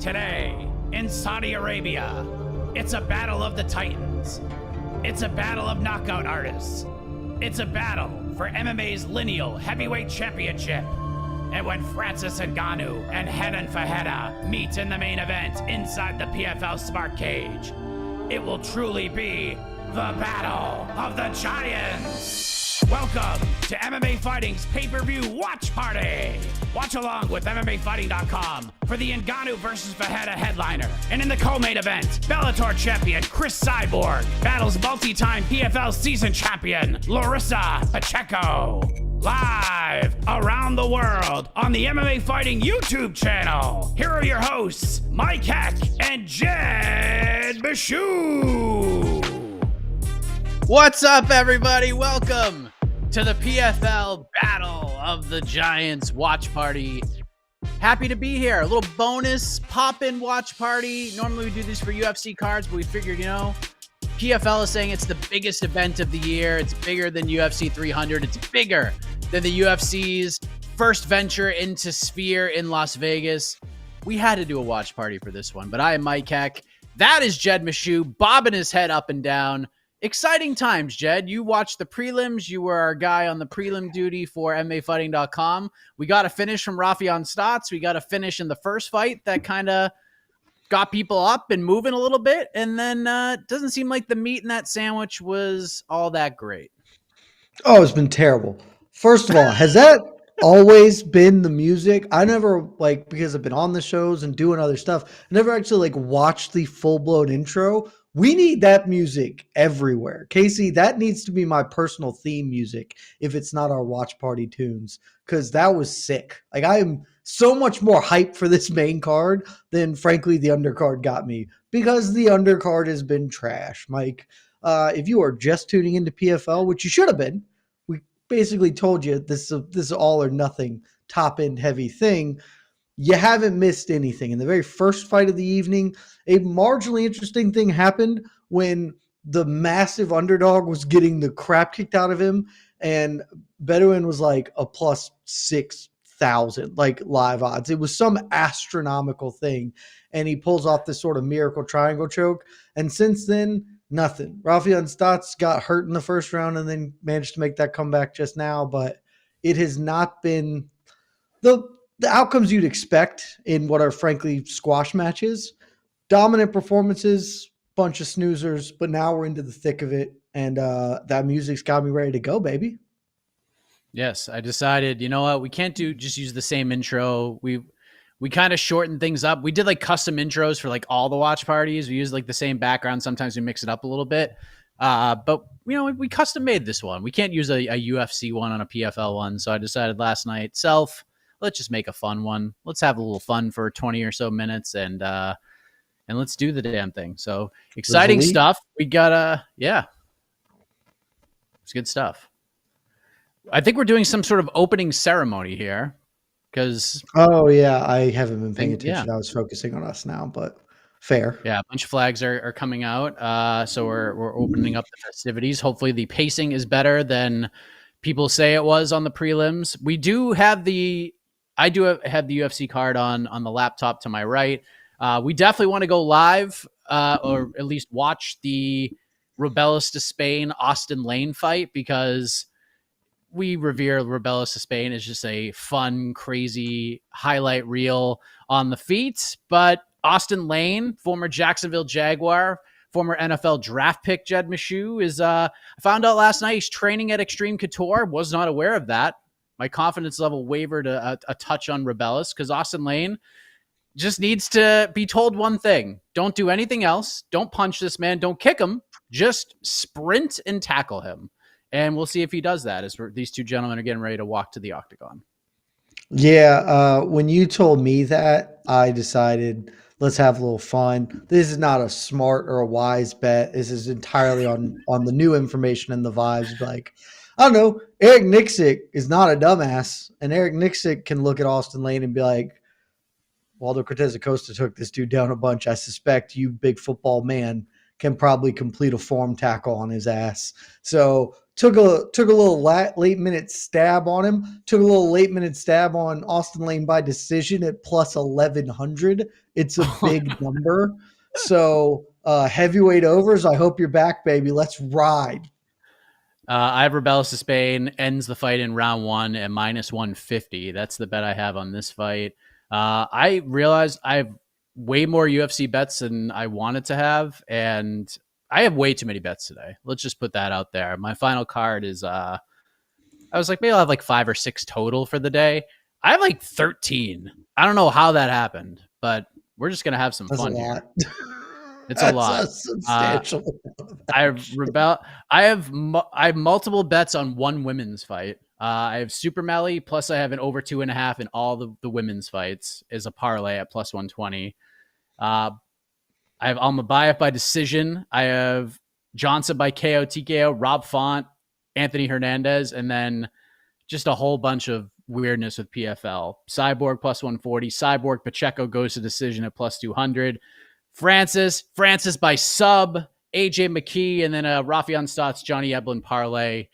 Today, in Saudi Arabia, it's a battle of the titans. It's a battle of knockout artists. It's a battle for MMA's lineal heavyweight championship. And when Francis Ngannou and Renan Ferreira meet in the main event inside the PFL Smart Cage, it will truly be the Battle of the Giants. Welcome to MMA Fighting's pay-per-view watch party. Watch along with MMAfighting.com for the Ngannou versus Ferreira headliner. And in the co-main event, Bellator champion Cris Cyborg battles multi-time PFL season champion Larissa Pacheco. Live around the world on the MMA Fighting YouTube channel. Here are your hosts, McKee and Meshew. What's up, everybody? Welcome to the PFL Battle of the Giants watch party. Happy to be here. A little bonus pop-in watch party. Normally we do these for UFC cards, but we figured, PFL is saying it's the biggest event of the year. It's bigger than UFC 300. It's bigger than the UFC's first venture into Sphere in Las Vegas. We had to do a watch party for this one, but I am McKee. That is Jed Meshew, bobbing his head up and down. Exciting times, Jed. You watched the prelims. You were our guy on the prelim duty for MMAfighting.com. We got a finish from Rafion Stotts. We got a finish in the first fight that kind of got people up and moving a little bit. And then it doesn't seem like the meat in that sandwich was all that great. Oh, it's been terrible. First of all, has that always been the music? I never, because I've been on the shows and doing other stuff, I never actually watched the full-blown intro. We need that music everywhere. Casey, that needs to be my personal theme music if it's not our watch party tunes, because that was sick. I am so much more hyped for this main card than, frankly, the undercard got me, because the undercard has been trash, Mike. If you are just tuning into PFL, which you should have been, we basically told you this is all or nothing, top-end heavy thing. You haven't missed anything. In the very first fight of the evening, a marginally interesting thing happened when the massive underdog was getting the crap kicked out of him, and Bedouin was like a plus 6,000, live odds. It was some astronomical thing, and he pulls off this sort of miracle triangle choke, and since then, nothing. Rafion Stotts got hurt in the first round and then managed to make that comeback just now, but it has not been the outcomes you'd expect in what are frankly squash matches. Dominant performances, bunch of snoozers, but now we're into the thick of it, and that music's got me ready to go, baby. Yes, I decided, you know what, we can't just use the same intro. We kind of shortened things up. We did custom intros for all the watch parties. We used the same background. Sometimes we mix it up a little bit. But we custom made this one. We can't use a UFC one on a PFL one. So I decided last night, let's just make a fun one. Let's have a little fun for 20 or so minutes and let's do the damn thing. So exciting stuff. We got it's good stuff. I think we're doing some sort of opening ceremony here because. Oh yeah. I haven't been paying attention. Yeah. I was focusing on us now, but fair. Yeah. A bunch of flags are coming out. So we're opening up the festivities. Hopefully the pacing is better than people say it was on the prelims. I do have the UFC card on the laptop to my right. We definitely want to go live or at least watch the Rubelas to Spain Austin Lane fight because we revere Rubelas to Spain as just a fun, crazy highlight reel on the feet. But Austin Lane, former Jacksonville Jaguar, former NFL draft pick Jed Meshew, I found out last night he's training at Extreme Couture. Was not aware of that. My confidence level wavered a touch on Rubelas because Austin Lane just needs to be told one thing. Don't do anything else. Don't punch this man. Don't kick him. Just sprint and tackle him. And we'll see if he does that as these two gentlemen are getting ready to walk to the octagon. Yeah, when you told me that, I decided let's have a little fun. This is not a smart or a wise bet. This is entirely on the new information and the vibes. I don't know. Eric Nixick is not a dumbass, and Eric Nixick can look at Austin Lane and be like, Waldo Cortez Acosta took this dude down a bunch. I suspect you, big football man, can probably complete a form tackle on his ass. So took a little late minute stab on him. Took a little late minute stab on Austin Lane by decision at plus 1100. It's a big number. So heavyweight overs. I hope you're back, baby. Let's ride. I have Rebellis to Spain, ends the fight in round 1 at minus 150. That's the bet I have on this fight. I realized I have way more UFC bets than I wanted to have, and I have way too many bets today. Let's just put that out there. My final card is, I was like, maybe I'll have like 5 or 6 total for the day. I have like 13. I don't know how that happened, but we're just going to have some fun here. It's a lot. A substantial. I have multiple bets on one women's fight. I have Super Melly, plus I have an over 2.5 in all the women's fights as a parlay at plus 120. I have Almabayev by decision. I have Johnson by KO, TKO, Rob Font, Anthony Hernandez, and then just a whole bunch of weirdness with PFL. Cyborg plus 140. Cyborg Pacheco goes to decision at plus 200. Francis by sub, AJ McKee, and then Rafion Stotts, Johnny Eblin parlay.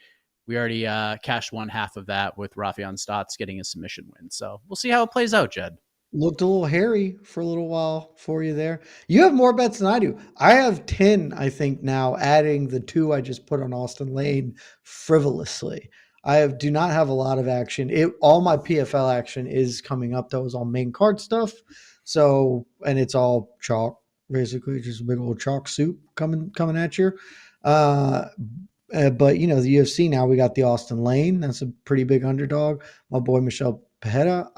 We already cashed one half of that with Rafion Stotts getting a submission win. So we'll see how it plays out, Jed. Looked a little hairy for a little while for you there. You have more bets than I do. I have 10, I think, now, adding the 2 I just put on Austin Lane frivolously. Do not have a lot of action. All my PFL action is coming up. That was all main card stuff. So, and it's all chalk. Basically, just a big old chalk soup coming at you. But the UFC now, we got the Austin Lane. That's a pretty big underdog. My boy Michelle Pajeda.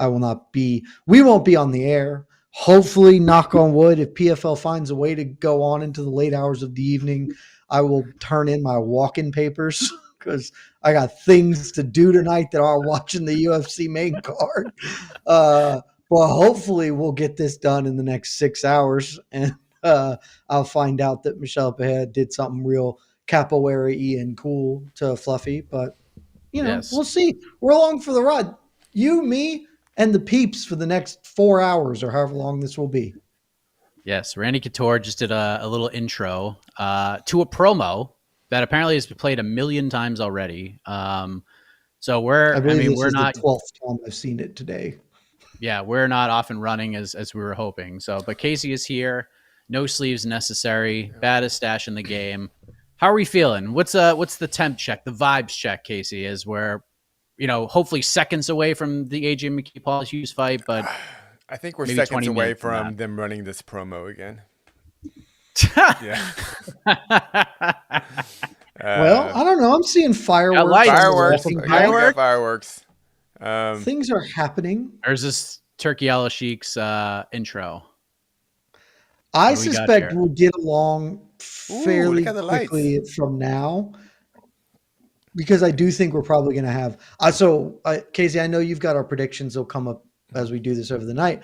We won't be on the air. Hopefully, knock on wood, if PFL finds a way to go on into the late hours of the evening, I will turn in my walk-in papers because I got things to do tonight that are watching the UFC main card. Well, hopefully we'll get this done in the next 6 hours, and I'll find out that Michelle Pajeda did something real capoeira-y and cool to Fluffy. But, Yes. We'll see. We're along for the ride. You, me, and the peeps for the next 4 hours or however long this will be. Yes, Randy Couture just did a little intro to a promo that apparently has been played 1 million times already. So we're not the 12th time I've seen it today. Yeah, we're not off and running as we were hoping. So, but Casey is here. No sleeves necessary. Baddest stash in the game. How are we feeling? What's the temp check, the vibes check, Casey? Is we're, hopefully seconds away from the AJ McKee Paul Hughes fight, but I think we're seconds away from them running this promo again. Yeah. Well, I don't know. I'm seeing fireworks. Fireworks. Things are happening. Or is this Turkey Al Sheikh's intro? I suspect we'll get along fairly quickly from now, because I do think we're probably going to have. Casey, I know you've got our predictions. They'll come up as we do this over the night.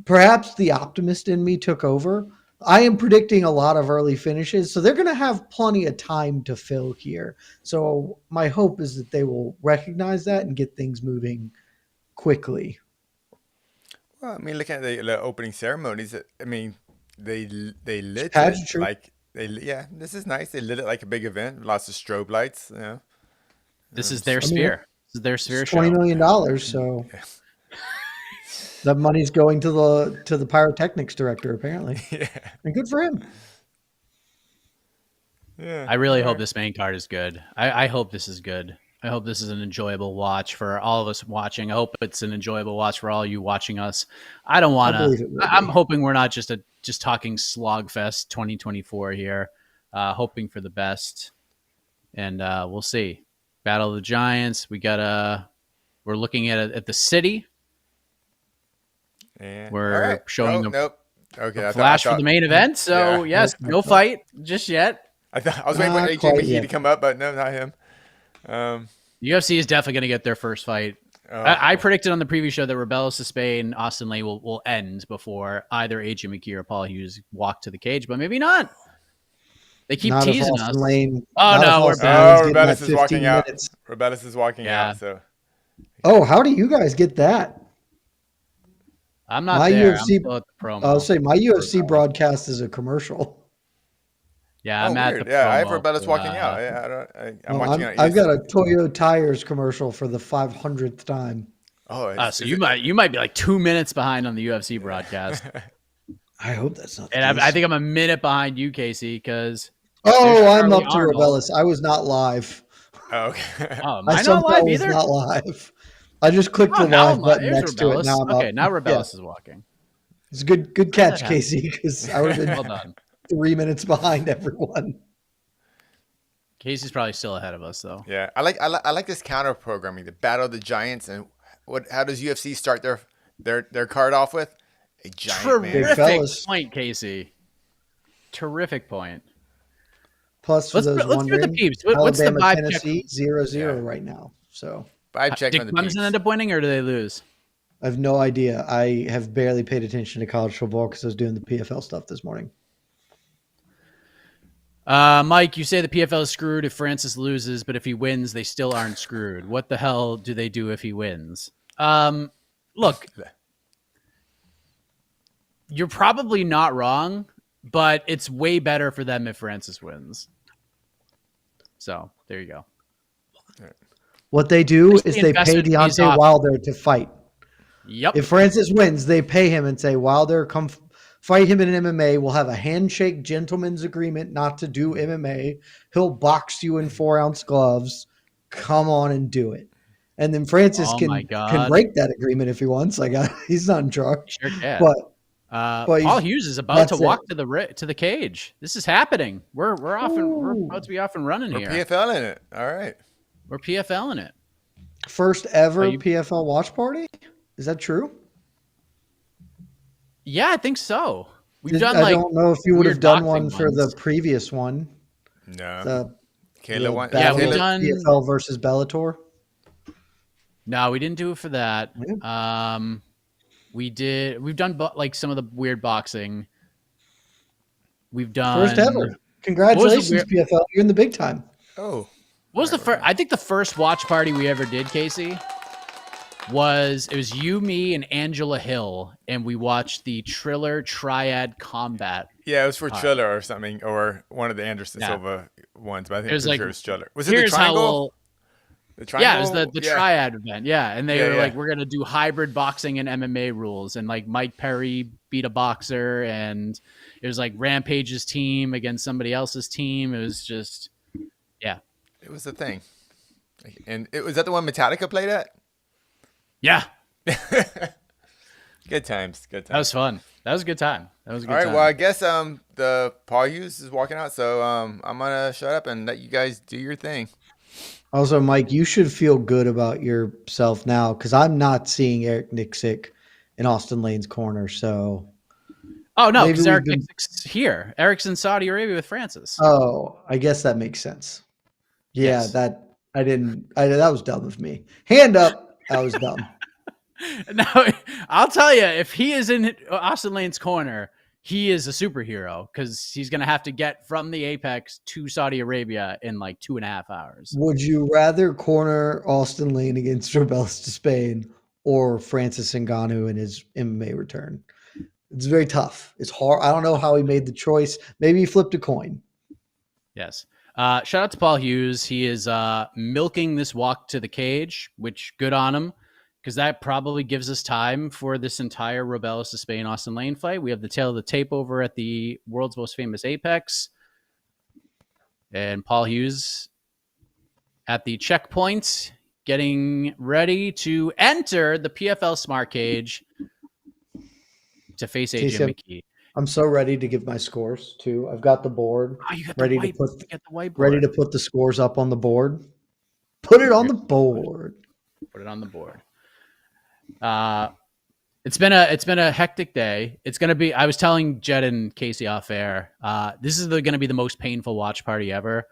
Perhaps the optimist in me took over. I am predicting a lot of early finishes, so they're going to have plenty of time to fill here. So my hope is that they will recognize that and get things moving quickly. Well, I mean, looking at the opening ceremonies, I mean, they lit it like this is nice. They lit it like a big event, lots of strobe lights. This is their sphere. This is their sphere show. $20 million. So. Yeah. That money's going to the pyrotechnics director, apparently. Yeah. And good for him. Yeah. I really hope this main card is good. I hope this is good. I hope this is an enjoyable watch for all of us watching. I hope it's an enjoyable watch for all you watching us. I don't want to. I'm hoping we're not just talking Slogfest 2024 here. Hoping for the best, and we'll see. Battle of the Giants. We're looking at the city. Yeah. We're showing a flash for the main event. So yes, no fight just yet. I was waiting for AJ McKee to come up, but no, not him. UFC is definitely going to get their first fight. I predicted on the preview show that Rebellis to Spain, Austin Lane will end before either AJ McKee or Paul Hughes walk to the cage, but maybe not. They keep teasing us. Lane, we're back. Rebellis is walking out. Rebellis is walking out. So. Oh, how do you guys get that? I'm not there. I'm still at the promo. I'll say my UFC broadcast is a commercial. Yeah, Oh, I'm at the weird. Yeah, I have promo. Rebellis For, walking out. I'm Well, watching it on I've got YouTube. a Toyo Tires commercial for the 500th time. Oh, so you might be like 2 minutes behind on the UFC broadcast, I hope that's not the and case. I think I'm a minute behind you, Casey, because Oh, I'm Charlie up to Arnold. Rebellis. I was not live. Oh, okay. Oh, am I I not somehow live was either? not live. I just clicked Oh, the now live I'm live. button There's next to it. Now Rebellis. I'm Okay, up. now Yeah, Rebellis is walking. it's a good How did catch, that happen? Casey, because I would have been Well done. 3 minutes behind everyone. Casey's probably still ahead of us, though. Yeah, I like this counter programming, the Battle of the Giants, and how does UFC start their card off with? A giant man. Big Terrific fellas. point, Casey. Terrific point. Plus, for Let's those hear the wondering, peeps. What's the Alabama, vibe Tennessee, check? 0-0 Yeah. right now. So Vibe check Did on the Clemson peeps. end up winning, or do they lose? I have no idea. I have barely paid attention to college football because I was doing the PFL stuff this morning. Mike, you say the PFL is screwed if Francis loses, but if he wins, they still aren't screwed. What the hell do they do if he wins? Look, you're probably not wrong, but it's way better for them if Francis wins. So there you go. What they do Least is the they pay investment pays Deontay off. Wilder to fight. Yep. If Francis wins, they pay him and say, Wilder, come fight him in MMA. We'll have a handshake gentleman's agreement not to do MMA. He'll box you in 4-ounce gloves. Come on and do it. And then Francis Oh my can God. break that agreement if he wants. Like he's not in charge. Sure can. But Paul Hughes is about to that's walk it. to the cage. This is happening. We're Ooh. about to be off and running We're here. PFL in it. All right. We're PFLing it. First ever Are you- PFL watch party? Is that true? Yeah, I think so. We've done I don't know if you would have weird done boxing one for the ones. previous one. No. The Kayla won. Yeah, battle we've of done- PFL versus Bellator. No, we didn't do it for that. Yeah. We've done like some of the weird boxing. We've done First ever. Congratulations, PFL. You're in the big time. Oh. What was the first? I think the first watch party we ever did, Casey, it was you, me, and Angela Hill, and we watched the Triller Triad Combat. Yeah, it was for Triller or something, or one of the Anderson Silva ones, but I think It was pretty like, sure it was Triller. Was it the Here's how triangle? The triangle? Yeah, it was the Triad event. Yeah, and they Yeah, were yeah. like, we're gonna do hybrid boxing and MMA rules, and like Mike Perry beat a boxer, and it was like Rampage's team against somebody else's team. It was just, yeah, It was the thing. And was that the one Metallica played at? yeah, Good times. Good that times. was fun. That was a good time. That was a good All right. time. Well, I guess the Paul Hughes is walking out, so I'm gonna shut up and let you guys do your thing. Also, Mike, you should feel good about yourself now because I'm not seeing Eric Nixick in Austin Lane's corner. So, Oh no, maybe because we've Eric been- Nixick's here. Eric's in Saudi Arabia with Francis. oh, I guess that makes sense. Yeah, Yes. that was dumb of me. Hand up. That was dumb. Now, I'll tell you, if he is in Austin Lane's corner, he is a superhero because he's going to have to get from the Apex to Saudi Arabia in like 2.5 hours. Would you rather corner Austin Lane against Rebellis to Spain or Francis Ngannou in his MMA return? It's very tough. It's hard. I don't know how he made the choice. Maybe he flipped a coin. Yes. Shout out to Paul Hughes. He is milking this walk to the cage, which good on him, because that probably gives us time for this entire Rebellis to Spain Austin Lane fight. We have the tail of the tape over at the world's most famous Apex. And Paul Hughes at the checkpoint, getting ready to enter the PFL Smart Cage to face AJ Jason, McKee. I'm so ready to give my scores too. I've got the board Oh, you got ready the to put you got the whiteboard. ready to put the scores up on the board. Put it on the board. Put it on the board. It's been a hectic day. It's gonna be. I was telling Jed and Casey off air. This is gonna be the most painful watch party ever.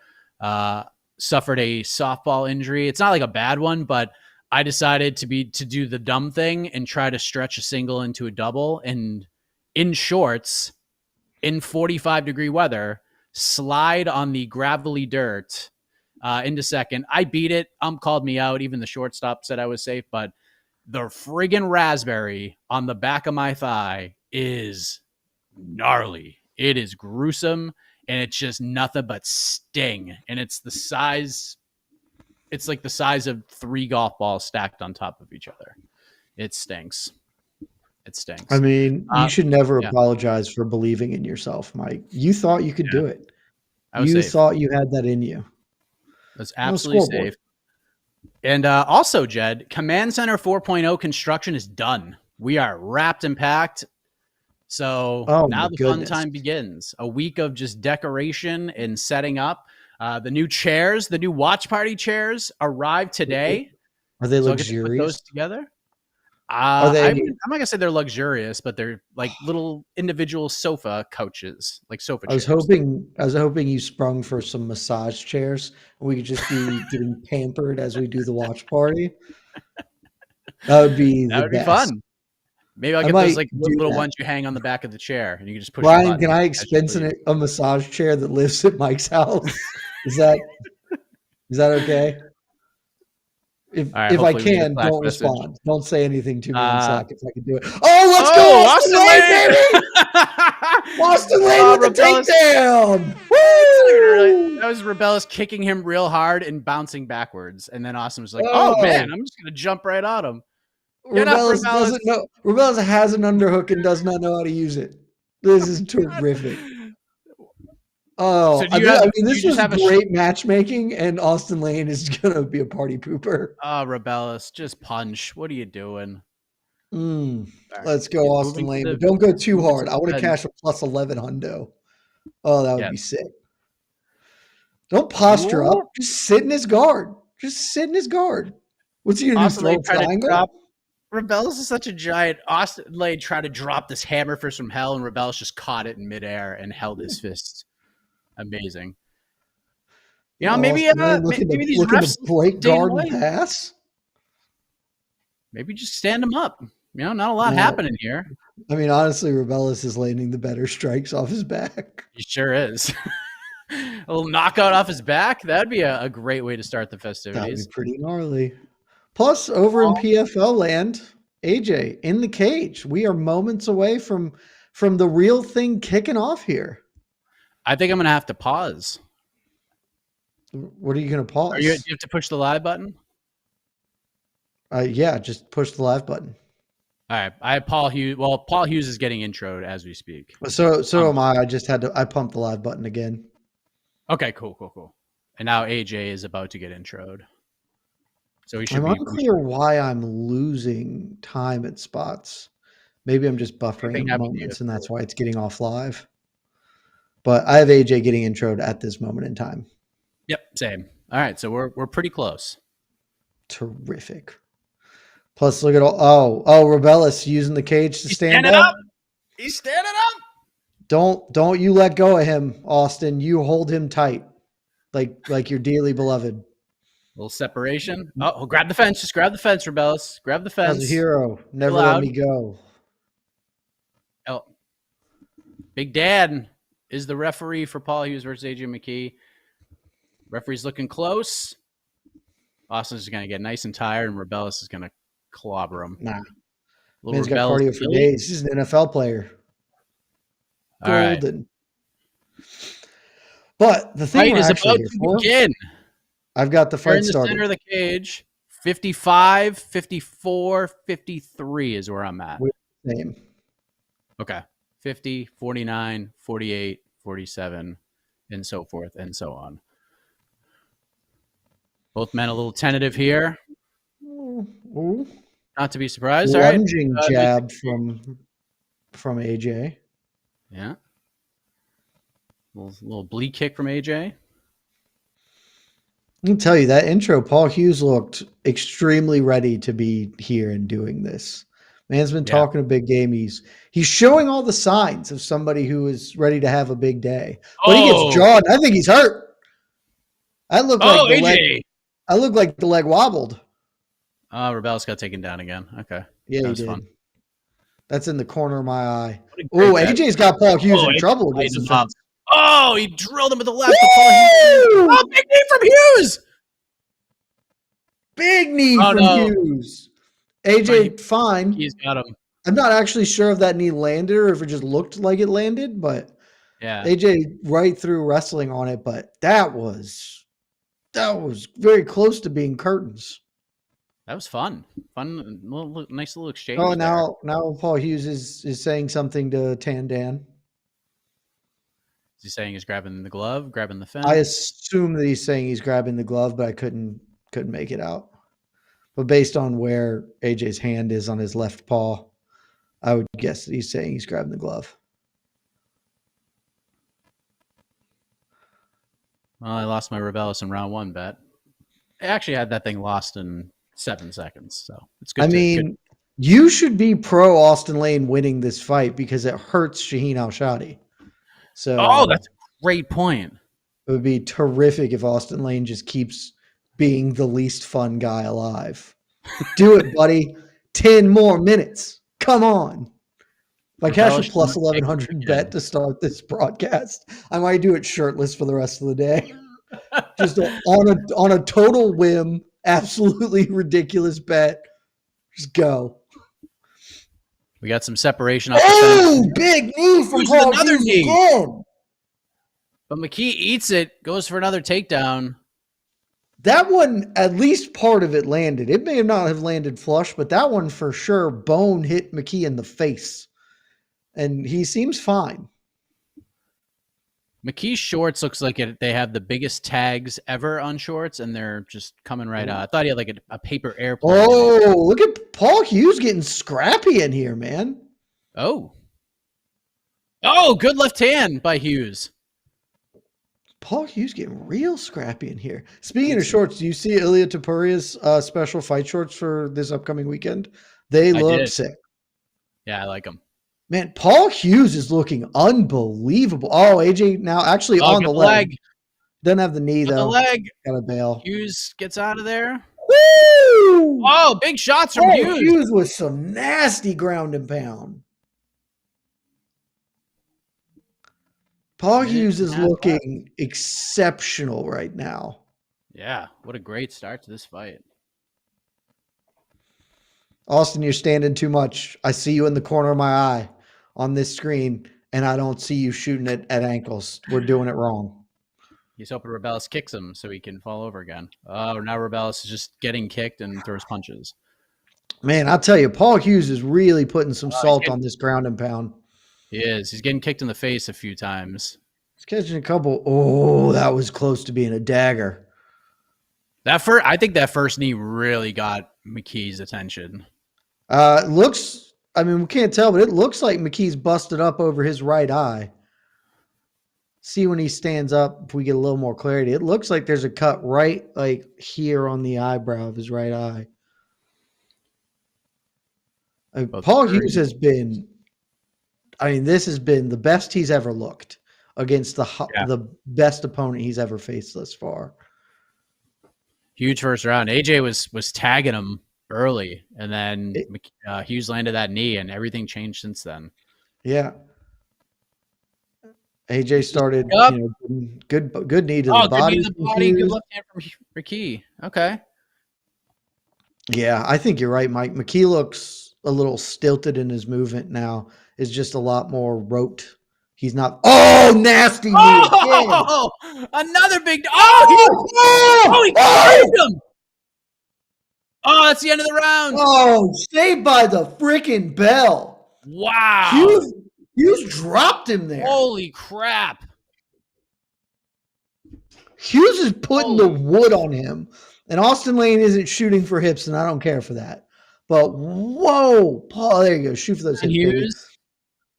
Suffered a softball injury. It's not like a bad one, but I decided to do the dumb thing and try to stretch a single into a double, and in shorts, in 45-degree weather, slide on the gravelly dirt into second. I beat it. Called me out. Even the shortstop said I was safe, but the friggin' raspberry on the back of my thigh is gnarly. It is gruesome. and it's just nothing but sting. And it's like the size of 3 golf balls stacked on top of each other. It stinks. It stinks. I mean, you should never apologize for believing in yourself, Mike. You thought you could do it. You thought you had that in you. That's absolutely safe. And also, Jed, Command Center 4.0 construction is done. We are wrapped and packed. So now the fun time begins. A week of just decoration and setting up. The new chairs, the new watch party chairs arrived today. Are they so luxurious? I'll get to put those together. Are they? I'm not gonna say they're luxurious, but they're like little individual sofa couches, like sofa chairs. I was hoping you sprung for some massage chairs. And we could just be getting pampered as we do the watch party. That would be fun. Maybe I'll get those like little ones you hang on the back of the chair, and you can just push. Ryan, can I expense a massage chair that lives at Mike's house? Is that okay? If I can, don't respond. Don't say anything to me on Slack if I can do it. Oh, let's go, Austin Lane, baby! Austin Lane with the takedown! Woo! That was Rebellus kicking him real hard and bouncing backwards, and then Austin was like, "Oh man, I'm just gonna jump right on him." Rebellus doesn't know. Rebellus has an underhook and does not know how to use it. This is terrific. Oh, so this was great matchmaking, and Austin Lane is going to be a party pooper. Oh, Rebellus, just punch. What are you doing? Let's go, Austin Lane, but don't go too hard. I want to cash a plus 11 hundo. Oh, that would be sick. Don't posture up. Just sit in his guard. What's he going to do? Throw a triangle? Rebellus is such a giant. Austin Lane tried to drop this hammer fist from hell, and Rebellus just caught it in midair and held his fists. Amazing. You know, maybe these refs break guard and pass. Maybe just stand them up. You know, not a lot happening here. I mean, honestly, Rebellus is landing the better strikes off his back. He sure is. A little knockout off his back. That'd be a great way to start the festivities. That'd be pretty gnarly. Plus, over in PFL land, AJ in the cage. We are moments away from the real thing kicking off here. I think I'm going to have to pause. What are you going to pause? Do you have to push the live button? Yeah, just push the live button. All right. I have Paul Hughes. Well, Paul Hughes is getting introed as we speak. So am I. I just I pumped the live button again. Okay, cool. And now AJ is about to get introed. So I'm unclear why I'm losing time at spots. Maybe I'm just buffering at moments, and that's why it's getting off live. But I have AJ getting introed at this moment in time. Yep, same. All right, so we're pretty close. Terrific. Plus, look at Rebellus using the cage to stand up. He's standing up. Don't you let go of him, Austin. You hold him tight, like your dearly beloved. Little separation. Oh, grab the fence. Just grab the fence, Rebellus. Grab the fence. As a hero, never let me go. Oh, Big Dad is the referee for Paul Hughes versus AJ McKee. Referee's looking close. Austin's just going to get nice and tired, and Rebellus is going to clobber him. Nah. Man's got cardio for days. He's an NFL player. Golden. Right. But the thing is about to begin. I've got the fight started. In the center of the cage. 55, 54, 53 is where I'm at. Same. Okay. 50, 49, 48, 47, and so forth and so on. Both men a little tentative here. Ooh. Not to be surprised. Lunging jab from AJ. Yeah. Little bleed kick from AJ. Let me tell you, that intro, Paul Hughes looked extremely ready to be here and doing this. Man's been talking a big game. He's showing all the signs of somebody who is ready to have a big day. But he gets jawed. I think he's hurt. I look like the leg wobbled. Rebellus got taken down again. Okay. Yeah, he did. Fun. That's in the corner of my eye. Oh, AJ's got Paul Hughes in trouble against the fence. Oh, he drilled him with the left. Oh, big knee from Hughes. Big knee from Hughes. AJ, fine. He's got him. I'm not actually sure if that knee landed or if it just looked like it landed, but Yeah. AJ right through wrestling on it, but that was very close to being curtains. That was fun. Nice little exchange. Oh, there. now Paul Hughes is saying something to Tandan. Is he saying he's grabbing the glove, grabbing the fence? I assume that he's saying he's grabbing the glove, but I couldn't make it out. But based on where AJ's hand is on his left paw, I would guess that he's saying he's grabbing the glove. Well, I lost my Rebellis in round 1 bet. I actually had that thing lost in 7 seconds, so it's good. You should be pro Austin Lane winning this fight because it hurts Shaheen Al-Shadi. So, that's a great point. It would be terrific if Austin Lane just keeps being the least fun guy alive. Do it, buddy. 10 more minutes. Come on. If I cash a plus 1100 bet to start this broadcast, I might do it shirtless for the rest of the day. Just on a total whim, absolutely ridiculous bet. Just go. We got some separation off the fence. Big knee from Paul Hughes again. But McKee eats it, goes for another takedown. That one, at least part of it landed. It may not have landed flush, but that one for sure, bone hit McKee in the face. And he seems fine. McKee's shorts looks like they have the biggest tags ever on shorts, and they're just coming right out. I thought he had like a paper airplane. Oh, look at Paul Hughes getting scrappy in here, man. Oh, good left hand by Hughes. Paul Hughes getting real scrappy in here. Speaking of shorts, do you see Ilya Tapuria's special fight shorts for this upcoming weekend? They look sick. Yeah, I like them. Man, Paul Hughes is looking unbelievable. Oh, AJ now actually on the leg. Doesn't have the knee, though. The leg. Got to bail. Hughes gets out of there. Woo! Oh, big shots from Hughes. Hughes with some nasty ground and pound. Paul Hughes is looking exceptional right now. Yeah, what a great start to this fight. Austin, you're standing too much. I see you in the corner of my eye on this screen, and I don't see you shooting it at ankles. We're doing it wrong. He's hoping Rebellis kicks him so he can fall over again. Oh, now Rebellis is just getting kicked and throws punches. Man, I'll tell you, Paul Hughes is really putting some salt on this ground and pound. He is. He's getting kicked in the face a few times. He's catching a couple. Oh, that was close to being a dagger. I think that first knee really got McKee's attention. Looks, I mean, we can't tell, but it looks like McKee's busted up over his right eye. See when he stands up, if we get a little more clarity. It looks like there's a cut right like here on the eyebrow of his right eye. Paul Hughes has been, this has been the best he's ever looked against the best opponent he's ever faced thus far. Huge first round. AJ was tagging him early, and then Hughes landed that knee, and everything changed since then. Yeah. AJ started, good knee to the body. Good left hand from McKee. Okay. Yeah, I think you're right, Mike. McKee looks a little stilted in his movement now. Is just a lot more rote. He's not. Oh, nasty knee again. Another big. He cleared him. Oh, that's the end of the round. Oh, saved by the freaking bell. Wow. Hughes dropped him there. Holy crap. Hughes is putting the wood on him. And Austin Lane isn't shooting for hips, and I don't care for that. But, whoa. Paul, there you go. Shoot for those hips, baby.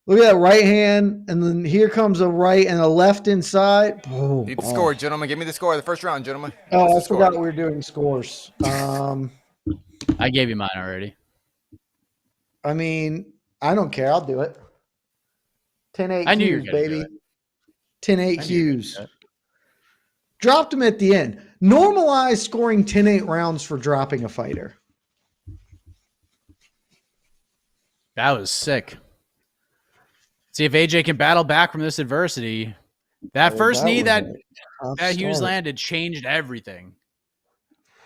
Look at that right hand, and then here comes a right and a left inside. Oh, Need the score, gentlemen. Give me the score of the first round, gentlemen. Oh, I forgot we were doing scores. I gave you mine already. I don't care. I'll do it. 10-8 Hughes, baby. 10-8 Hughes. Dropped him at the end. Normalize scoring 10-8 rounds for dropping a fighter. That was sick. See if AJ can battle back from this adversity. That first knee that Hughes landed changed everything.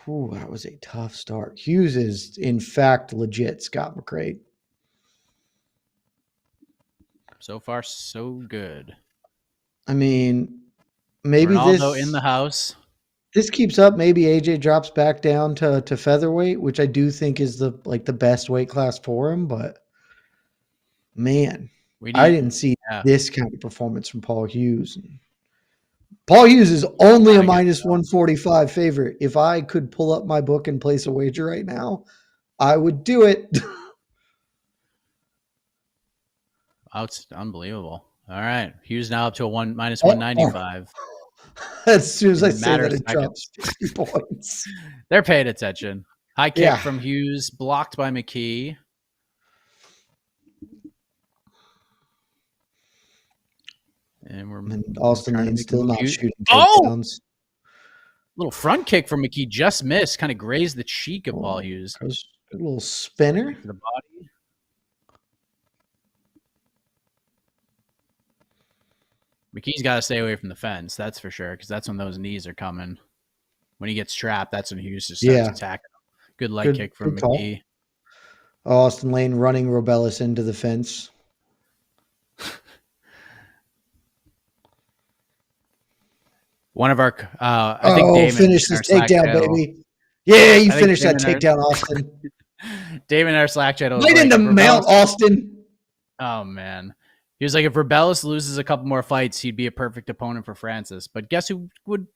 Ooh, that was a tough start. Hughes is, in fact, legit Scott McCrae. So far, so good. I mean, maybe Ronaldo in the house. this keeps up. Maybe AJ drops back down to featherweight, which I do think is the best weight class for him. But man, I didn't see this kind of performance from Paul Hughes. Paul Hughes is only a minus 145 favorite. If I could pull up my book and place a wager right now, I would do it. Oh, it's unbelievable. All right. Hughes now up to a minus 195. As soon as I say that, it drops 50 points. They're paying attention. High kick from Hughes, blocked by McKee. And Austin Lane still not shooting takedowns. Little front kick from McKee just missed, kind of grazed the cheek of Paul Hughes. A little spinner to the body. McKee's got to stay away from the fence, that's for sure, because that's when those knees are coming. When he gets trapped, that's when Hughes just starts attacking him. Good leg kick from McKee. Austin Lane running Robellis into the fence. One of our, I think Damon finish this takedown, baby. Yeah, you finished that takedown, Austin. David in our Slack channel. Right into Mount, Austin. Oh, man. He was like, if Robellis loses a couple more fights, he'd be a perfect opponent for Francis. But guess who would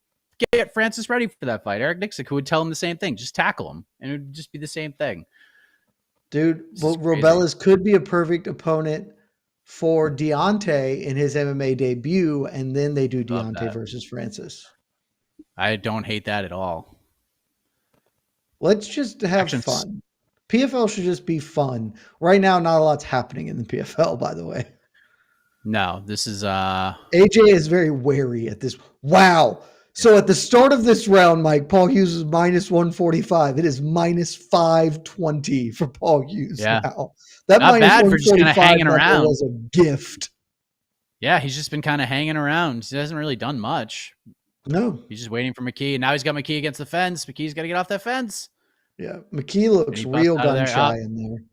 get Francis ready for that fight? Eric Nixick, who would tell him the same thing. Just tackle him, and it would just be the same thing. Dude, well, Robellis could be a perfect opponent for Deontay in his MMA debut, and then they do Deontay versus Francis. I don't hate that at all. Let's just have fun. PFL should just be fun. Right now, not a lot's happening in the PFL, by the way. No, this is AJ is very wary at this. Wow. So at the start of this round, Mike, Paul Hughes is minus 145. It is minus 520 for Paul Hughes now. That not bad for just kind of hanging around. Was a gift. Yeah, he's just been kind of hanging around. He hasn't really done much. No. He's just waiting for McKee. And now he's got McKee against the fence. McKee's got to get off that fence. Yeah, McKee looks real gun shy in there.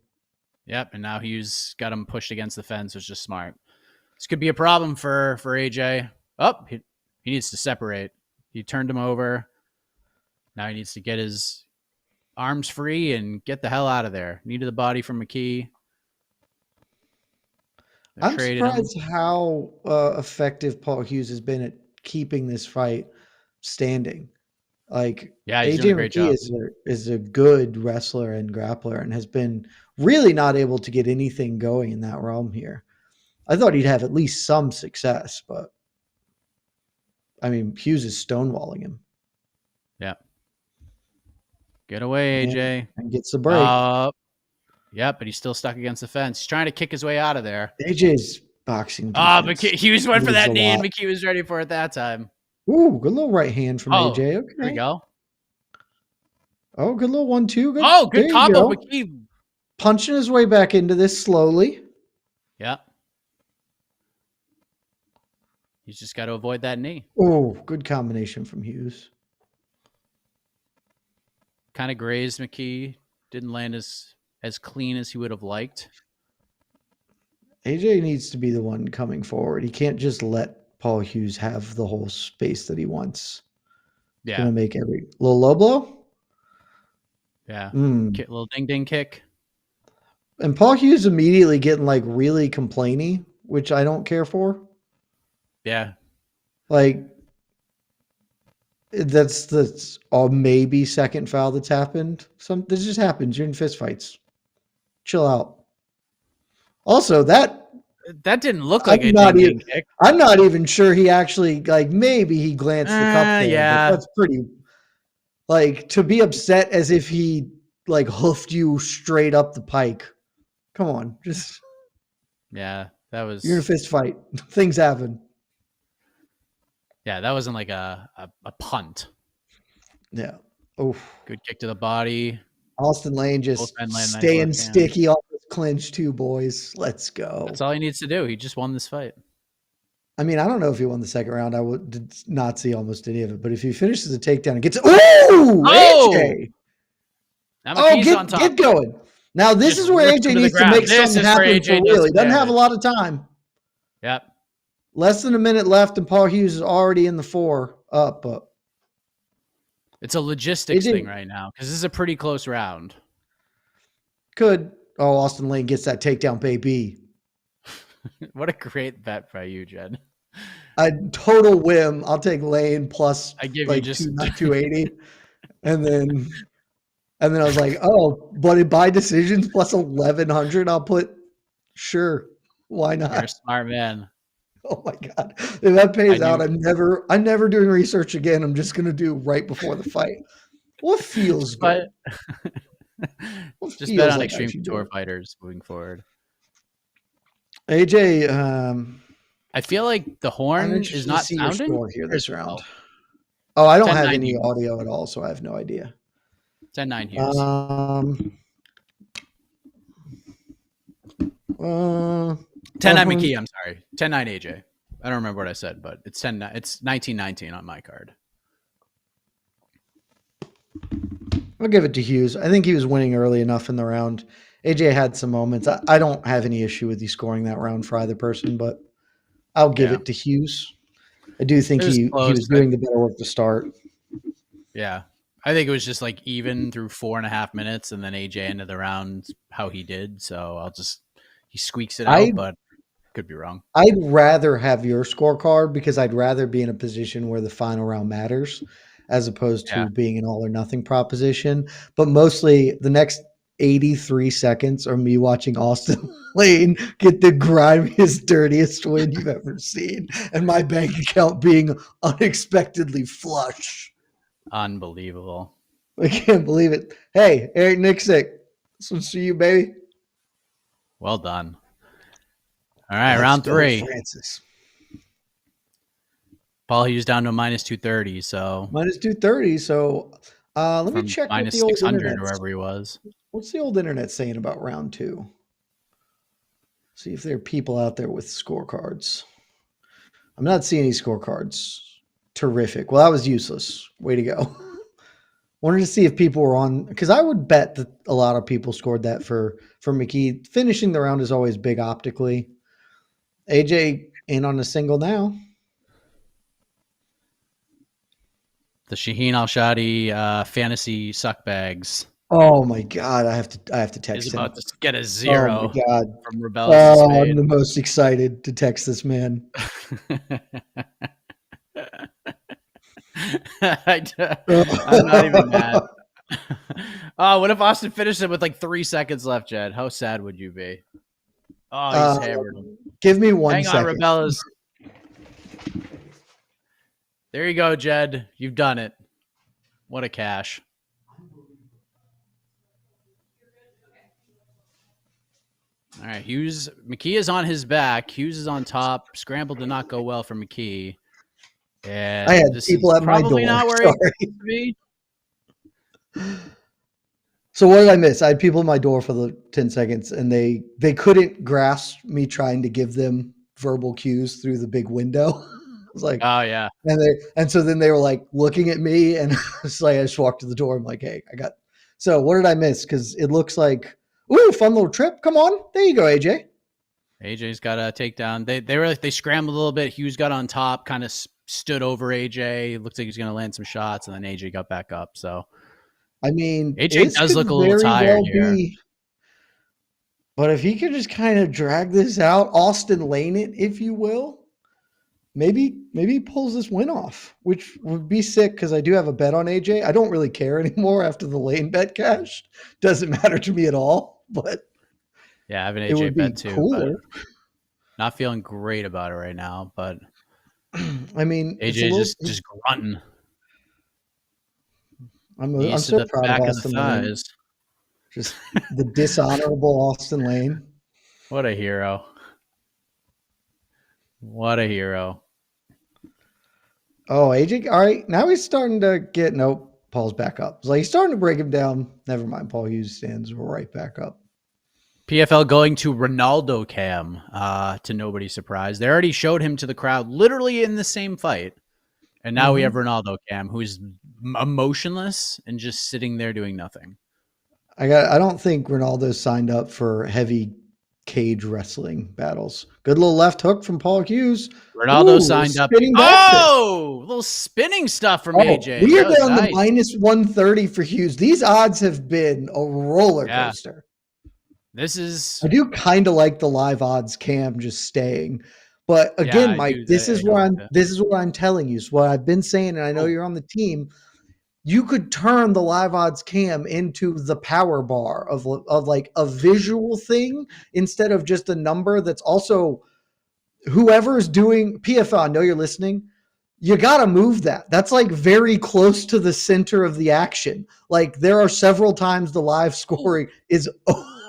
Yep, and now Hughes got him pushed against the fence, which is just smart. This could be a problem for AJ. Oh, he needs to separate. He turned him over. Now he needs to get his arms free and get the hell out of there. Needed the body from McKee. I'm surprised how effective Paul Hughes has been at keeping this fight standing. Like, AJ McKee is a good wrestler and grappler and has been really not able to get anything going in that realm here. I thought he'd have at least some success, but I mean, Hughes is stonewalling him. Yeah. Get away, AJ. And gets the break. Yep, but he's still stuck against the fence. He's trying to kick his way out of there. AJ's boxing. McKee, Hughes went for that knee, and McKee was ready for it that time. Ooh, good little right hand from AJ. Okay. There we go. Oh, good little 1-2. Good, good combo. McKee punching his way back into this slowly. Yep. He's just got to avoid that knee. Oh, good combination from Hughes. Kind of grazed McKee. Didn't land as clean as he would have liked. AJ needs to be the one coming forward. He can't just let Paul Hughes have the whole space that he wants. Yeah. Gonna make every little low blow. Yeah. Little ding kick. And Paul Hughes immediately getting like really complainy, which I don't care for. Yeah. Like, that's the maybe second foul that's happened. This just happens. You're in fist fights. Chill out. Also, that didn't look like a ding kick. I'm not even sure he actually, like, maybe he glanced the cup there. Yeah. But that's pretty, like, to be upset as if he, like, hoofed you straight up the pike. Come on. Just. Yeah, that was. You're in a fist fight. Things happen. Yeah, that wasn't like a punt. Yeah. Oh, good kick to the body. Austin Lane just staying sticky off his clinch too, boys. Let's go. That's all he needs to do. He just won this fight. I mean, I don't know if he won the second round. I did not see almost any of it. But if he finishes the takedown and gets it. Ooh! AJ! Get going. Now, this is where AJ needs to make something happen for real. He doesn't have a lot of time. Yep. Less than a minute left, and Paul Hughes is already in the 4 up. But It's a logistics thing right now because this is a pretty close round. Austin Lane gets that takedown, baby. What a great bet by you, Jed. A total whim. I'll take Lane plus I give like you just 280. and then I was like, oh, but by decisions plus 1100, I'll put sure. Why not? You're a smart man. Oh my God. If that pays out, I'm never doing research again. I'm just gonna do right before the fight. What feels good? Just bet on Extreme Couture fighters moving forward. AJ, I feel like the horn is not sounding here this round. Oh, I don't have any audio at all, so I have no idea. 10-9 Hughes. 10-9 McKee, I'm sorry. 10-9 AJ. I don't remember what I said, but it's 10-9. It's 19-19 on my card. I'll give it to Hughes. I think he was winning early enough in the round. AJ had some moments. I don't have any issue with you scoring that round for either person, but I'll give it to Hughes. I do think he was doing the better work to start. Yeah. I think it was just like even through 4.5 minutes, and then AJ ended the round how he did. So he squeaks it out, but could be wrong. I'd rather have your scorecard because I'd rather be in a position where the final round matters as opposed to being an all or nothing proposition. But mostly the next 83 seconds are me watching Austin Lane get the grimiest, dirtiest win you've ever seen, and my bank account being unexpectedly flush. Unbelievable. I can't believe it. Hey, Eric Nixick, this one's for you, baby. Well done. All right, round 3. Francis. Paul Hughes down to a minus 230. So minus 230. So let me check minus what the old 600 wherever he was. What's the old internet saying about round 2? See if there are people out there with scorecards. I'm not seeing any scorecards. Terrific. Well, that was useless. Way to go. Wanted to see if people were on, because I would bet that a lot of people scored that for McKee. Finishing the round is always big optically. AJ in on a single now. The Shaheen Al-Shadi fantasy suck bags. Oh my God! I have to text him. He's about to get a 0. Oh my God! From Rebellious. I'm the most excited to text this man. I'm not even mad. Oh, what if Austin finished it with like 3 seconds left, Jed? How sad would you be? Oh, he's hammered him. Give me 1 Hang second. on, Rebellas. There you go, Jed. You've done it. What a cash. All right, Hughes. McKee is on his back. Hughes is on top. Scramble did not go well for McKee. And I had people at my door. Probably not where he wants to be. So what did I miss? I had people at my door for the 10 seconds, and they couldn't grasp me trying to give them verbal cues through the big window. I was like, oh yeah. And so then they were like looking at me, and it's like I just walked to the door. I'm like, hey, so what did I miss? Because it looks like, ooh, fun little trip. Come on, there you go, AJ. AJ's got a takedown. They scrambled a little bit. Hughes got on top, kind of stood over AJ. Looked like he was going to land some shots, and then AJ got back up. So, I mean, AJ does look a little tired here. But if he could just kind of drag this out, Austin Lane it, if you will, maybe he pulls this win off, which would be sick because I do have a bet on AJ. I don't really care anymore after the Lane bet cashed. Doesn't matter to me at all. But yeah, I have an AJ bet too. Cooler. But not feeling great about it right now. But I mean, AJ just grunting. I'm so proud of Austin Lane. Just the dishonorable Austin Lane. What a hero. What a hero. Oh, AJ. All right. Now he's starting to get, nope, Paul's back up. It's like he's starting to break him down. Never mind. Paul Hughes stands right back up. PFL going to Ronaldo Cam, to nobody's surprise. They already showed him to the crowd literally in the same fight. And now we have Ronaldo Cam, who's emotionless and just sitting there doing nothing. I don't think Ronaldo signed up for heavy cage wrestling battles. Good little left hook from Paul Hughes. Ronaldo signed up. Little spinning stuff from AJ. We are down nice. to minus 130 for Hughes. These odds have been a roller coaster. This is. I do kind of like the live odds cam just staying, but again, Mike, this is what I'm telling you. So what I've been saying, and I know you're on the team. You could turn the live odds cam into the power bar of like a visual thing instead of just a number that's also whoever's doing PFL. I know you're listening. You got to move that. That's like very close to the center of the action. Like there are several times the live scoring is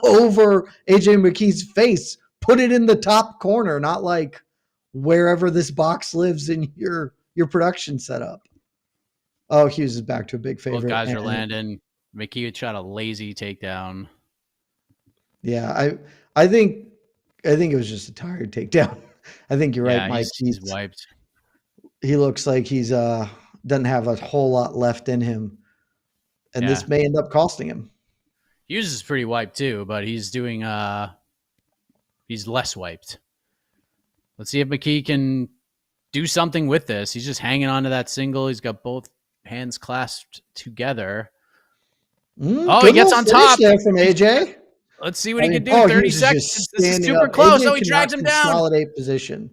over AJ McKee's face. Put it in the top corner, not like wherever this box lives in your production setup. Oh, Hughes is back to a big favorite. Both guys are landing. McKee shot a lazy takedown. Yeah, I think it was just a tired takedown. I think you're right, Mike. He's wiped. He looks like he's doesn't have a whole lot left in him, and this may end up costing him. Hughes is pretty wiped too, but he's doing he's less wiped. Let's see if McKee can do something with this. He's just hanging on to that single. He's got both hands clasped together. He gets on top there from AJ. Let's see what he can do. 30 seconds. This is super close. AJ he drags him down. Consolidate position.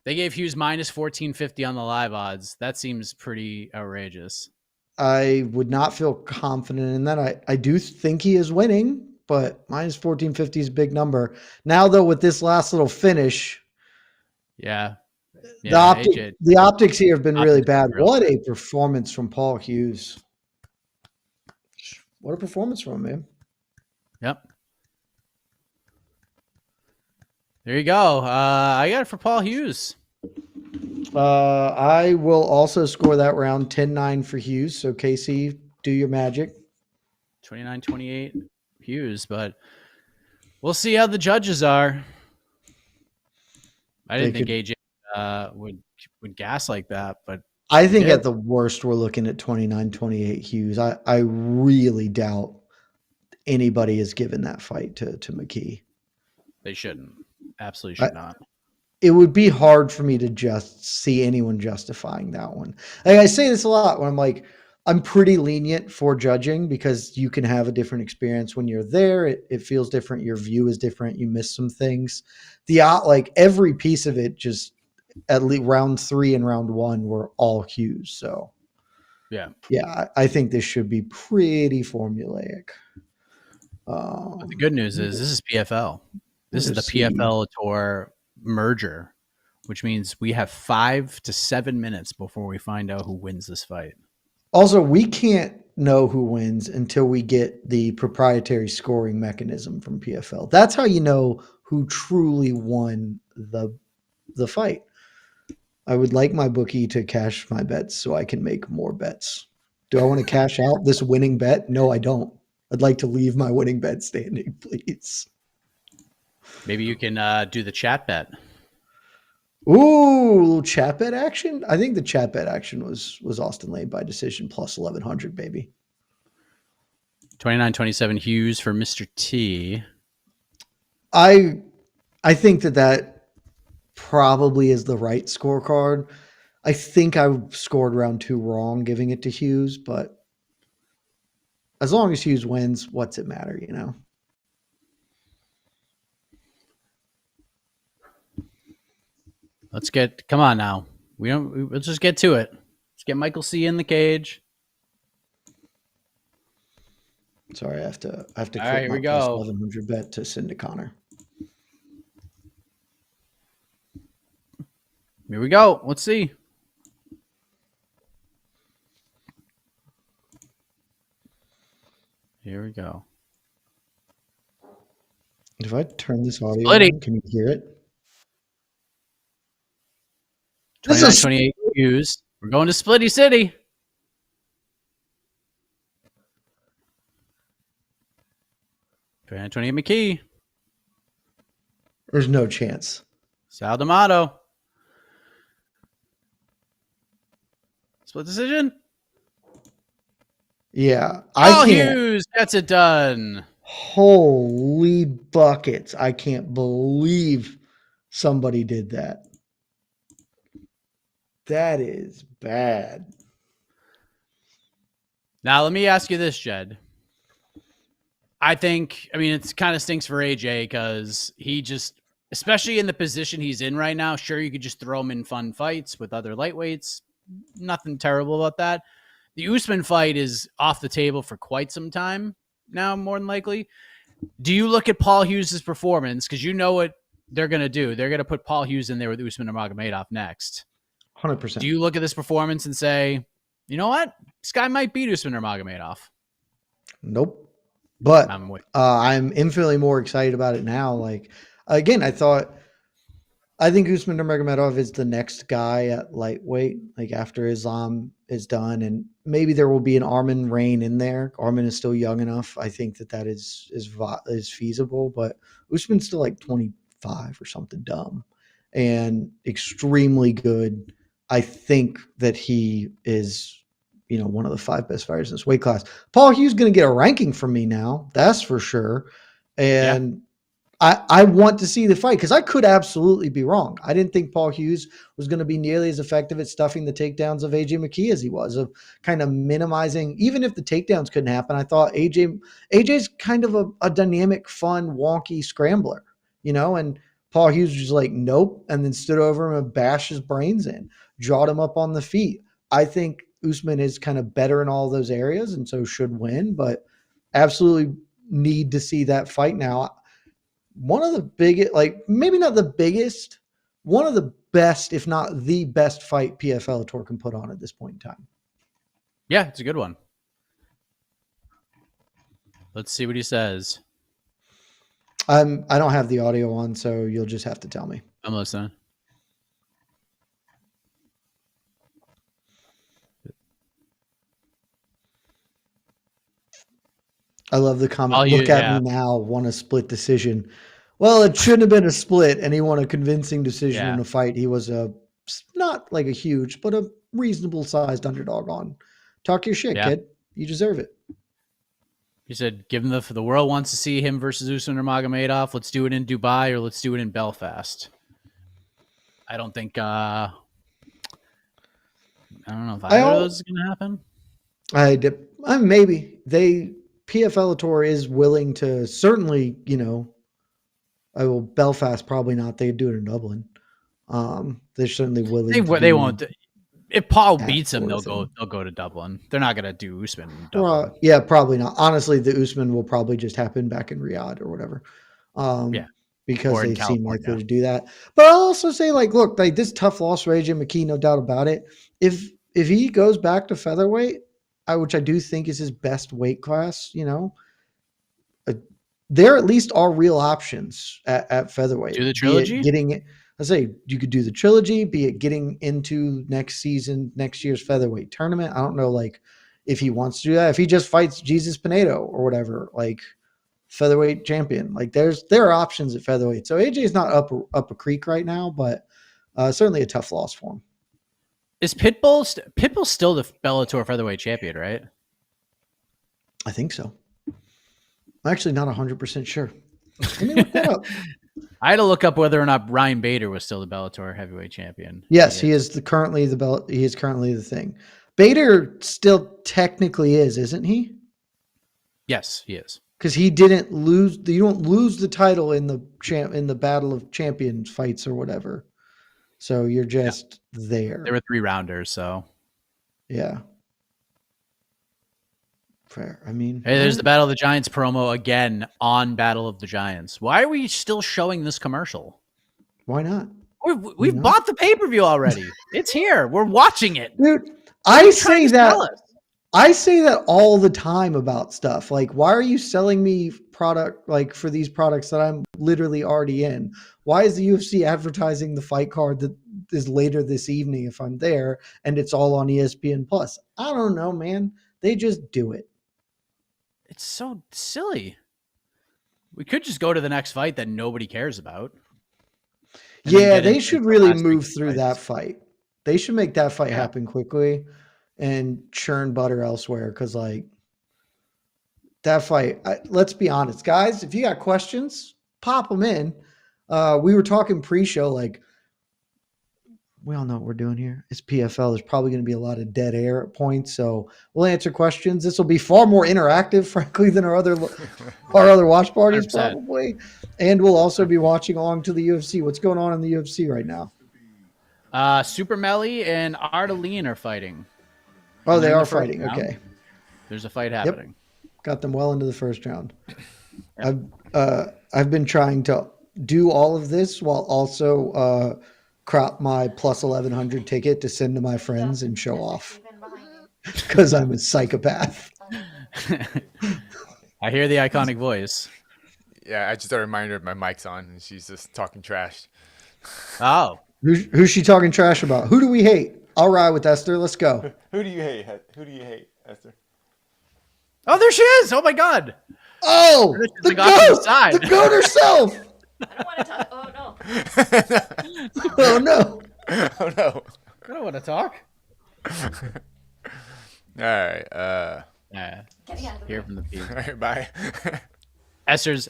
They gave Hughes minus 1450 on the live odds. That seems pretty outrageous. I would not feel confident in that. I do think he is winning, but minus 1450 is a big number. Now, though, with this last little finish, the optics here have been really bad. What a performance from Paul Hughes. What a performance from him, man. Yep. There you go. I got it for Paul Hughes. I will also score that round 10-9 for Hughes. So, Casey, do your magic. 29-28 Hughes, but we'll see how the judges are. I didn't think AJ would gas like that, but I think at the worst we're looking at 29-28 Hughes. I really doubt anybody has given that fight to McKee. They shouldn't. Absolutely should not. It would be hard for me to just see anyone justifying that one. I say this a lot when I'm like, I'm pretty lenient for judging because you can have a different experience when you're there. It feels different. Your view is different. You miss some things. Like every piece of it, just at least round 3 and round 1 were all Hughes. So yeah, I think this should be pretty formulaic. But the good news is this is PFL. This is the PFL Tour merger, which means we have 5 to 7 minutes before we find out who wins this fight. Also, we can't know who wins until we get the proprietary scoring mechanism from PFL. That's how you know who truly won the fight. I would like my bookie to cash my bets so I can make more bets. Do I want to cash out this winning bet? No, I don't. I'd like to leave my winning bet standing, please. Maybe you can do the chat bet. Ooh, little chat bet action. I think the chat bet action was Austin Lane by decision plus 1100, baby. 29-27 Hughes for Mr. T. I think that probably is the right scorecard. I think I scored round 2 wrong giving it to Hughes, but as long as Hughes wins, what's it matter, you know? Come on now. Let's just get to it. Let's get Michael C in the cage. Sorry, I have to click right, here my we go. 1100 bet to send to Connor. Here we go. Let's see. Here we go. If I turn this audio on, can you hear it? 29-28 Hughes. We're going to Splitty City. $29-28 McKee. There's no chance. Sal D'Amato. Split decision. Yeah. Hughes gets it done. Holy buckets. I can't believe somebody did that. That is bad. Now, let me ask you this, Jed. I mean, it kind of stinks for AJ because he just, especially in the position he's in right now, sure, you could just throw him in fun fights with other lightweights. Nothing terrible about that. The Usman fight is off the table for quite some time now, more than likely. Do you look at Paul Hughes' performance? Because you know what they're going to do. They're going to put Paul Hughes in there with Usman Nurmagomedov next. 100%. Do you look at this performance and say, you know what? This guy might beat Usman Nurmagomedov? Nope. But I'm I'm infinitely more excited about it now. Like, again, I think Usman Nurmagomedov is the next guy at lightweight, like after Islam is done, and maybe there will be an Arman reign in there. Arman is still young enough. I think that is feasible, but Usman's still like 25 or something dumb, and extremely good. I think that he is, one of the 5 best fighters in this weight class. Paul Hughes going to get a ranking from me now, that's for sure, and. I want to see the fight because I could absolutely be wrong. I didn't think Paul Hughes was going to be nearly as effective at stuffing the takedowns of AJ McKee as he was, of kind of minimizing, even if the takedowns couldn't happen. I thought AJ's kind of a dynamic, fun, wonky scrambler, and Paul Hughes was like, nope, and then stood over him and bashed his brains in, jawed him up on the feet. I think Usman is kind of better in all those areas and so should win, but absolutely need to see that fight now. One of the biggest, like maybe not the biggest, one of the best, if not the best fight PFL Tour can put on at this point in time. Yeah, it's a good one. Let's see what he says. I don't have the audio on, so you'll just have to tell me. I'm listening. I love the comment. Look at me now, want a split decision. Well, it shouldn't have been a split, and he won a convincing decision in a fight. He was not like a huge, but a reasonable sized underdog on. Talk your shit, kid. You deserve it. He said, given the world wants to see him versus Usman Nurmagomedov, let's do it in Dubai or let's do it in Belfast. I don't think, I don't know if either of those is going to happen. Maybe PFL Tour is willing to certainly, Belfast probably not. They'd do it in Dublin. They're certainly willing. They won't. If Paul beats him, they'll go to Dublin. They're not going to do Usman in Dublin. Yeah, probably not. Honestly, the Usman will probably just happen back in Riyadh or whatever. Because they seem likely to do that. But I'll also say, look, this tough loss for AJ McKee, no doubt about it. If he goes back to featherweight, which I do think is his best weight class, there at least are real options at featherweight. Do the trilogy? I say you could do the trilogy, be it getting into next year's featherweight tournament. I don't know, if he wants to do that. If he just fights Jesus Pinedo or whatever, featherweight champion, there are options at featherweight. So AJ is not up a creek right now, but certainly a tough loss for him. Is Pitbull still the Bellator featherweight champion, right? I think so. I'm actually not 100% sure. Let me look that up. I had to look up whether or not Ryan Bader was still the Bellator heavyweight champion. Yes, he is currently the thing. Bader still technically is, isn't he? Yes, he is. Because he didn't lose. You don't lose the title in the Battle of Champions fights or whatever. So you're just there. There were 3 rounders, so yeah. Fair. I mean, hey, there's the Battle of the Giants promo again on Battle of the Giants. Why are we still showing this commercial? Why not? We've bought the pay-per-view already. It's here. We're watching it. Dude, I say that all the time about stuff. Why are you selling me product for these products that I'm literally already in? Why is the UFC advertising the fight card that is later this evening if I'm there and it's all on ESPN Plus? I don't know, man. They just do it. It's so silly. We could just go to the next fight that nobody cares about. Yeah, they should really move through that fight. They should make that fight happen quickly and churn butter elsewhere because, that fight. Let's be honest, guys. If you got questions, pop them in. We were talking pre-show, like we all know what we're doing here. It's PFL. There's probably going to be a lot of dead air at points, so we'll answer questions. This will be far more interactive, frankly, than our other watch parties 100%. probably. And we'll also be watching along to the UFC. What's going on in the UFC right now? Super Melly and Ardeline are fighting. Oh, they They're in are the first fighting. round. Okay. There's a fight happening. Got them well into the first round. I've been trying to do all of this while also crop my plus 1100 ticket to send to my friends and show off because I'm a psychopath. I hear the iconic voice. Yeah, I just got a reminder my mic's on and she's just talking trash. Oh, Who's she talking trash about? Who do we hate? I'll ride with Esther. Let's go. Who do you hate? Who do you hate, Esther? oh, there she is! Oh my God! Oh, Just the like off to the goat! side. The goat herself! I don't want to talk. Oh no. Oh no! Oh no! I don't want to talk. All right. Yeah, Get out of the hear room. from the people. All right. Bye. Esther's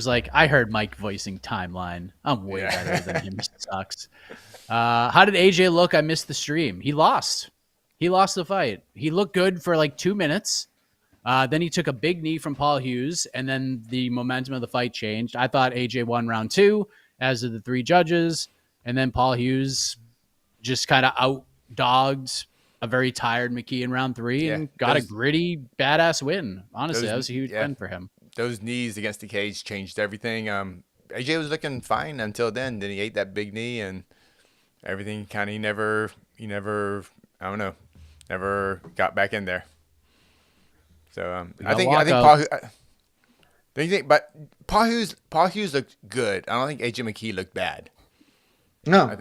like, I heard Mike voicing timeline. I'm way better than him. He sucks. How did AJ look? I missed the stream. He lost. He lost the fight. He looked good for like 2 minutes. Then he took a big knee from Paul Hughes, and then the momentum of the fight changed. I thought AJ won round 2, as did the 3 judges, and then Paul Hughes just kind of out-dogged a very tired McKee in round 3 and got a gritty, badass win. Honestly, that was a huge win for him. Those knees against the cage changed everything. AJ was looking fine until then. Then he ate that big knee, and everything kind of he never, I don't know, never got back in there. So I think but Paul Hughes looked good. I don't think AJ McKee looked bad. No.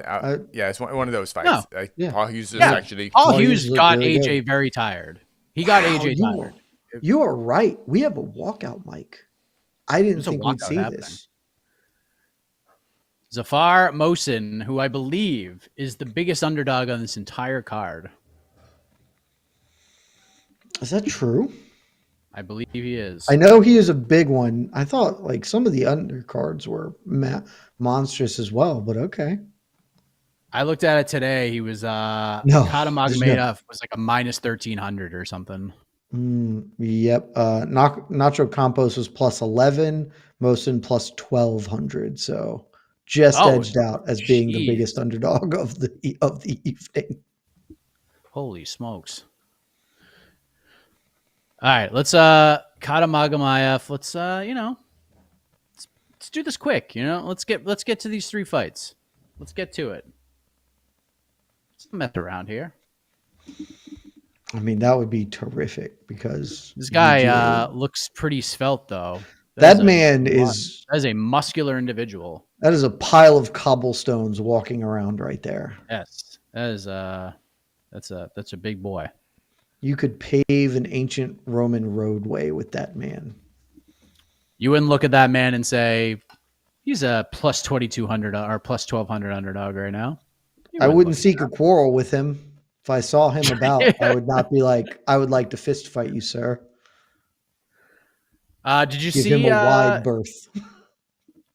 Yeah, it's one of those fights. No. Like, Yeah. Paul Hughes is Yeah. actually. Paul Paul Hughes Hughes got looked really AJ very tired. He got AJ tired. You are right. We have a walkout, Mike. I didn't There's a think we'd walkout see happening. this. Zafar Mohsen, who I believe is the biggest underdog on this entire card. Is that true? I believe he is. I know he is a big one. I thought like some of the undercards were monstrous as well, but okay. I looked at it today. He was Kadimagomaev was like a minus 1,300 or something. Yep. Nacho Campos was plus 11, Mohsen plus 1,200. So just edged out as being the biggest underdog of the evening. Holy smokes. All right, let's Kadimagomaev. Let's let's do this quick, Let's get to these 3 fights. Let's get to it. Let's mess around here. I mean, that would be terrific because This guy looks pretty svelte though. That man is a muscular individual. That is a pile of cobblestones walking around right there. Yes. That is that's a big boy. You could pave an ancient Roman roadway with that man. You wouldn't look at that man and say he's a plus 2,200 or plus 1,200 underdog right now. I wouldn't seek a quarrel with him. If I saw him about, I would not be like, I would like to fist fight you, sir. Did you Give see him a wide berth?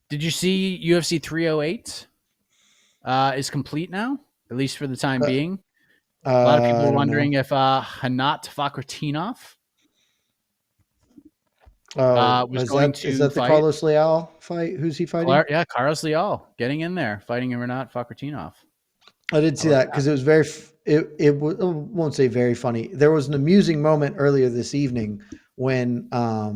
Did you see UFC 308 is complete now, at least for the time being? A lot of people are wondering if Hanat Fakhratinov was going to Is that the fight. Carlos Leal fight? Who's he fighting? Yeah, Carlos Leal getting in there, fighting Renat Fakhratinov. I did see that because it was very. It won't say very funny. There was an amusing moment earlier this evening when I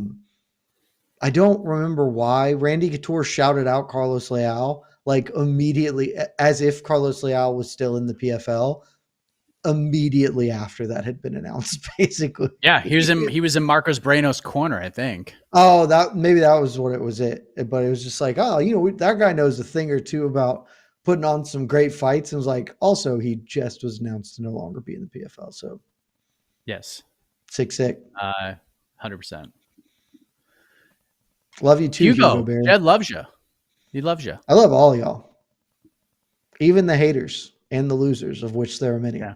don't remember why Randy Couture shouted out Carlos Leal like immediately, as if Carlos Leal was still in the PFL. Immediately after that had been announced, basically. Yeah, he was in Marcos Breno's corner, I think. Oh, that was what it was. But it was just like, oh, that guy knows a thing or two about putting on some great fights, and was like, also he just was announced to no longer be in the PFL. So, yes, sick, 100%. Love you too, Hugo. Bear. Jed loves you. He loves you. I love all y'all, even the haters and the losers, of which there are many. Yeah.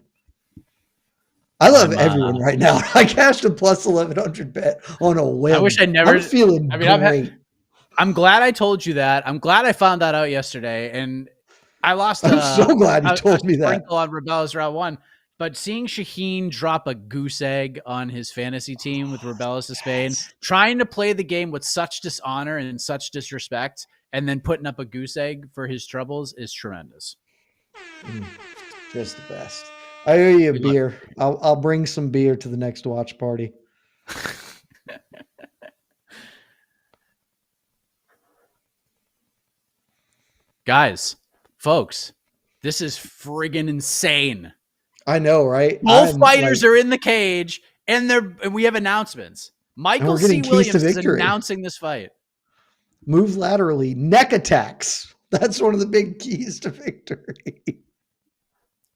I love everyone right now. I cashed a plus 1100 bet on a whim. I wish I never. I'm feeling great. I'm glad I told you that. I'm glad I found that out yesterday, and I lost. I'm so glad you told me that. Sprinkle on Rebellis round 1, but seeing Shaheen drop a goose egg on his fantasy team with Rebellis to Spain, trying to play the game with such dishonor and such disrespect, and then putting up a goose egg for his troubles is tremendous. Just the best. I owe you a beer. I'll bring some beer to the next watch party. Guys, folks, this is friggin' insane. I know, right? Both fighters are in the cage, and we have announcements. Michael C. Williams is announcing this fight. Move laterally, neck attacks. That's one of the big keys to victory.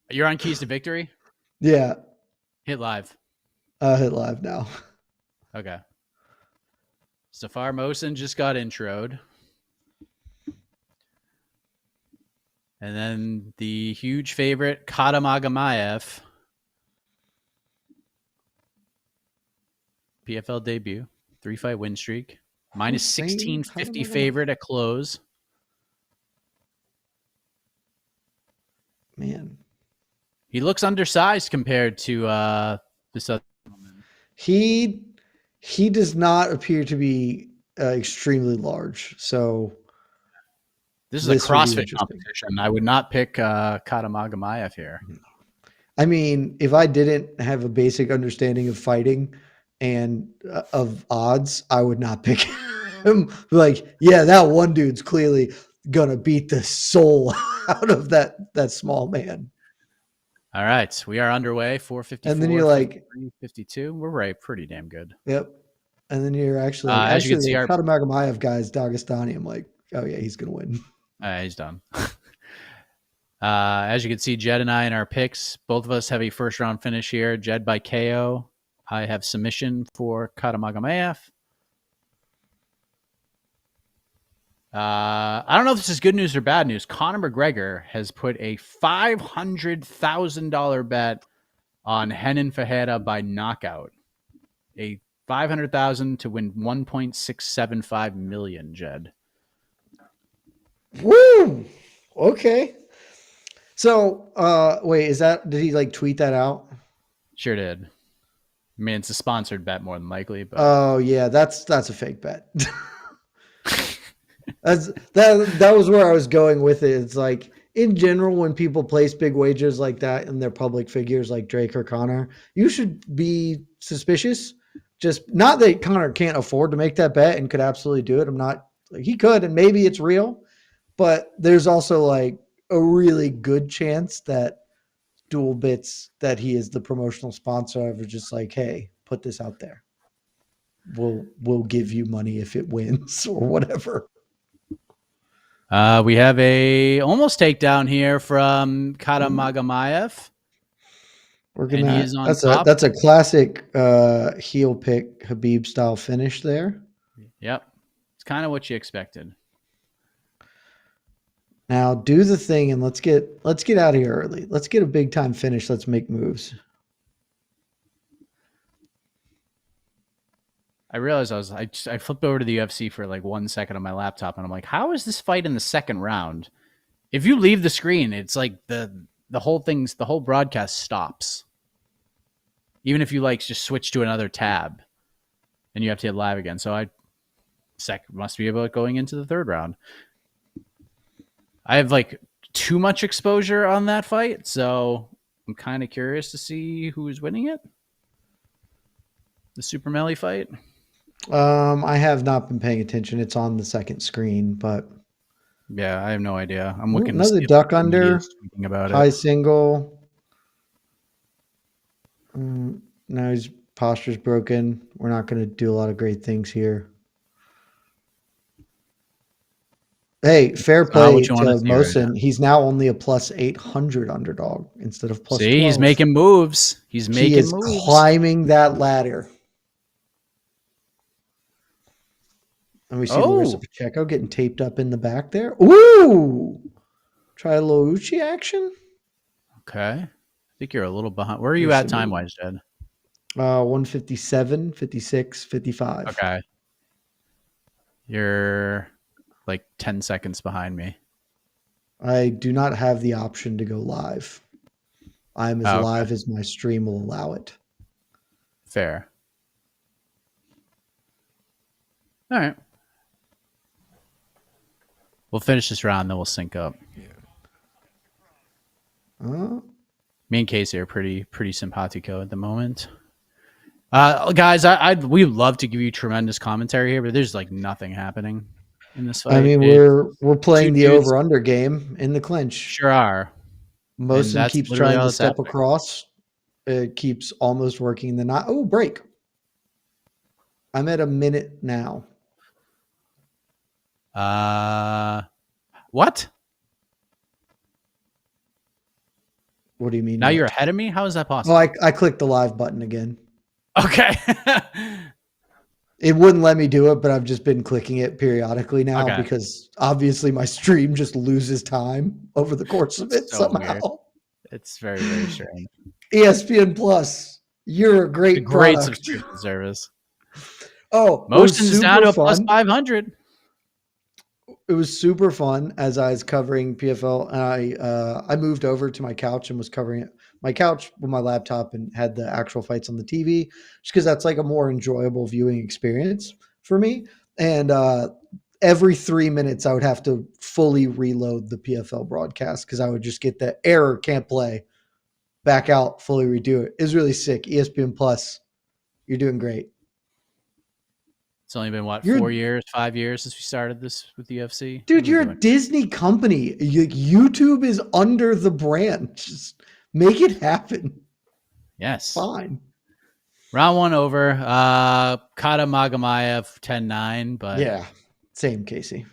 You're on keys to victory? Yeah. Hit live. Hit live now. Okay. Safar Mohsen just got introed. And then the huge favorite, Kadimagomaev. PFL debut. 3-fight win streak. Minus 1650 favorite at close. Man. He looks undersized compared to this other woman. He does not appear to be extremely large. So this is a CrossFit competition. I would not pick Kadimagomaev here. I mean, if I didn't have a basic understanding of fighting and of odds, I would not pick him. Like, yeah, that one dude's clearly gonna beat the soul out of that small man. All right, we are underway. 454. And then you're like 352. We're right, pretty damn good. Yep. And then you're actually as you can see, the Kadimagomaev guy's Dagestani. I'm like, oh yeah, he's gonna win. He's done. As you can see, Jed and I in our picks, both of us have a first round finish here. Jed by KO. I have submission for Kadimagomaev. I don't know if this is good news or bad news. Conor McGregor has put a $500,000 bet on Renan Ferreira by knockout. A $500,000 to win $1.675 million, Jed. Woo! Okay. So, wait, did he like tweet that out? Sure did. I mean, it's a sponsored bet more than likely, but oh yeah, that's a fake bet. That was where I was going with it. It's like in general, when people place big wagers like that and they're public figures like Drake or Conor, you should be suspicious. Just not that Conor can't afford to make that bet and could absolutely do it. He could, and maybe it's real, but there's also like a really good chance that Dual Bits, that he is the promotional sponsor of, just like, hey, put this out there. We'll give you money if it wins or whatever. We have a almost takedown here from Kadimagomaev. That's a classic heel pick Habib style finish there. Yep. It's kind of what you expected. Now do the thing and let's get out of here early. Let's get a big time finish. Let's make moves. I realized I flipped over to the UFC for like 1 second on my laptop and I'm like, how is this fight in the second round? If you leave the screen, it's like the whole broadcast stops. Even if you like just switch to another tab and you have to hit live again. So must be about going into the third round. I have like too much exposure on that fight, so I'm kind of curious to see who is winning it. The Super Melee fight. I have not been paying attention. It's on the second screen, but yeah, I have no idea. I'm looking another duck under about high single. Now his posture's broken. We're not going to do a lot of great things here. Hey, fair play to Mohsen. Right, he's now only a plus 800 underdog instead of plus 12. He's making moves. He is climbing that ladder. And we see Larissa Pacheco getting taped up in the back there. Ooh! Try a little Uchi action. Okay. think you're a little behind. Where are you at time wise, Jed? 157, 56, 55. Okay. You're like 10 seconds behind me. I do not have the option to go live. I'm as live as my stream will allow it. Fair. All right. We'll finish this round, then we'll sync up. Me and Casey are pretty simpatico at the moment. Guys, we'd love to give you tremendous commentary here, but there's like nothing happening in this fight. I mean, we're playing the over-under game in the clinch. Sure are. Mohsen keeps trying to step across. It keeps almost working the knot. Oh, break. I'm at a minute now. What? What do you mean? Now you're ahead of me? How is that possible? Oh, I clicked the live button again. Okay. It wouldn't let me do it, but I've just been clicking it periodically now because obviously my stream just loses time over the course of it somehow. Weird. It's very, very strange. ESPN Plus, you're a great subscription service. Oh, Mohsen's down to a plus 500. It was super fun as I was covering PFL, and I moved over to my couch and was covering it. My couch with my laptop and had the actual fights on the TV, just because that's like a more enjoyable viewing experience for me. And every 3 minutes, I would have to fully reload the PFL broadcast because I would just get the error, can't play, back out, fully redo it. It was really sick. ESPN Plus, you're doing great. It's only been, 4 years, 5 years since we started this with the UFC? Dude, you're a Disney company. YouTube is under the brand. Just make it happen. Yes. Fine. Round one over. Kadimagomaev 10-9, but... Yeah, same, Casey.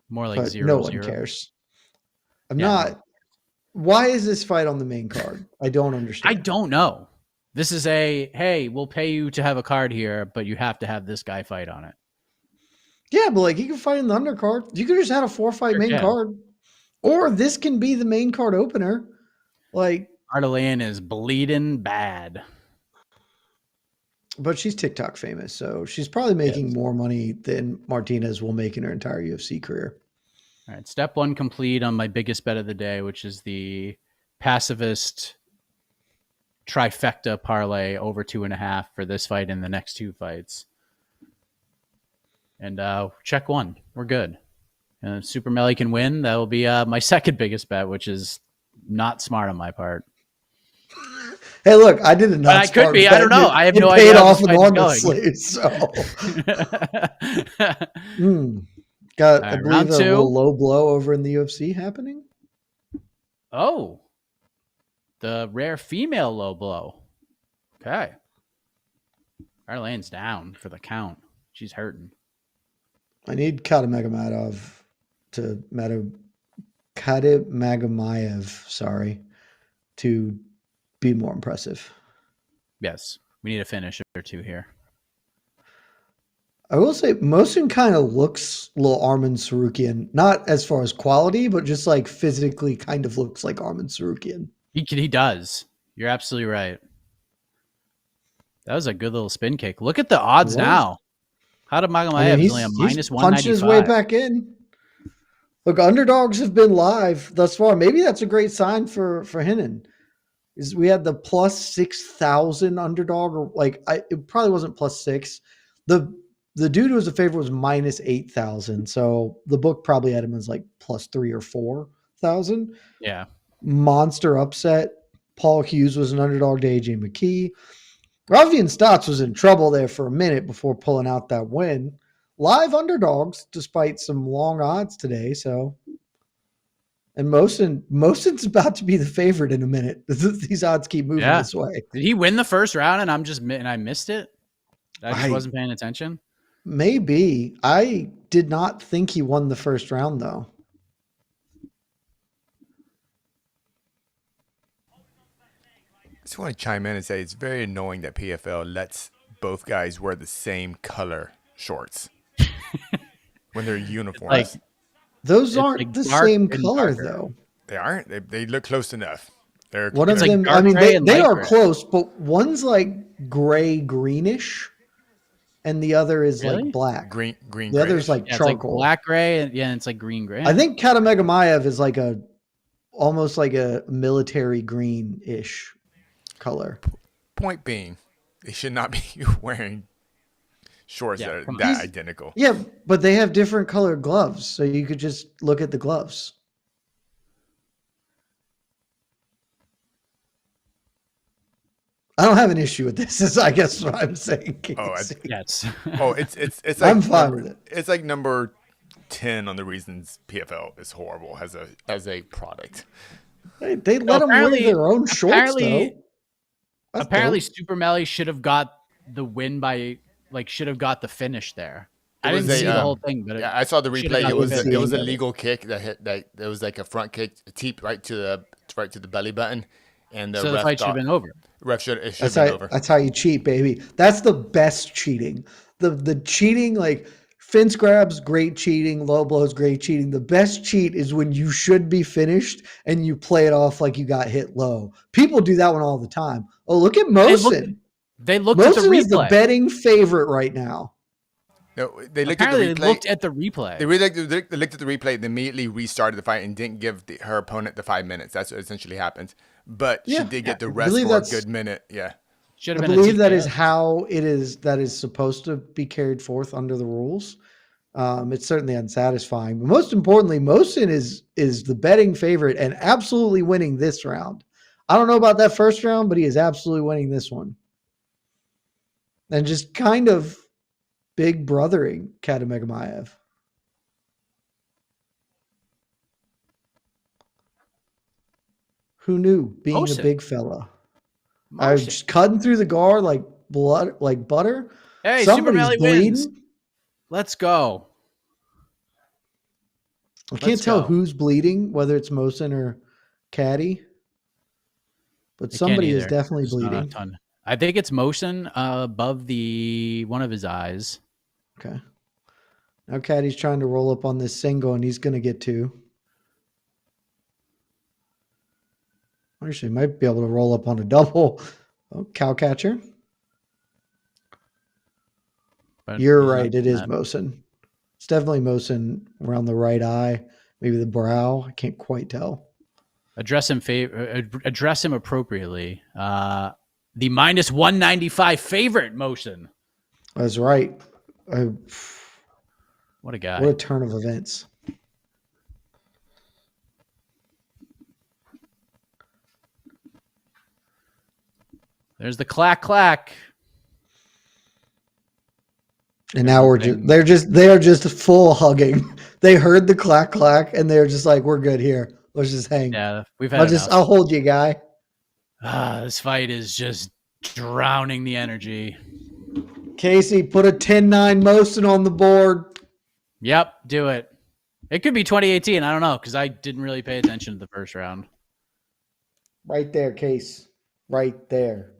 More like 0-0. No one cares. Why is this fight on the main card? I don't understand. I don't know. This is hey, we'll pay you to have a card here, but you have to have this guy fight on it. Yeah, but like you can fight in the undercard. You could just have a 4-fight main card. Or this can be the main card opener. Like Artelian is bleeding bad. But she's TikTok famous, so she's probably making more money than Martinez will make in her entire UFC career. All right, step one complete on my biggest bet of the day, which is the pacifist trifecta parlay over 2.5 for this fight and the next two fights. And check one. We're good. And Super Melly can win. That will be my second biggest bet, which is not smart on my part. Hey, look, I did a not I could be. I don't know. I have no idea. Paid off enormously. So, got I believe a little low blow over in the UFC happening. Oh, the rare female low blow. Okay, our lane's down for the count. She's hurting. I need Kadimagomaev to be more impressive. Yes, we need a finish or two here. I will say Mohsen kind of looks a little Arman Sarukian, not as far as quality, but just like physically kind of looks like Arman Sarukian. He does. You're absolutely right. That was a good little spin kick. Look at the odds now. Kadimagomaev is only a minus 195. Punching his way back in. Look, underdogs have been live thus far. Maybe that's a great sign for Renan. We had the plus 6,000 underdog, or like it probably wasn't plus 6. The dude who was a favorite was minus 8,000. So the book probably had him as like plus 3 or 4,000. Yeah. Monster upset. Paul Hughes was an underdog to AJ McKee. Ravian Stotts was in trouble there for a minute before pulling out that win. Live underdogs, despite some long odds today. So, and Mohsen's about to be the favorite in a minute. These odds keep moving this way. Did he win the first round and I missed it? I just wasn't paying attention. Maybe. I did not think he won the first round though. I just want to chime in and say it's very annoying that PFL lets both guys wear the same color shorts when they're uniforms. Those aren't the same color though. They aren't. They look close enough. They're One of like them, dark I mean, gray they, and they light are gray. close, but one's like gray greenish, and the other is Really? like black. green The other's grayish. like Yeah, it's like charcoal. black gray, and it's like green gray. I think Kadimagomaev is like almost like a military green-ish color. Point being, they should not be wearing shorts Yeah, that are come on. that identical. Yeah, but they have different colored gloves, so you could just look at the gloves. I don't have an issue with this. Is I guess what I'm saying. Oh, Casey. yes. Oh, it's like I'm fine with it. It's like number 10 on the reasons PFL is horrible as a product. They let them wear apparently- their own shorts apparently- though. That's Apparently, dope. Super Melly should have got the win by should have got the finish there. I It didn't was see a, the whole thing, but Yeah, I saw the should've replay. got It was the it was a finish. legal kick that hit that it was like a front kick, a teep right to the belly button, and the so the ref fight should have thought- been over. Ref should it should That's have been how, over. that's how you cheat, baby. That's the best cheating. The cheating, like fence grabs, great cheating. Low blows, great cheating. The best cheat is when you should be finished and you play it off like you got hit low. People do that one all the time. Oh, look at Mohsen. They looked at the Mohsen is the replay. betting favorite right now. No, they looked Apparently, at the they replay. looked at the replay. They really they looked at the replay. They immediately restarted the fight and didn't give her opponent the 5 minutes. That's what essentially happened. But Yeah, she did get the I rest believe for a that's- good minute. Yeah. Should I have been. believe a that TKO. is how it is. That is supposed to be carried forth under the rules. It's certainly unsatisfying, but most importantly, Mohsen is the betting favorite and absolutely winning this round. I don't know about that first round, but he is absolutely winning this one, and just kind of big brothering Kadimagomaev. Who knew? Being Mohsen. a big fella, I was Mohsen. just cutting through the guard like blood, like butter. Hey, Super Somebody's Melly bleeding. wins. Let's go. I can't Let's tell go. who's bleeding, whether it's Mohsen or Caddy, but I can't somebody is either. definitely There's not a bleeding. ton. I think it's Mohsen above the one of his eyes. Okay. Now Caddy's trying to roll up on this single, and he's going to get two. Actually, might be able to roll up on a double. Oh, cow catcher. But You're he's not right. It doing is that. Mohsen. It's definitely Mohsen around the right eye, maybe the brow. I can't quite tell. Address him appropriately. The minus 195 favorite Mohsen. That's right. What a guy. What a turn of events. There's the clack clack. And now we're just they are just full hugging. They heard the clack clack and they're just like, we're good here. Let's just hang. Yeah, we've had enough. I'll hold you, guy. This fight is just drowning the energy. Casey, put a 10-9 Mohsen on the board. Yep, do it. It could be 2018. I don't know because I didn't really pay attention to the first round. Right there, Case. Right there.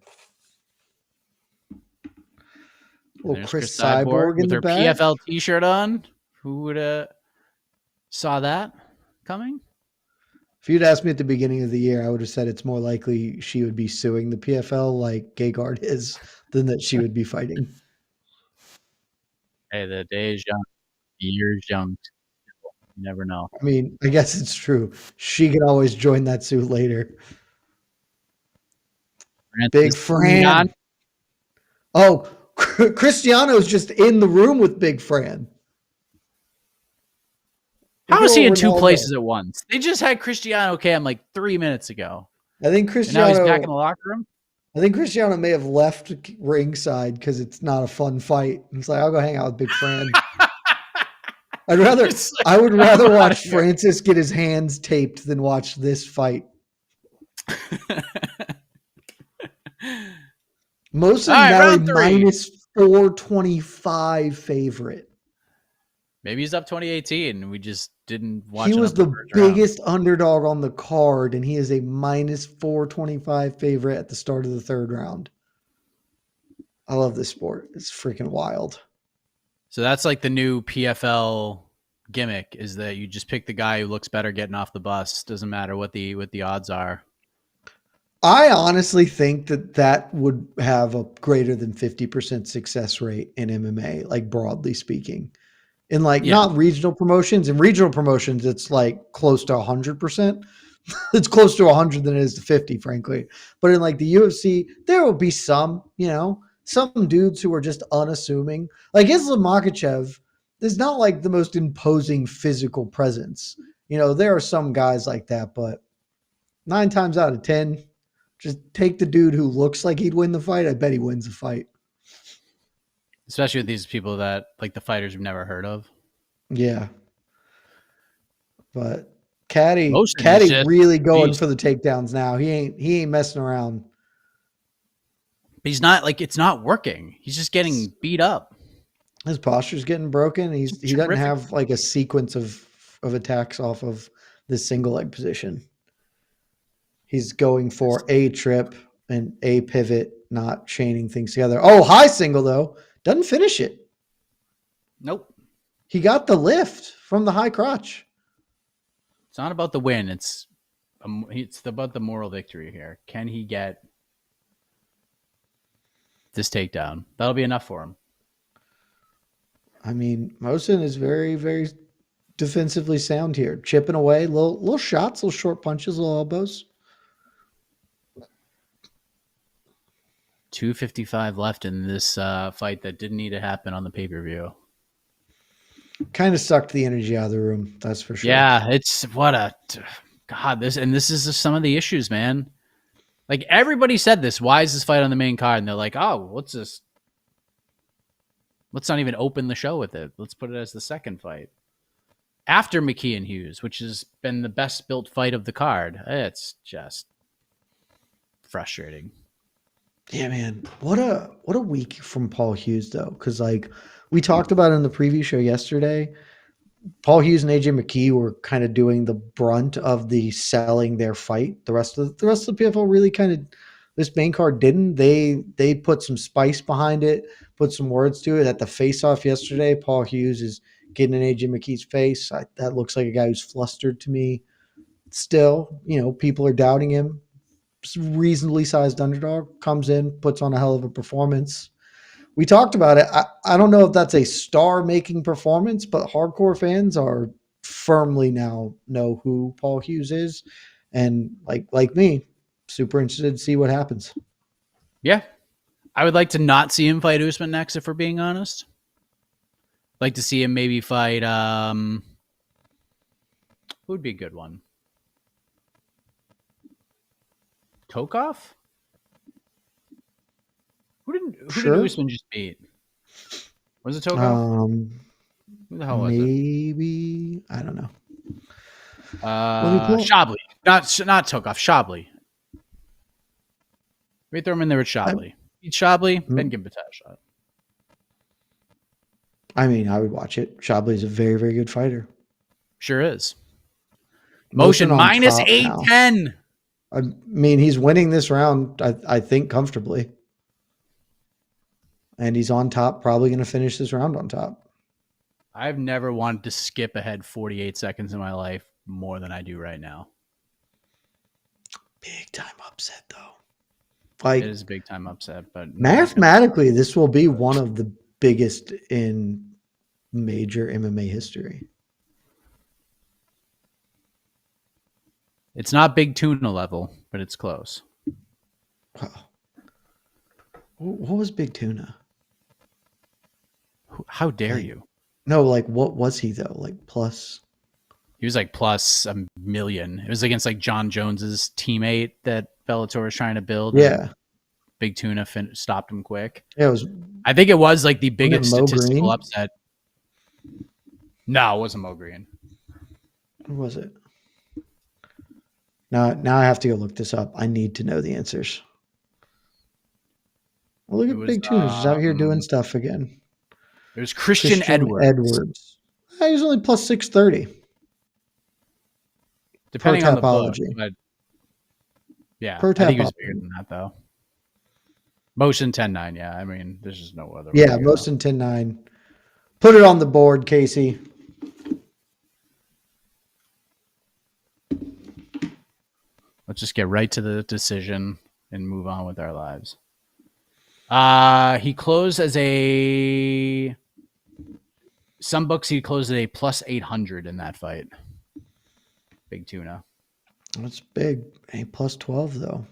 Little There's Cris Cyborg in with the her back. PFL T-shirt on. Who would have saw that coming? If you'd asked me at the beginning of the year, I would have said it's more likely she would be suing the PFL like Gegard is than that she would be fighting. Hey, the day is young. The year is young. You never know. I mean, I guess it's true. She can always join that suit later. Big Fran. Ngannou. Oh, Cristiano's just in the room with Big Fran. How is he in two Ronaldo. places at once? They just had Cristiano Cam like 3 minutes ago. I think And now he's back in the Cristiano. locker room. I think Cristiano may have left ringside because it's not a fun fight. He's like, I'll go hang out with Big Fran. I would rather watch Francis get his hands taped than watch this fight. Mohsen All right, Valley round three. minus 425 favorite. Maybe he's up 2018 and we just didn't watch He enough was of the first round. biggest underdog on the card, and he is a minus 425 favorite at the start of the third round. I love this sport. It's freaking wild. So that's like the new PFL gimmick is that you just pick the guy who looks better getting off the bus. Doesn't matter what the odds are. I honestly think that would have a greater than 50% success rate in MMA, like broadly speaking. In like not regional promotions. In regional promotions, it's like close to 100%. It's close to 100 than it is to 50, frankly. But in like the UFC, there will be some, some dudes who are just unassuming. Like Islam Makhachev is not like the most imposing physical presence. There are some guys like that, but 9 times out of 10, just take the dude who looks like he'd win the fight. I bet he wins the fight. Especially with these people that like the fighters we've never heard of. Yeah. But Caddy really going for the takedowns now. He ain't messing around. He's not like it's not working. He's just getting beat up. His posture's getting broken. He doesn't have like a sequence of attacks off of this single leg position. He's going for a trip and a pivot, not chaining things together. Oh, high single though. Doesn't finish it. Nope. He got the lift from the high crotch. It's not about the win. It's about the moral victory here. Can he get this takedown? That'll be enough for him. I mean, Mohsen is very, very defensively sound here. Chipping away, little shots, little short punches, little elbows. 2:55 left in this fight that didn't need to happen on the pay-per-view. Kind of sucked the energy out of the room, that's for sure. Yeah, it's this is just some of the issues, man. Like everybody said this, why is this fight on the main card? And they're like, oh, what's this? Let's not even open the show with it. Let's put it as the second fight. After McKee and Hughes, which has been the best built fight of the card. It's just frustrating. Yeah, man. What a week from Paul Hughes, though. Because, like, we talked about in the preview show yesterday, Paul Hughes and AJ McKee were kind of doing the brunt of the selling their fight. The rest of the PFL really kind of, this main card didn't. They put some spice behind it, put some words to it. At the face-off yesterday, Paul Hughes is getting in AJ McKee's face. That looks like a guy who's flustered to me. Still, people are doubting him. Reasonably sized underdog comes in, puts on a hell of a performance. We talked about it. I don't know if that's a star-making performance, but hardcore fans are firmly now know who Paul Hughes is, and like me, super interested to see what happens. Yeah, I would like to not see him fight Usman next, if we're being honest. Like to see him maybe fight. Who would be a good one? Tokov? Who did Usman just beat? Was it Tokov? Who the hell was it? Maybe, I don't know. Shabli. Not Tokov, Shabli. We throw him in there with Shabli. Beat Shabli, then give him a shot. I mean, I would watch it. Shabli is a very, very good fighter. Sure is. Mohsen minus 810. I mean, he's winning this round, I think, comfortably. And he's on top, probably going to finish this round on top. I've never wanted to skip ahead 48 seconds in my life more than I do right now. Big time upset, though. Like, it is a big time upset, but mathematically, this will be one of the biggest in major MMA history. It's not big tuna level, but it's close. Wow. What was big tuna? How dare you? No, like what was he though? Like plus? He was like plus 1 million. It was against like John Jones's teammate that Bellator was trying to build. Yeah. Big tuna stopped him quick. Yeah, it was. I think it was like the biggest statistical Green? Upset. No, it wasn't Mo Green. Who was it? Now I have to go look this up. I need to know the answers. Well, look at Big Tuna. He's out here doing stuff again. It was Christian Edwards. He was only plus 630. Depending on the book, but yeah, I think he was bigger than that though. Mohsen 10-9, yeah. I mean, there's just no other way. Yeah, Mohsen 10-9. Put it on the board, Casey. Let's just get right to the decision and move on with our lives. He closed as some books he closed at a plus 800 in that fight. Big tuna. That's big. A plus 12 though.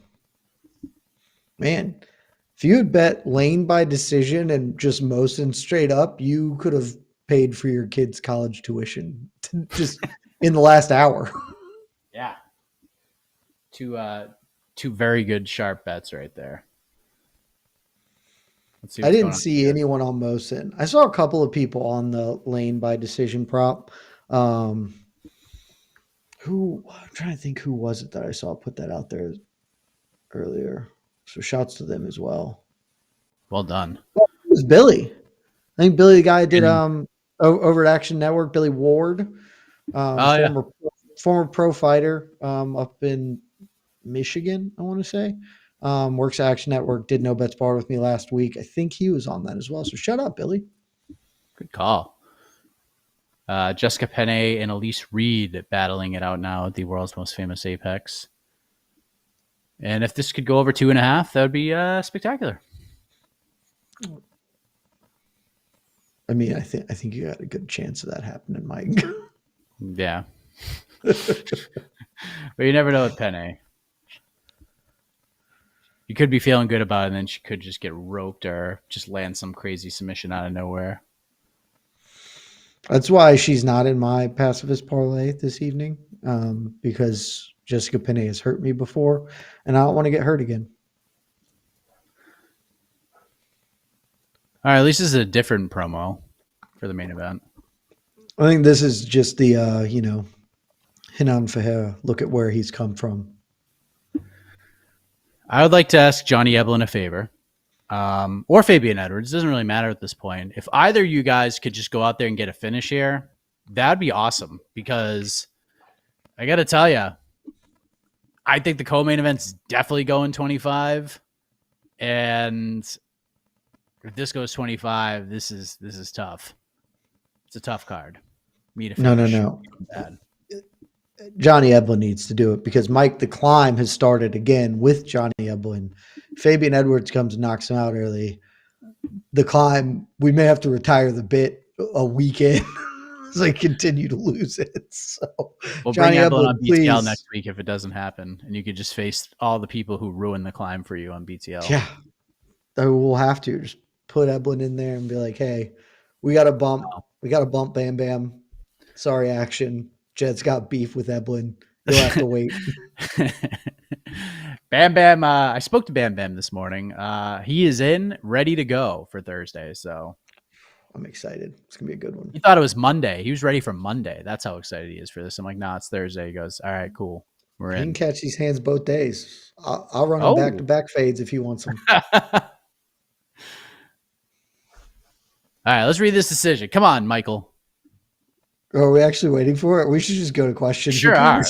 Man, if you had bet Lane by decision and just Mohsen straight up, you could have paid for your kids' college tuition just in the last hour. Yeah. Two very good sharp bets right there. Let's see I what's didn't going on see here. anyone on Mohsen. I saw a couple of people on the Lane by decision prop. I'm trying to think who was it that I saw put that out there earlier. So shouts to them as well. Well done. It was Billy. I think Billy, the guy who did And- over at Action Network, Billy Ward, yeah. former pro fighter up in Michigan, I want to say. Works at Action Network, did No Bets Barred with me last week. I think he was on that as well. So shout out, Billy. Good call. Jessica Penne and Elise Reed battling it out now at the world's most famous Apex. And if this could go over 2.5, that would be spectacular. I mean, I think you got a good chance of that happening, Mike. Yeah. But you never know with Penne. You could be feeling good about it, and then she could just get roped or just land some crazy submission out of nowhere. That's why she's not in my pacifist parlay this evening, because Jessica Penne has hurt me before, and I don't want to get hurt again. All right, at least this is a different promo for the main event. I think this is just the, Renan Ferreira. Look at where he's come from. I would like to ask Johnny Eblin a favor, or Fabian Edwards. It doesn't really matter at this point. If either of you guys could just go out there and get a finish here, that'd be awesome, because I got to tell you, I think the co-main event's definitely going 25, and if this goes 25, this is tough. It's a tough card. Me to finish. No. Bad. Johnny Eblin needs to do it because Mike the Climb has started again with Johnny Eblin. Fabian Edwards comes and knocks him out early. The Climb, we may have to retire the bit a weekend as I continue to lose it. So We'll Johnny bring Eblin on Eblin, BTL please. next week if it doesn't happen, and you could just face all the people who ruin the climb for you on BTL. Yeah, we'll have to just put Eblin in there and be like, "Hey, we got to bump. We got to bump Bam Bam. Sorry, Action. Jed's got beef with Eblin. You'll have to wait." Bam Bam, I spoke to Bam Bam this morning. He is ready to go for Thursday. So I'm excited. It's gonna be a good one. he thought it was Monday. He was ready for Monday. That's how excited he is for this. I'm like, nah, it's Thursday. He goes, all right, cool. We're He can in. catch these hands both days. I'll run him back-to-back fades if he wants them. All right, let's read this decision. Come on, Michael. Are we actually waiting for it? We should just go to questions. Sure are.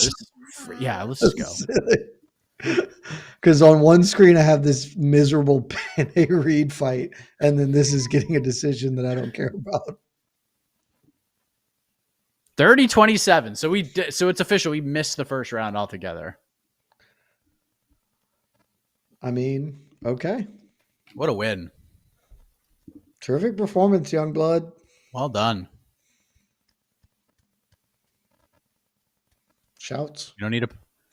Yeah, let's just go. Because on one screen I have this miserable Penne Reed fight, and then this is getting a decision that I don't care about. 30-27. So it's official. We missed the first round altogether. I mean, okay. What a win. Terrific performance, young blood. Well done. Shouts. You don't need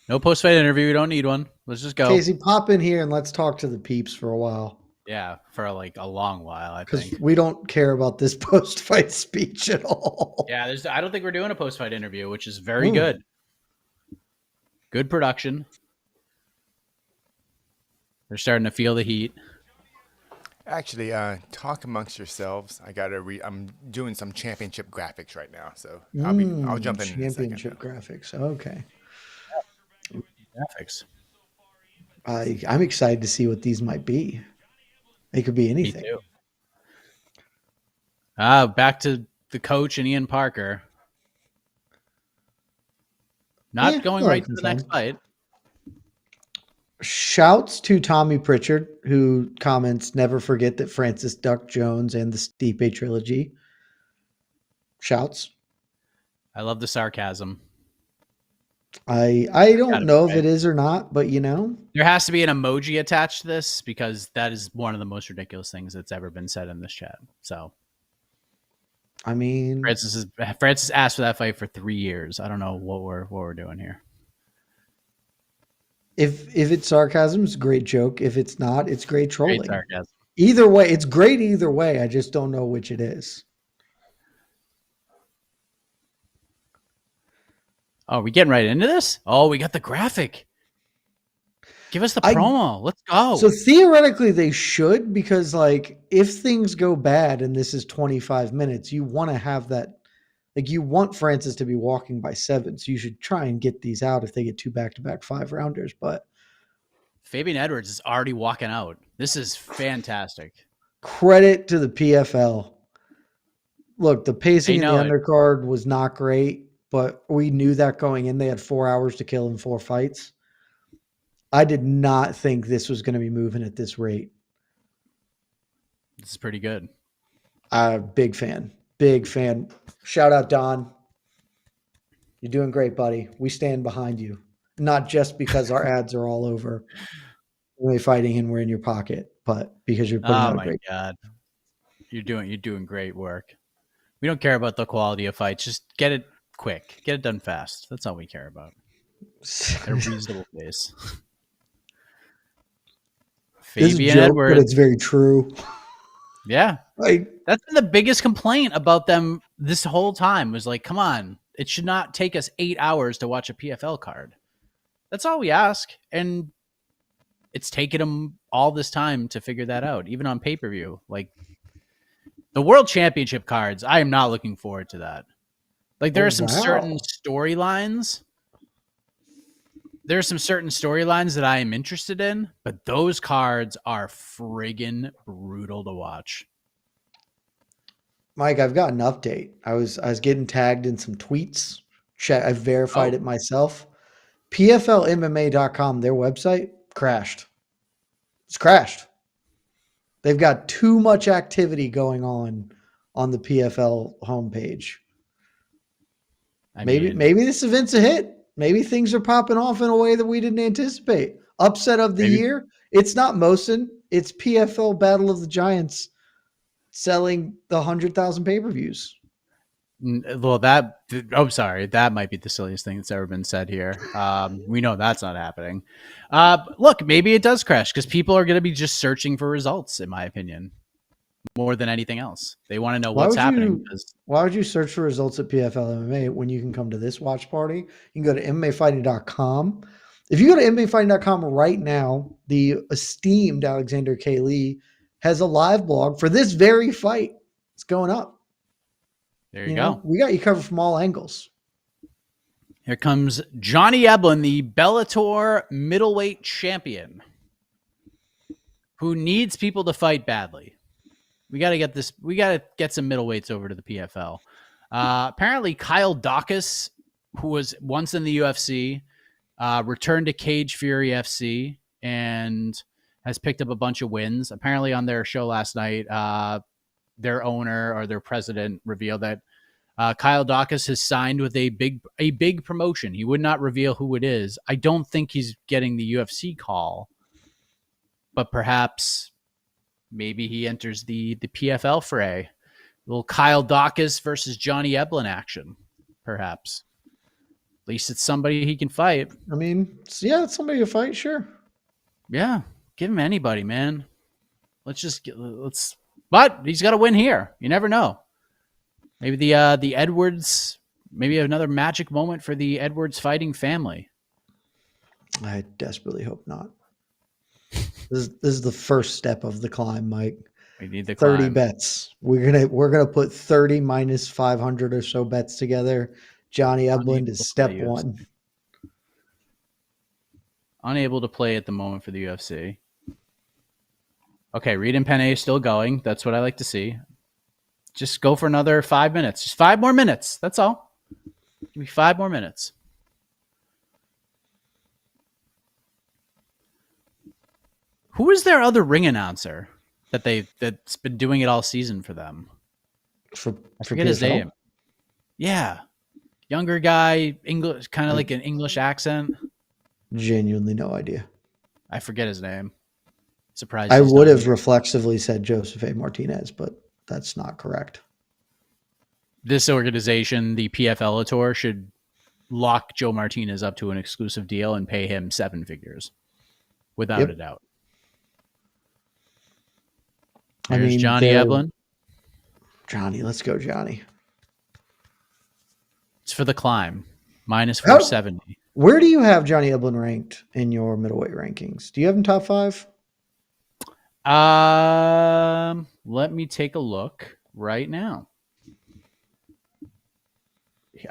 no post-fight interview. You don't need one. Let's just go. Casey, pop in here and let's talk to the peeps for a while. Yeah, for like a long while, I Because think. we don't care about this post-fight speech at all. Yeah, I don't think we're doing a post-fight interview, which is very good. Good production. They're starting to feel the heat. Actually, talk amongst yourselves. I'm doing some championship graphics right now, so I'll jump in a second. Championship graphics. Okay. Graphics. I'm excited to see what these might be. They could be anything. Me too. Back to the coach and Ian Parker. Not going right to the next fight. Shouts to Tommy Pritchard, who comments, "Never forget that Francis Duck Jones and the Stipe trilogy." Shouts. I love the sarcasm. I don't Gotta be know if right. it is or not, but you know, There has to be an emoji attached to this because that is one of the most ridiculous things that's ever been said in this chat. So I mean, Francis asked for that fight for 3 years. I don't know what we're doing here. if it's sarcasm, it's a great joke. If it's not, it's great Great trolling. sarcasm. Either way, it's great either way. I just don't know which it is. Oh, are we getting right into this? Oh, we got the graphic. Give us the I- promo. Let's go. So theoretically, they should, because like if things go bad and this is 25 minutes, you want to have that. Like you want Francis to be walking by 7, so you should try and get these out if they get 2 back-to-back 5-rounders. But Fabian Edwards is already walking out. This is fantastic. credit to the PFL. Look, the pacing in the know it. undercard was not great, but we knew that going in. They had 4 hours to kill in 4 fights. I did not think this was going to be moving at this rate. This is pretty good. Big fan. Big fan. Shout out, Don. You're doing great, buddy. We stand behind you. Not just because our ads are all over really fighting and we're in your pocket, but because you're putting out Oh a my great. god. You're doing great work. We don't care about the quality of fights. Just get it quick. Get it done fast. That's all we care about. At a reasonable pace. This is a Fabian joke, Edwards. but it's very true. Yeah. Like, That's been the biggest complaint about them this whole time was like, come on, it should not take us 8 hours to watch a PFL card. That's all we ask. And it's taken them all this time to figure that out, even on pay-per-view. Like the World Championship cards, I am not looking forward to that. Like there are some certain storylines. There are some certain storylines that I am interested in, but those cards are friggin' brutal to watch. Mike, I've got an update. I was getting tagged in some tweets. I verified it myself. PFLMMA.com, their website, crashed. It's crashed. They've got too much activity going on the PFL homepage. Maybe this event's a hit. Maybe things are popping off in a way that we didn't anticipate. Upset of the year. It's not Mohsen. It's PFL Battle of the Giants selling the 100,000 pay-per-views. Well, sorry. That might be the silliest thing that's ever been said here. We know that's not happening. Look, maybe it does crash because people are going to be just searching for results, in my opinion, more than anything else. They want to know what's happening. Why would you search for results at PFL MMA when you can come to this watch party? You can go to MMAfighting.com. If you go to MMAfighting.com right now, the esteemed Alexander K. Lee has a live blog for this very fight. It's going up. There you go. We got you covered from all angles. Here comes Johnny Eblen, the Bellator middleweight champion, who needs people to fight badly. We got to get this. We got to get some middleweights over to the PFL. Apparently, Kyle Dawkins, who was once in the UFC, returned to Cage Fury FC and has picked up a bunch of wins. Apparently, on their show last night, their owner or their president revealed that Kyle Dawkins has signed with a big promotion. He would not reveal who it is. I don't think he's getting the UFC call, but perhaps maybe he enters the PFL fray. A little Kyle Dawkins versus Johnny Eblen action, perhaps. At least it's somebody he can fight. I mean, yeah, it's somebody to fight, sure. Yeah, give him anybody, man. But he's got to win here. You never know. Maybe the Edwards, maybe another magic moment for the Edwards fighting family. I desperately hope not. This is the first step of the climb, Mike. We need the 30 climb. bets. We're gonna put 30 minus 500 or so bets together. Johnny Eblen is step 1. Unable to play at the moment for the UFC. Okay, Reed and Penne is still going. That's what I like to see. Just go for another 5 minutes. Just 5 more minutes. That's all. Give me 5 more minutes. Who is their other ring announcer that's been doing it all season for them? For I forget his name. Yeah. younger guy, English, kind of like an English accent. Genuinely no idea. I forget his name. Surprised. I he's would not have here. reflexively said Joseph A. Martinez, but that's not correct. This organization, the PFL Tour, should lock Joe Martinez up to an exclusive deal and pay him 7 figures, without a doubt. Here's Johnny Eblen. Johnny, let's go, Johnny. It's for the climb. Minus 470. Where do you have Johnny Eblen ranked in your middleweight rankings? Do you have him top 5? Let me take a look right now.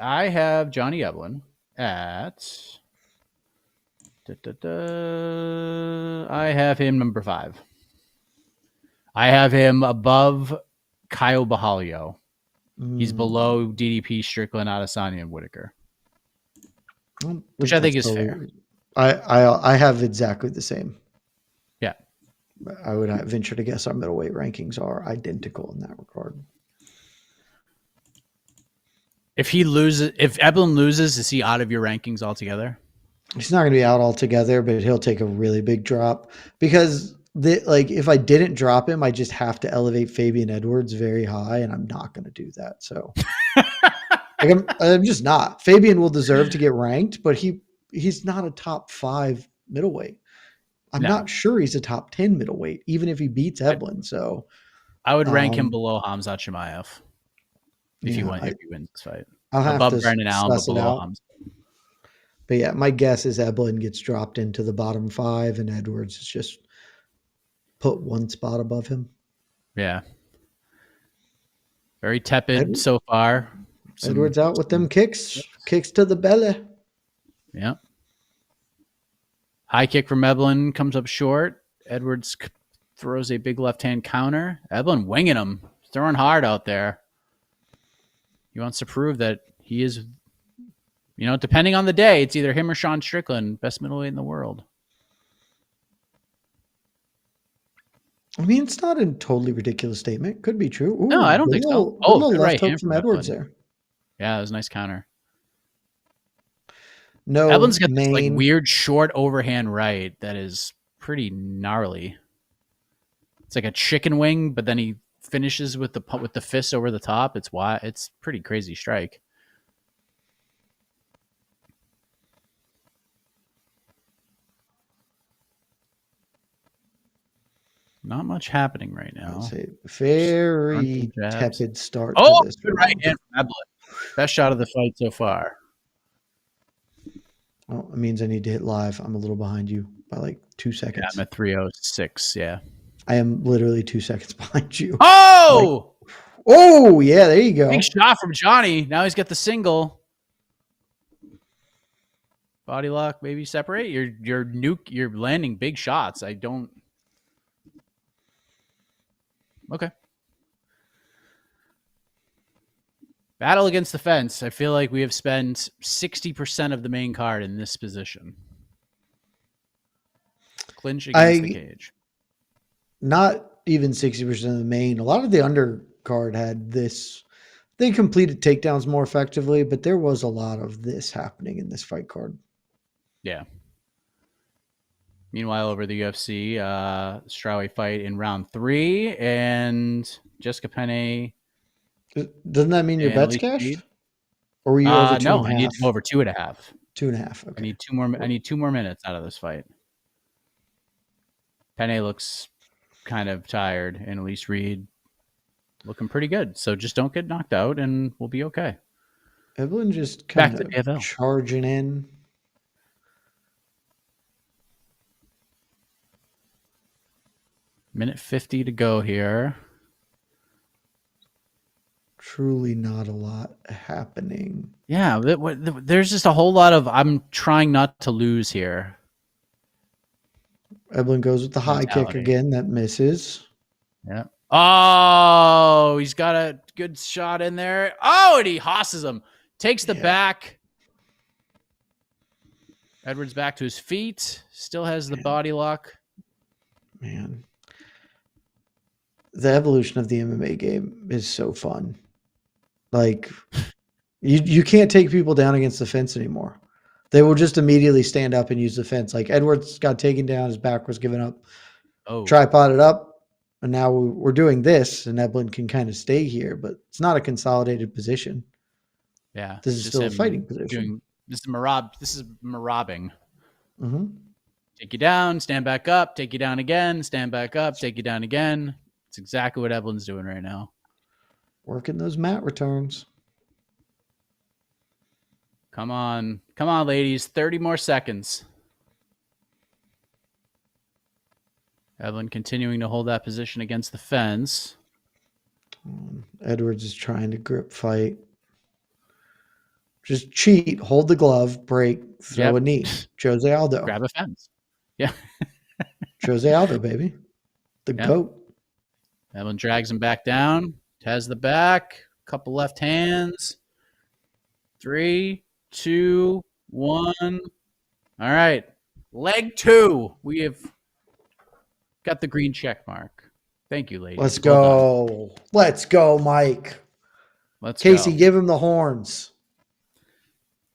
I have Johnny Eblen at. I have him number 5. I have him above Kyle Bahalio. He's below DDP, Strickland, Adesanya, and Whitaker, which I think is fair. I have exactly the same. Yeah. I would venture to guess our middleweight rankings are identical in that regard. If Eblen loses, is he out of your rankings altogether? He's not going to be out altogether, but he'll take a really big drop because if I didn't drop him, I just have to elevate Fabian Edwards very high, and I'm not going to do that. So I'm just not. Fabian will deserve to get ranked, but he's not a top 5 middleweight. I'm not sure he's a top 10 middleweight, even if he beats Eblen. So I would rank him below Hamzat Chimaev if he wins this fight. I'll have above to Brandon Allen, but below Hamzat. But yeah, my guess is Eblen gets dropped into the bottom 5, and Edwards is just put one spot above him. Yeah. Very tepid so far. Edwards out with them kicks to the belly. Yeah. High kick from Eblen comes up short. Edwards throws a big left-hand counter. Eblen winging him, throwing hard out there. He wants to prove that he is, depending on the day, it's either him or Sean Strickland, best middleweight in the world. I mean, it's not a totally ridiculous statement. Could be true. Ooh, no, I don't think so. Good left hook from Edwards there. Yeah, it was a nice counter. No, Eblen's got this weird short overhand right that is pretty gnarly. It's like a chicken wing, but then he finishes with the fist over the top. It's pretty crazy strike. Not much happening right now. Very tepid start. Oh, to this good right hand from Eblen. Best shot of the fight so far. Oh, it means I need to hit live. I'm a little behind you by like 2 seconds. Yeah, I'm at 3:06. Yeah. I am literally 2 seconds behind you. Oh! Oh, yeah, there you go. Big shot from Johnny. Now he's got the single. Body lock, maybe separate. You're landing big shots. Okay. Battle against the fence. I feel like we have spent 60% of the main card in this position. Clinch against the cage. Not even 60% of the main. A lot of the undercard had this. They completed takedowns more effectively, but there was a lot of this happening in this fight card. Yeah. Meanwhile, over the UFC, strawweight fight in round 3, and Jessica Penne. Doesn't that mean your bet's cashed? Or were you over 2.5? No, I need to go over 2.5. 2.5. Okay. I need 2 more minutes out of this fight. Penne looks kind of tired, and Elise Reed looking pretty good. So just don't get knocked out, and we'll be okay. Eblen just kind of PFL. charging in. Minute 50 to go here. Truly not a lot happening. Yeah, there's just a whole lot of I'm trying not to lose here. Eblen goes with the high kick again. That misses. Yeah. Oh, he's got a good shot in there. Oh, and he hosses him. Takes the back. Edwards back to his feet. Still has the body lock. Man. The evolution of the MMA game is so fun. Like, You can't take people down against the fence anymore. They will just immediately stand up and use the fence. Like Edwards got taken down, his back was given up, Oh, tripoded up, and now we're doing this, and Eblin can kind of stay here, but it's not a consolidated position. yeah. This it's is just still a him fighting position. This is marabbing. Mm-hmm. Take you down, stand back up, take you down again, stand back up, take you down again. It's exactly what Eblin's doing right now. Working those mat returns. Come on, ladies. 30 more seconds. Evelyn continuing to hold that position against the fence. Edwards is trying to grip fight. Just cheat, hold the glove, break, throw a knee. Jose Aldo. Grab a fence. Yeah. Jose Aldo, baby. The GOAT. Evelyn drags him back down. Has the back. Couple left hands. 3, 2, 1. All right. Leg 2. We have got the green check mark. Thank you, ladies. Let's go. Let's go, Mike. Casey, give him the horns.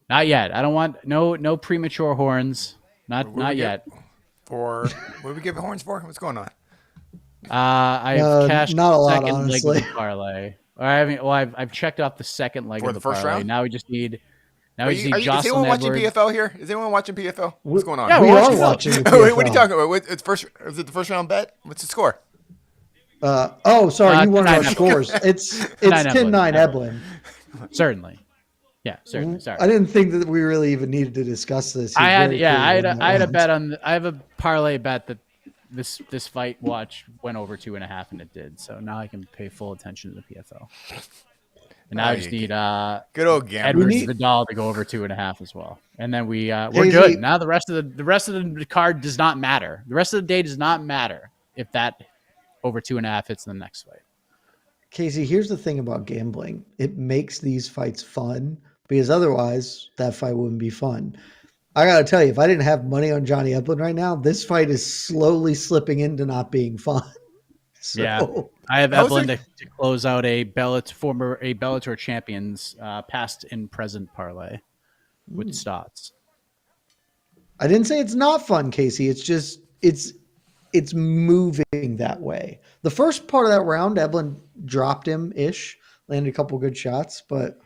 Not yet. I don't want no premature horns. Not yet. What do we give the horns for? What's going on? I've cashed not a the lot, second honestly. leg of the parlay. I've checked off the second leg For of the the first parlay. round? Now we just need. Is anyone watching PFL here? Is anyone watching PFL? What's going on? Yeah, We we're are watching watching the Wait, what are PFL. you talking about? It's first. Is it the first round bet? What's the score? Sorry, you wanted our 10-9 scores. It's 10-9 10-9 Eblin. Eblin. Certainly. Yeah, certainly. Sorry. I didn't think that we really even needed to discuss this. I had He's very clear on I had a that bet one. on. I have a parlay bet that this fight watch went over 2.5, and it did. So now I can pay full attention to the PFL. And now I just need good old gambler. Edwards Vidal to go over 2.5 as well, and then we're Casey, good. Now the rest of the card does not matter. The rest of the day does not matter if that over 2.5 hits in the next fight. Casey, here's the thing about gambling. It makes these fights fun because otherwise that fight wouldn't be fun. I got to tell you, if I didn't have money on Johnny Eblin right now, this fight is slowly slipping into not being fun. So, Yeah. I have Eblin to close out a Bellator champions past and present parlay with Stotts. I didn't say it's not fun, Casey. It's just it's moving that way. The first part of that round, Eblin dropped him ish, landed a couple good shots, but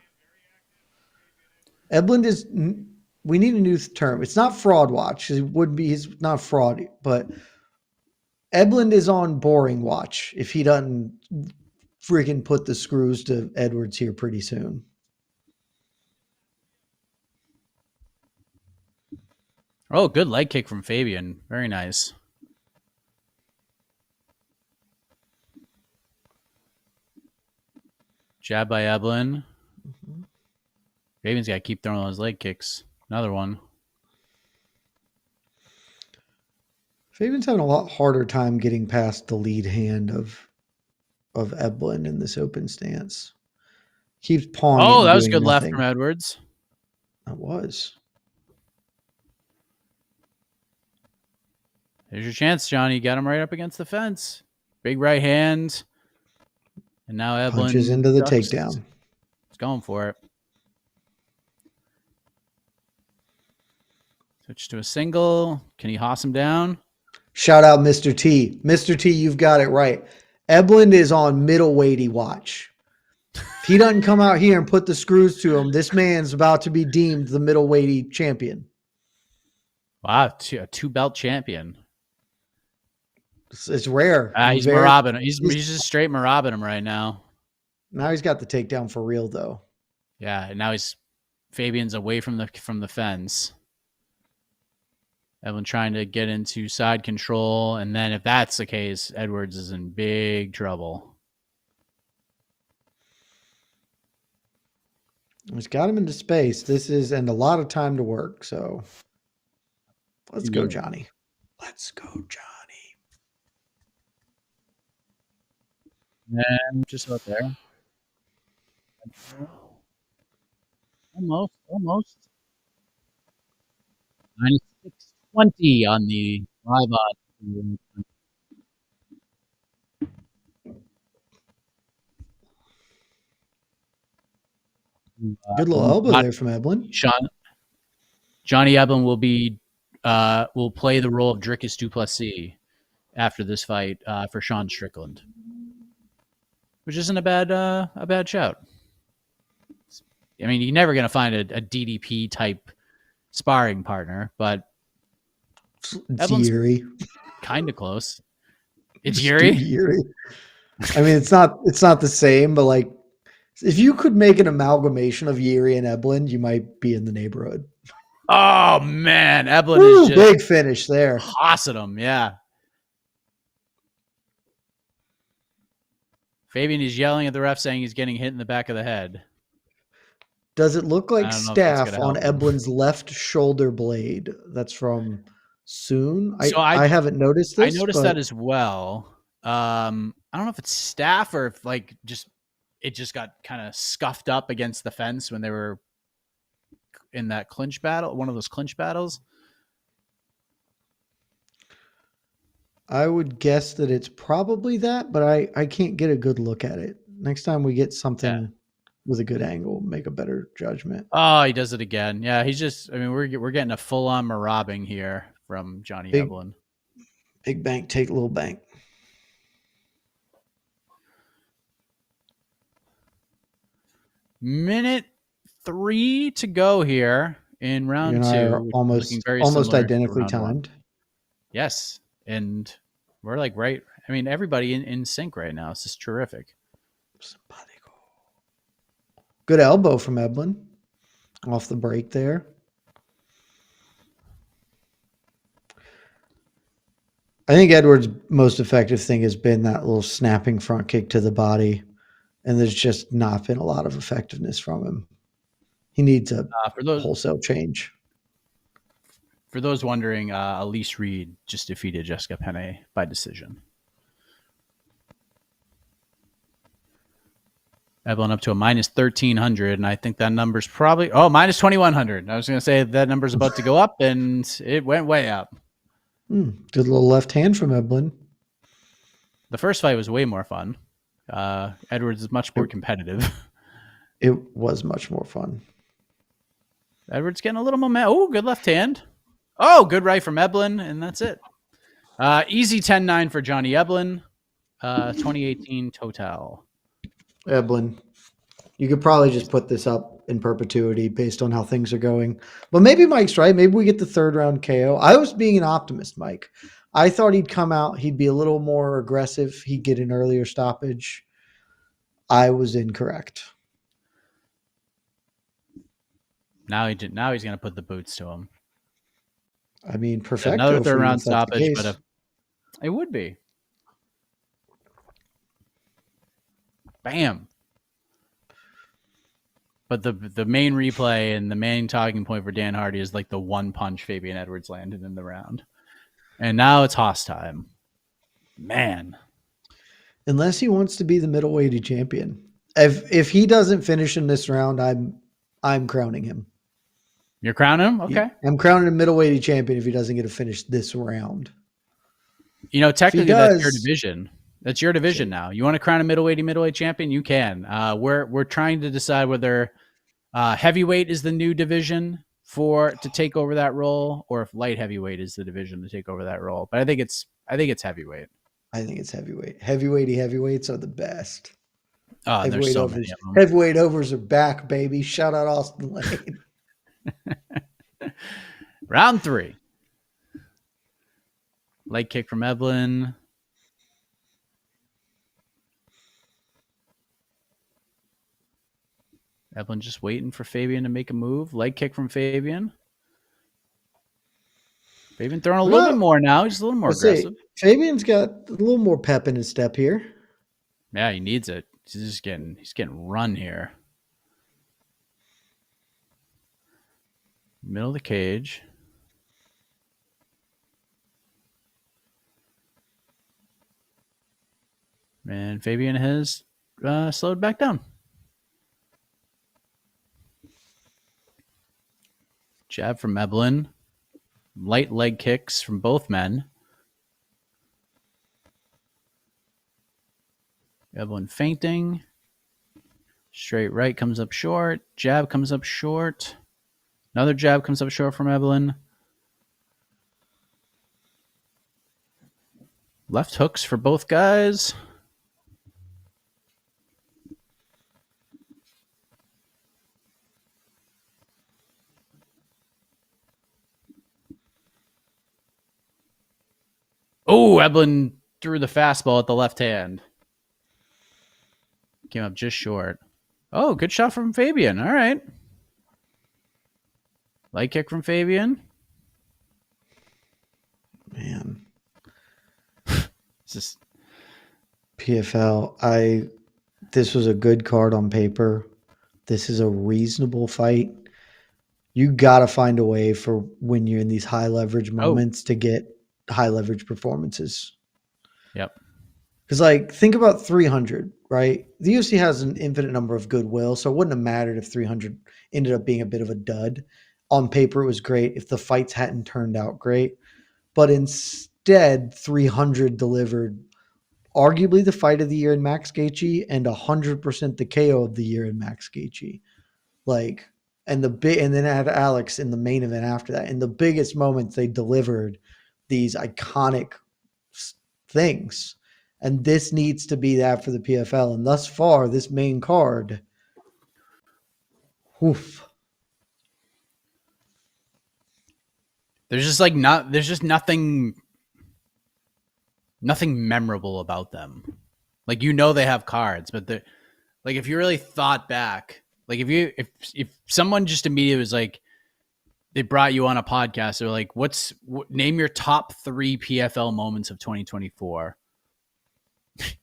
Eblin is. We need a new term. It's not fraud watch. He's not fraud, but Eblin is on boring watch if he doesn't freaking put the screws to Edwards here pretty soon. Oh, good leg kick from Fabian. Very nice. Jab by Eblin. Fabian's got to keep throwing those leg kicks. Another one. Fabian's having a lot harder time getting past the lead hand of Eblin in this open stance. Keeps pawing. Oh, that was good left from Edwards. That was. Here's your chance, Johnny. You got him right up against the fence. Big right hand. And now Eblin Punches into the ducks. takedown. He's going for it. Switch to a single. Can he hoss him down? Shout out Mr. T. Mr. T, you've got it right. Eblin is on middleweighty watch. If he doesn't come out here and put the screws to him, this man's about to be deemed the middleweighty champion. Wow, a two-belt champion. It's rare. He's marabbing. He's just straight marabbing him right now. Now he's got the takedown for real, though. Yeah, and now Fabian's away from the fence. Eblin trying to get into side control, and then if that's the case, Edwards is in big trouble. He's got him into space. And a lot of time to work. So let's go, Johnny. Let's go, Johnny. And just out there. Almost. 96.20 on the live odds. Good little elbow there from Eblin. Johnny Eblin will play the role of Dricus Duplessis after this fight for Sean Strickland, which isn't a bad shout. I mean, you're never going to find a DDP type sparring partner, but Eblin's Yuri. kind of close. It's Just Yuri. do Yuri. I mean, it's not the same, but like, if you could make an amalgamation of Yuri and Eblin, you might be in the neighborhood. Oh man, Eblin Woo, is just big finish there. tossing him. Yeah. Fabian is yelling at the ref, saying he's getting hit in the back of the head. Does it look like I don't know if that's staph gonna on help him. Eblin's left shoulder blade? That's from Soon. So I haven't noticed this. I noticed but that as well. I don't know if it's staph or if like it just got kind of scuffed up against the fence when they were in that clinch battle, one of those clinch battles. I would guess that it's probably that, but I can't get a good look at it. Next time we get something with a good angle, make a better judgment. Oh, he does it again. Yeah, he's just. I mean, we're getting a full on marabbing here from Johnny Eblin. Big bank, take little bank. Minute 3 to go here in round You and I 2. are almost identically timed. Yes, and we're like right. I mean, everybody in sync right now. This is terrific. Simpatico. Good elbow from Eblin. Off the break there. I think Edwards' most effective thing has been that little snapping front kick to the body, and there's just not been a lot of effectiveness from him. He needs a wholesale change. For those wondering, Elise Reed just defeated Jessica Penne by decision. Eblin up to a minus 1,300, and I think that number's probably minus 2,100. I was going to say that number's about to go up, and it went way up. Good little left hand from Eblin. The first fight was way more fun. Edwards is much more competitive. It was much more fun. Edwards getting a little momentum. Oh, good left hand. Oh, good right from Eblin, and that's it. Easy 10-9 for Johnny Eblin. 2018 total. Eblin, you could probably just put this up in perpetuity based on how things are going. But maybe Mike's right. Maybe we get the third round KO. I was being an optimist, Mike. I thought he'd come out. He'd be a little more aggressive. He'd get an earlier stoppage. I was incorrect. Now he's going to put the boots to him. I mean, perfect. Another third round stoppage, but it would be. Bam. But the main replay and the main talking point for Dan Hardy is like the one punch Fabian Edwards landed in the round. And now it's Haas time. Man. Unless he wants to be the middleweight champion. If he doesn't finish in this round, I'm crowning him. You're crowning him? Okay. I'm crowning him middleweight champion if he doesn't get to finish this round. You know, technically that's your division. That's your division now. You want to crown a middleweight champion? You can. We're trying to decide whether heavyweight is the new division to take over that role, or if light heavyweight is the division to take over that role. But I think it's heavyweight. I think it's heavyweight. Heavyweights are the best. Oh, there's so many of them. Heavyweight overs are back, baby. Shout out Austin Lane. Round 3. Leg kick from Eblin. Eblin just waiting for Fabian to make a move. Leg kick from Fabian. Fabian throwing a little bit more now. He's a little more aggressive. Fabian's got a little more pep in his step here. Yeah, he needs it. He's getting run here. Middle of the cage. And Fabian has slowed back down. Jab from Eblin. Light leg kicks from both men. Eblin feinting. Straight right comes up short. Jab comes up short. Another jab comes up short from Evelyn. Left hooks for both guys. Oh, Evelyn threw the fastball at the left hand. Came up just short. Oh, good shot from Fabian. All right. Light kick from Fabian. Man. It's just PFL. This was a good card on paper. This is a reasonable fight. You got to find a way for when you're in these high leverage moments to get high leverage performances. Yep. Because, like, think about 300, right? The UFC has an infinite number of goodwill, so it wouldn't have mattered if 300 ended up being a bit of a dud. On paper, it was great if the fights hadn't turned out great. But instead, 300 delivered arguably the fight of the year in Max Gaethje and 100% the KO of the year in Max Gaethje. Like, and then had Alex in the main event after that. In the biggest moments, they delivered these iconic things. And this needs to be that for the PFL. And thus far, this main card, oof. There's just nothing memorable about them. Like, you know, they have cards, but they're like, if you really thought back, like if someone just immediately was like, they brought you on a podcast, they're like, name your top 3 PFL moments of 2024.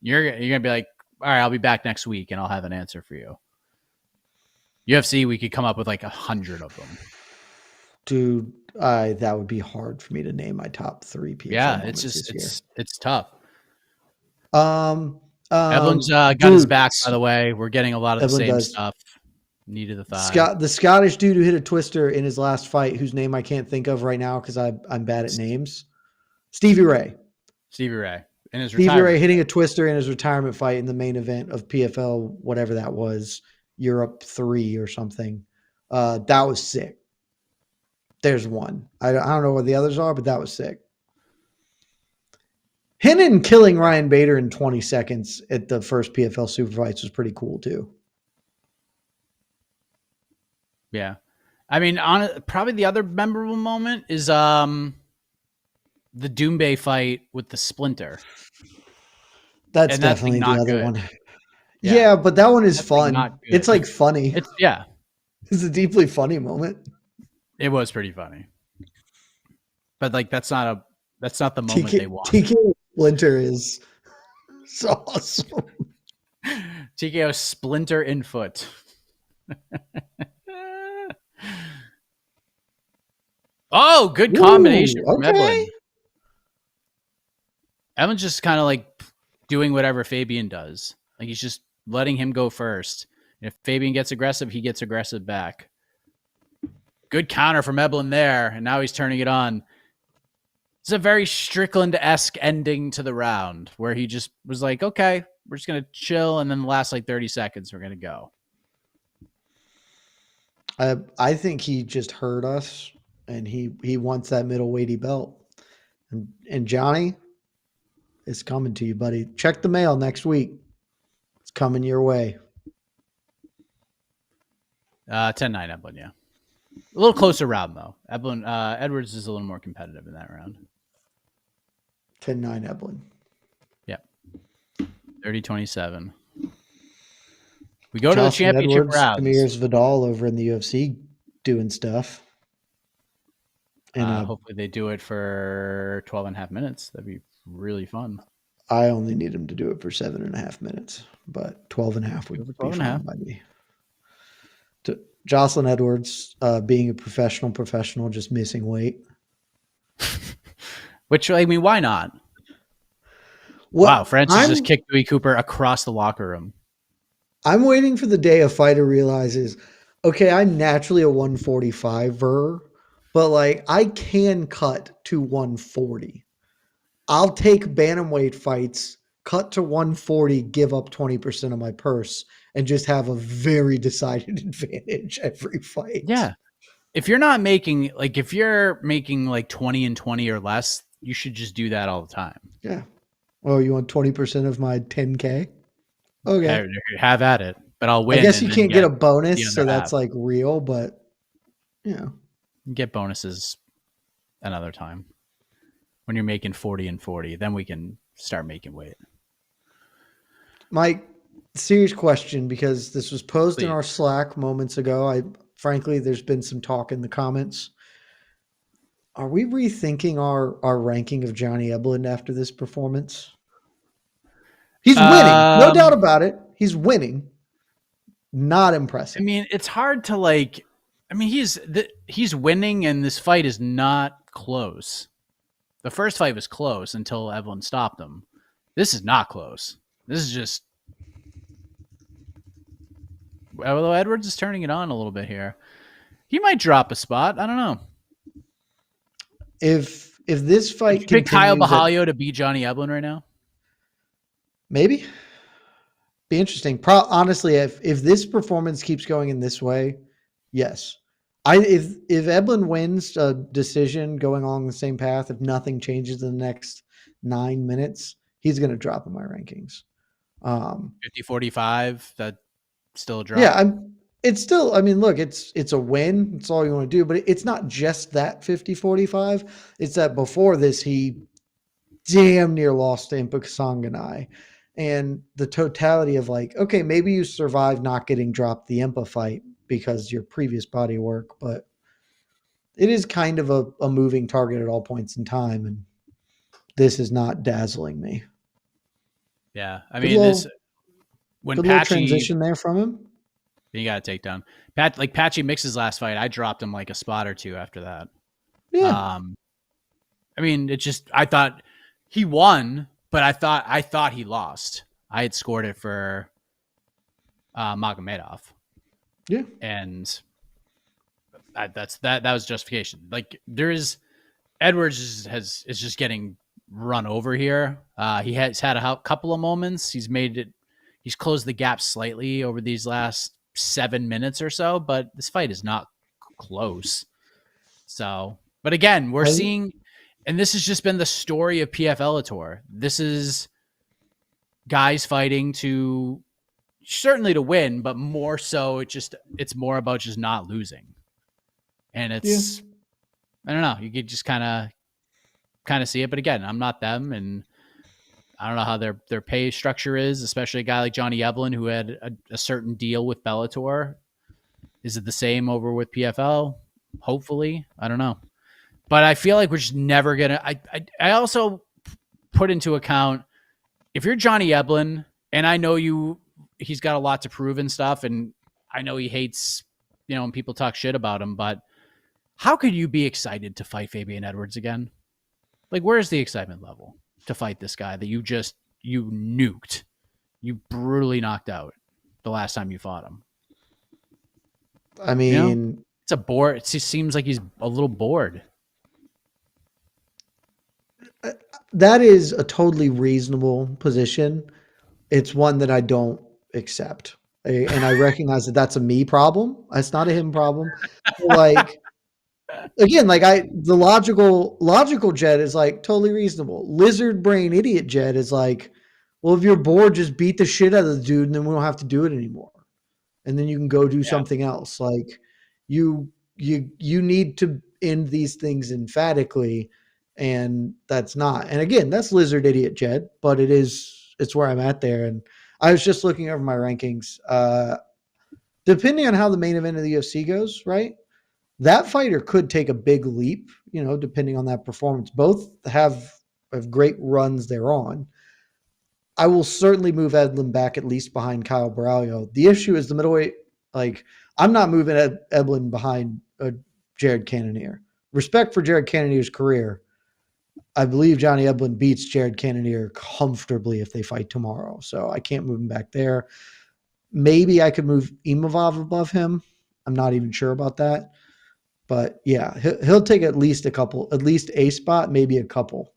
You're gonna be like, all right, I'll be back next week and I'll have an answer for you. UFC, we could come up with like 100 of them. Dude, that would be hard for me to name my top 3 PFL moments this year. It's tough. Evelyn's got his back, by the way. We're getting a lot of the same stuff. Knee to the thigh. The Scottish dude who hit a twister in his last fight, whose name I can't think of right now because I'm bad at names. Stevie Ray. In his Stevie Ray hitting a twister in his retirement fight in the main event of PFL, whatever that was, Europe 3 or something. That was sick. There's one. I don't know what the others are, but that was sick. Hennen killing Ryan Bader in 20 seconds at the first PFL Super Fights was pretty cool too. Yeah. I mean, probably the other memorable moment is the Doumbé fight with the Splinter. That's definitely the other one. Yeah. Yeah, but that one is fun. It's like funny. It's a deeply funny moment. It was pretty funny. But like that's not the moment they want. TKO Splinter is so awesome. TKO Splinter in foot. Oh, good combination from Evelyn. Evelyn's just kind of like doing whatever Fabian does. Like, he's just letting him go first. And if Fabian gets aggressive, he gets aggressive back. Good counter from Evelyn there, and now he's turning it on. It's a very Strickland-esque ending to the round where he just was like, okay, we're just going to chill, and then the last like 30 seconds, we're going to go. I think he just heard us, and he wants that middleweighty belt. And Johnny, it's coming to you, buddy. Check the mail next week. It's coming your way. 10-9 Evelyn, yeah. A little closer round, though. Edwards is a little more competitive in that round. 10-9 Evelyn. Yep. 30-27. We go to the championship Edwards, rounds. Amir's Vidal over in the UFC doing stuff. And hopefully they do it for 12 and a half minutes. That'd be really fun. I only need him to do it for 7.5 minutes, but 12 and a half would be fine by me. Jocelyn Edwards, being a professional, just missing weight. Which, I mean, why not? Wow, Francis just kicked Dewey Cooper across the locker room. I'm waiting for the day a fighter realizes, okay, I'm naturally a 145er, but like I can cut to 140. I'll take bantamweight fights cut to 140, give up 20% of my purse, and just have a very decided advantage every fight. Yeah. If you're not making if you're making like 20 and 20 or less, you should just do that all the time. Yeah. Oh, you want 20% of my 10K? Okay. Have at it, but I'll win. I guess you and can't then get a bonus, the so other that's half. like real, but Get bonuses another time when you're making 40 and 40. Then we can start making weight. Mike, serious question, because this was posed in Please. our Slack moments ago. Frankly, there's been some talk in the comments. Are we rethinking our ranking of Johnny Eblen after this performance? He's winning, no doubt about it. He's winning. Not impressive. I mean, it's hard to he's winning, and this fight is not close. The first fight was close until Evelyn stopped him. This is not close. This is just. Although Edwards is turning it on a little bit here, he might drop a spot. I don't know. If this fight Pick Kyle continues Bahalio to beat Johnny Eblen right now. maybe be interesting. Honestly, if this performance keeps going in this way, yes. If Eblen wins a decision going along the same path, if nothing changes in the next 9 minutes, he's going to drop in my rankings. 50-45, that still a drop. Yeah, it's still, I mean, look, it's a win. It's all you want to do, but it's not just that 50-45. It's that before this, he damn near lost to Impa Kasanganay. And the totality of okay, maybe you survived not getting dropped the Impa fight because your previous body work, but it is kind of a moving target at all points in time. And this is not dazzling me. Yeah. I mean, when good little Patchy transition there from him. You got to take down Patchy Mix's last fight. I dropped him like a spot or two after that. Yeah. I mean, I thought he won, but I thought he lost. I had scored it for Magomedov. Yeah. And that was justification. Edwards is just getting run over here. He has had a couple of moments. He's closed the gap slightly over these last 7 minutes or so, but this fight is not close. So, but again, we're seeing, and this has just been the story of PFL Tour. This is guys fighting certainly to win, but more so it's more about just not losing. And it's, I don't know, you could just kind of see it. But again, I'm not them, and I don't know how their pay structure is, especially a guy like Johnny Eblen who had a certain deal with Bellator. Is it the same over with PFL? Hopefully. I don't know. But I feel like we're just never going to... I also put into account, if you're Johnny Eblen, and I know he's got a lot to prove and stuff, and I know he hates, when people talk shit about him, but how could you be excited to fight Fabian Edwards again? Where's the excitement level to fight this guy that you nuked, you brutally knocked out the last time you fought him? I mean, it's a bore. It just seems like he's a little bored. That is a totally reasonable position. It's one that I don't accept. And I recognize that that's a me problem. It's not a him problem. Again, the logical jet is totally reasonable. Lizard brain idiot jet is well, if you're bored, just beat the shit out of the dude and then we don't have to do it anymore. And then you can go do something else. You need to end these things emphatically, and that's not. And again, that's lizard idiot jet, but it's where I'm at there. And I was just looking over my rankings. Depending on how the main event of the UFC goes, right? That fighter could take a big leap, depending on that performance. Both have great runs they're on. I will certainly move Eblen back at least behind Kyle Braulio. The issue is the middleweight. I'm not moving Eblen behind Jared Cannonier. Respect for Jared Cannonier's career. I believe Johnny Eblen beats Jared Cannonier comfortably if they fight tomorrow. So I can't move him back there. Maybe I could move Imavov above him. I'm not even sure about that. But yeah, he'll take at least a spot, maybe a couple.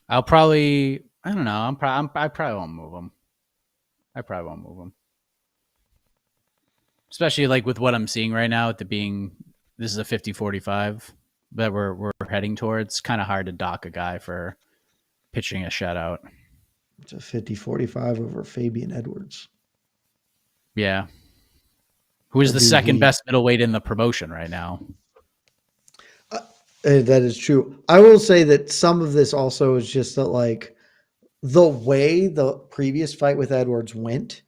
I don't know. I probably won't move him. Especially like with what I'm seeing right now, this is a 50-45 that we're heading towards. Kind of hard to dock a guy for pitching a shutout. It's a 50-45 over Fabian Edwards. Yeah. Who is the second best middleweight in the promotion right now? That is true. I will say that some of this also is just that, like, the way the previous fight with Edwards went,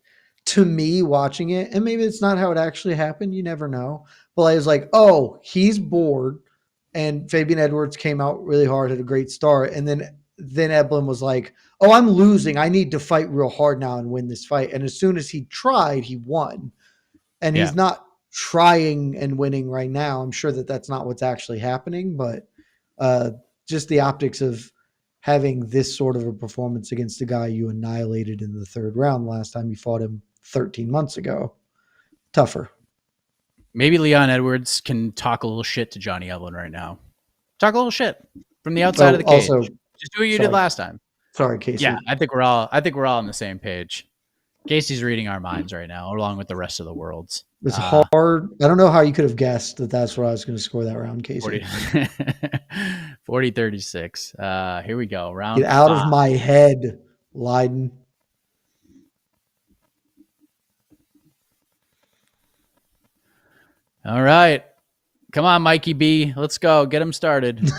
to me watching it, and maybe it's not how it actually happened, you never know. But I was like, oh, he's bored. And Fabian Edwards came out really hard, had a great start. And then Eblen was like, oh, I'm losing. I need to fight real hard now and win this fight. And as soon as he tried, he won. And he's not trying and winning right now. I'm sure that that's not what's actually happening, but just the optics of having this sort of a performance against a guy you annihilated in the third round last time you fought him 13 months ago. Tougher. Maybe Leon Edwards can talk a little shit to Johnny Eblen right now. Talk a little shit from the outside of the cage. Also, just do what you did last time. Sorry, Casey. Yeah, I think we're all on the same page. Casey's reading our minds right now, along with the rest of the world's. It's hard. I don't know how you could have guessed that that's what I was going to score that round, Casey. 40-36. Here we go. Round Get out 5. of my head, Leiden. All right. Come on, Mikey B. Let's go. Get him started.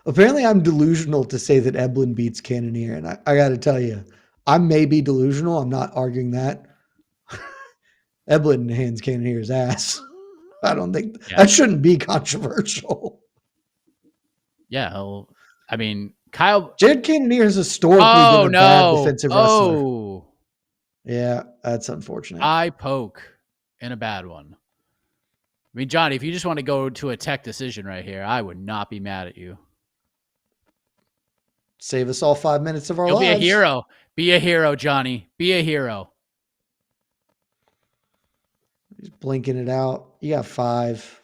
Apparently, I'm delusional to say that Eblen beats Cannonier, and I got to tell you, I may be delusional. I'm not arguing that. Eblen hands Cannonier's ass. I don't think that shouldn't be controversial. Yeah, Kyle. Jared Cannonier has historically been a bad defensive wrestler. Yeah, that's unfortunate. Eye poke and a bad one. I mean, Johnny, if you just want to go to a tech decision right here, I would not be mad at you. Save us all 5 minutes of our You'll lives. Be a hero. Be a hero, Johnny. Be a hero. He's blinking it out. You got 5.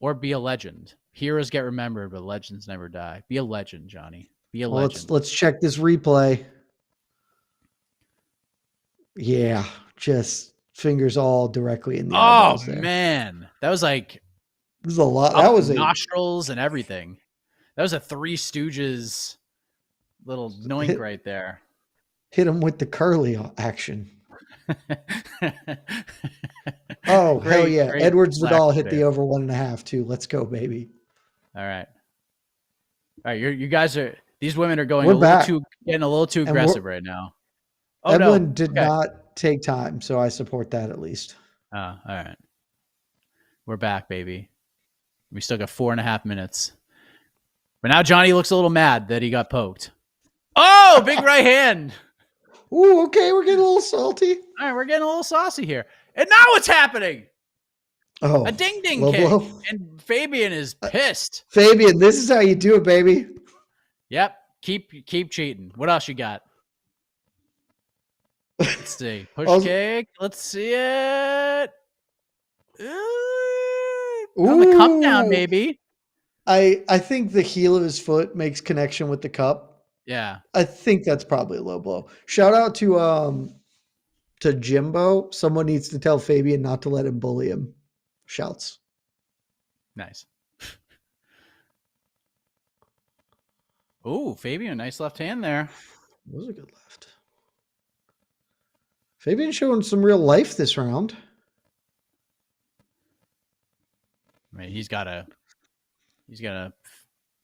Or be a legend. Heroes get remembered, but legends never die. Be a legend, Johnny. Be a legend. Let's check this replay. Yeah, just fingers all directly in the eyeballs there. Man. That was like... It was a lot. That was nostrils and everything. That was a Three Stooges little noink right there. Hit him with the curly action. Oh, hell yeah. Edwards Vidal hit the over 1.5 too. Let's go, baby. All right. You guys are, these women are getting a little too aggressive right now. Oh, Eblen did not take time, so I support that at least. Oh, all right. We're back, baby. We still got 4.5 minutes. But now Johnny looks a little mad that he got poked. Oh, big right hand. Ooh, okay, we're getting a little salty. All right, we're getting a little saucy here. And now what's happening? Oh, a ding-ding kick. And Fabian is pissed. Fabian, this is how you do it, baby. Yep. Keep cheating. What else you got? Let's see. Push kick. Let's see it. On the come down, baby. I think the heel of his foot makes connection with the cup. Yeah. I think that's probably a low blow. Shout out to Jimbo. Someone needs to tell Fabian not to let him bully him. Shouts. Nice. Ooh, Fabian, nice left hand there. That was a good left. Fabian showing some real life this round. I mean, he's got to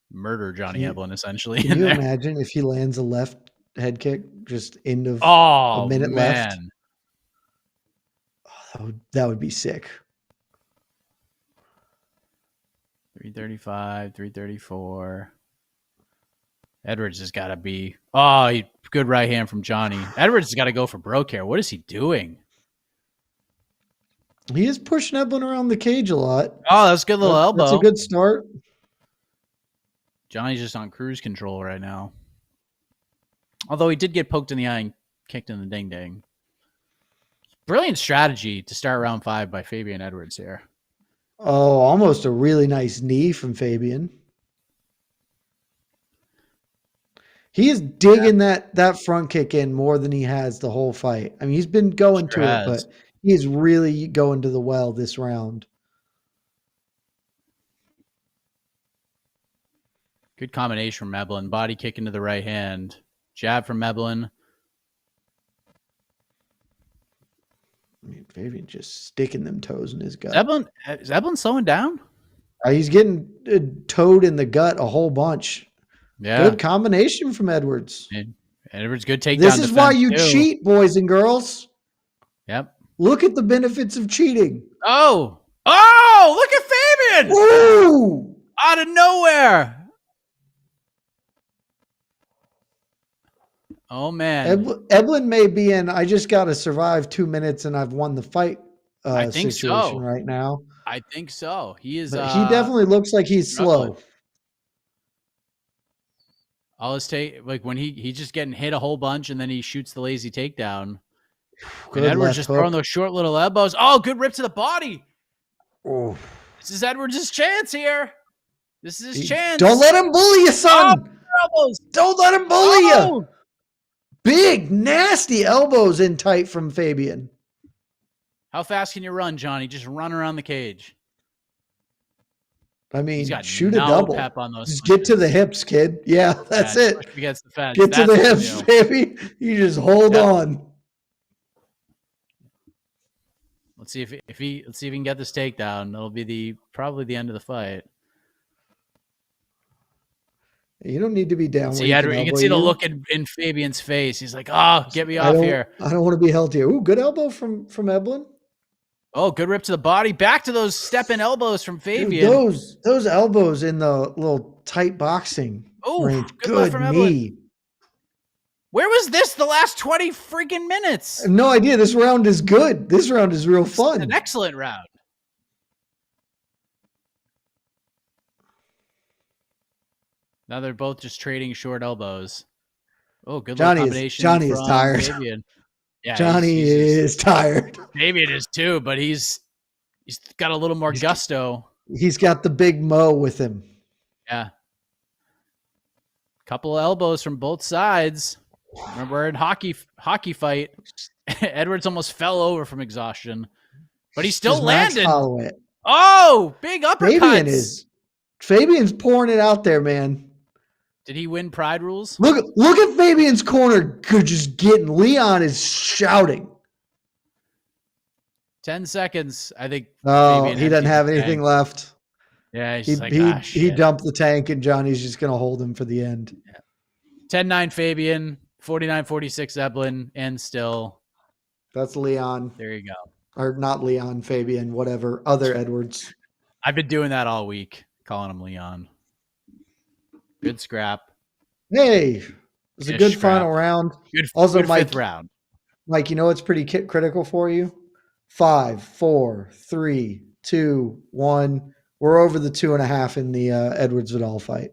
murder Johnny Eblen essentially. Can you imagine if he lands a left head kick just end of a minute left? Oh, that would be sick. 335, 334. Edwards has got to be. Good right hand from Johnny. Edwards has got to go for broke here. What is he doing? He is pushing Eblen around the cage a lot. Oh, that's a good little elbow. That's a good start. Johnny's just on cruise control right now. Although he did get poked in the eye and kicked in the ding-ding. Brilliant strategy to start round 5 by Fabian Edwards here. Oh, almost a really nice knee from Fabian. He is digging that front kick in more than he has the whole fight. I mean, he's been going Sure to has. it, but he is really going to the well this round. Good combination from Eblin. Body kick into the right hand. Jab from Eblin. I mean, Fabian just sticking them toes in his gut. Is Eblin slowing down? He's getting toed in the gut a whole bunch. Yeah. Good combination from Edwards. And Edwards, good takedown. This is why you too. cheat, boys and girls. Yep. Look at the benefits of cheating. Oh, look at Fabian. Ooh! Out of nowhere. Oh, man. Eblin may be in, I just got to survive 2 minutes and I've won the fight I think situation so. right now. I think so. He is. But he definitely looks like he's slow. All his like when he's just getting hit a whole bunch and then he shoots the lazy takedown. Good And Edwards left just hook. throwing those short little elbows. Oh, good rip to the body. Oh. This is Edwards' chance here. This is his chance. Don't let him bully you, son. Elbows. Don't let him bully you. Oh. Big, nasty elbows in tight from Fabian. How fast can you run, Johnny? Just run around the cage. I mean, He's got shoot a no double. pep on those Just get to punches. the hips, kid. Yeah, that's Yeah, it. push up against the fence. Get to That's the what hips, you do. baby. You just hold Yep. on. Let's see if he can get this takedown. It'll be probably the end of the fight. You don't need to be down. See, Edward, you can see the look in Fabian's face. He's like, "Oh, get me off here." I don't want to be held here. Ooh, good elbow from Eblin. Oh, good rip to the body. Back to those step-in elbows from Fabian. Dude, those elbows in the little tight boxing range. Good left Good from knee. Where was this the last 20 freaking minutes? No idea. This round is good. This round is real fun. An excellent round. Now they're both just trading short elbows. Oh, good little combination. Johnny is tired. Fabian. Yeah, Johnny is tired. Fabian is too, but he's got a little more gusto. He's got the big mo with him. Yeah. Couple of elbows from both sides. Remember, we're in hockey fight. Edwards almost fell over from exhaustion, but he still landed. Oh, big uppercuts. Fabian's pouring it out there, man. Did he win Pride Rules? Look at Fabian's corner. Just getting. Leon is shouting. 10 seconds, I think. Oh, Fabian he doesn't have emptied the anything tank. left. Yeah, he's like, he dumped the tank, and Johnny's just going to hold him for the end. 10-9 Fabian, 49-46 Eblin, and still. That's Leon. There you go. Or not Leon, Fabian, whatever. Other Edwards. I've been doing that all week, calling him Leon. Good scrap. Hey, it was a good final round. Also, good Mike, fifth round. Mike, you know what's pretty critical for you? 5, 4, 3, 2, 1. We're over the 2.5 in the Edwards Vidal fight.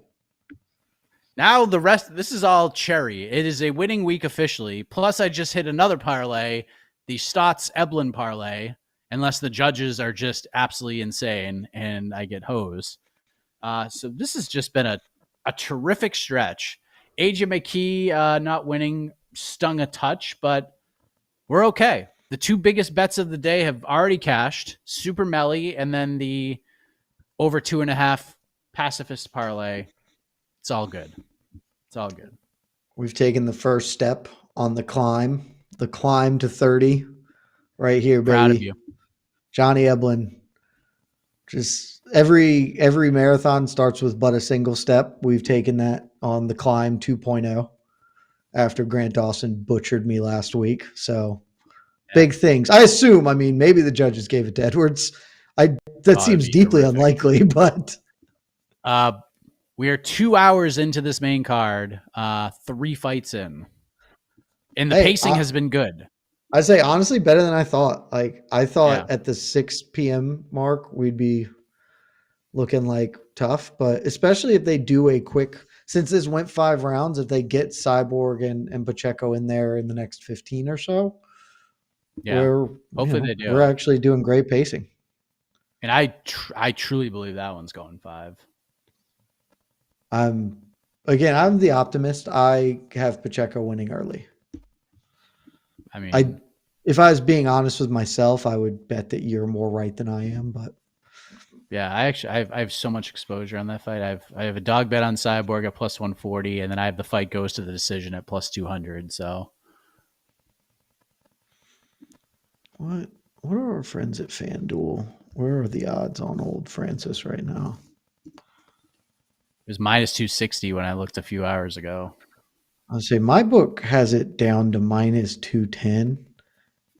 Now the rest, this is all cherry. It is a winning week officially. Plus, I just hit another parlay, the Stotts Eblin parlay, unless the judges are just absolutely insane and I get hosed. So this has just been a terrific stretch. AJ McKee not winning stung a touch, but we're okay. The two biggest bets of the day have already cashed, Super Melly and then the over 2.5 pacifist parlay. It's all good. It's all good. We've taken the first step on the climb to 30 right here, baby. Proud of you. Johnny Eblin. Just every marathon starts with but a single step. We've taken that on the climb 2.0 after Grant Dawson butchered me last week. So big things. I assume, maybe the judges gave it to Edwards. That seems deeply unlikely, but we are 2 hours into this main card, 3 fights in. And the pacing has been good. I say honestly better than I thought. Like I thought at the 6 p.m. mark we'd be looking like tough, but especially if they do a quick, since this went 5 rounds, if they get Cyborg and Pacheco in there in the next 15 or so, hopefully they do. We're actually doing great pacing. And I truly believe that one's going 5. Again, I'm the optimist. I have Pacheco winning early. I mean, If I was being honest with myself, I would bet that you're more right than I am. But yeah, I have so much exposure on that fight. I have a dog bet on Cyborg at plus 140, and then I have the fight goes to the decision at plus 200. So what are our friends at FanDuel? Where are the odds on old Francis right now? it was minus 260 when I looked a few hours ago. I'll say my book has it down to minus 210,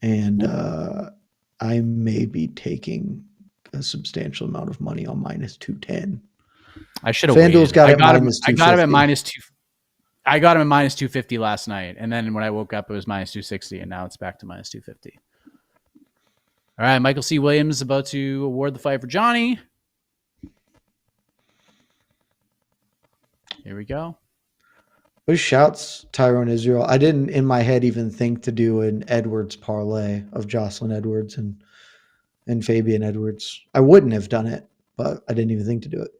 and I may be taking a substantial amount of money on minus 210. I should have FanDuel's waited. got it I got him at -250. minus two. I got him at minus 250 last night, and then when I woke up, it was minus 260, and now it's back to minus 250. All right, Michael C. Williams is about to award the fight for Johnny. Here we go. Those shouts, Tyrone Israel. I didn't in my head even think to do an Edwards parlay of Jocelyn Edwards and Fabian Edwards. I wouldn't have done it, but I didn't even think to do it.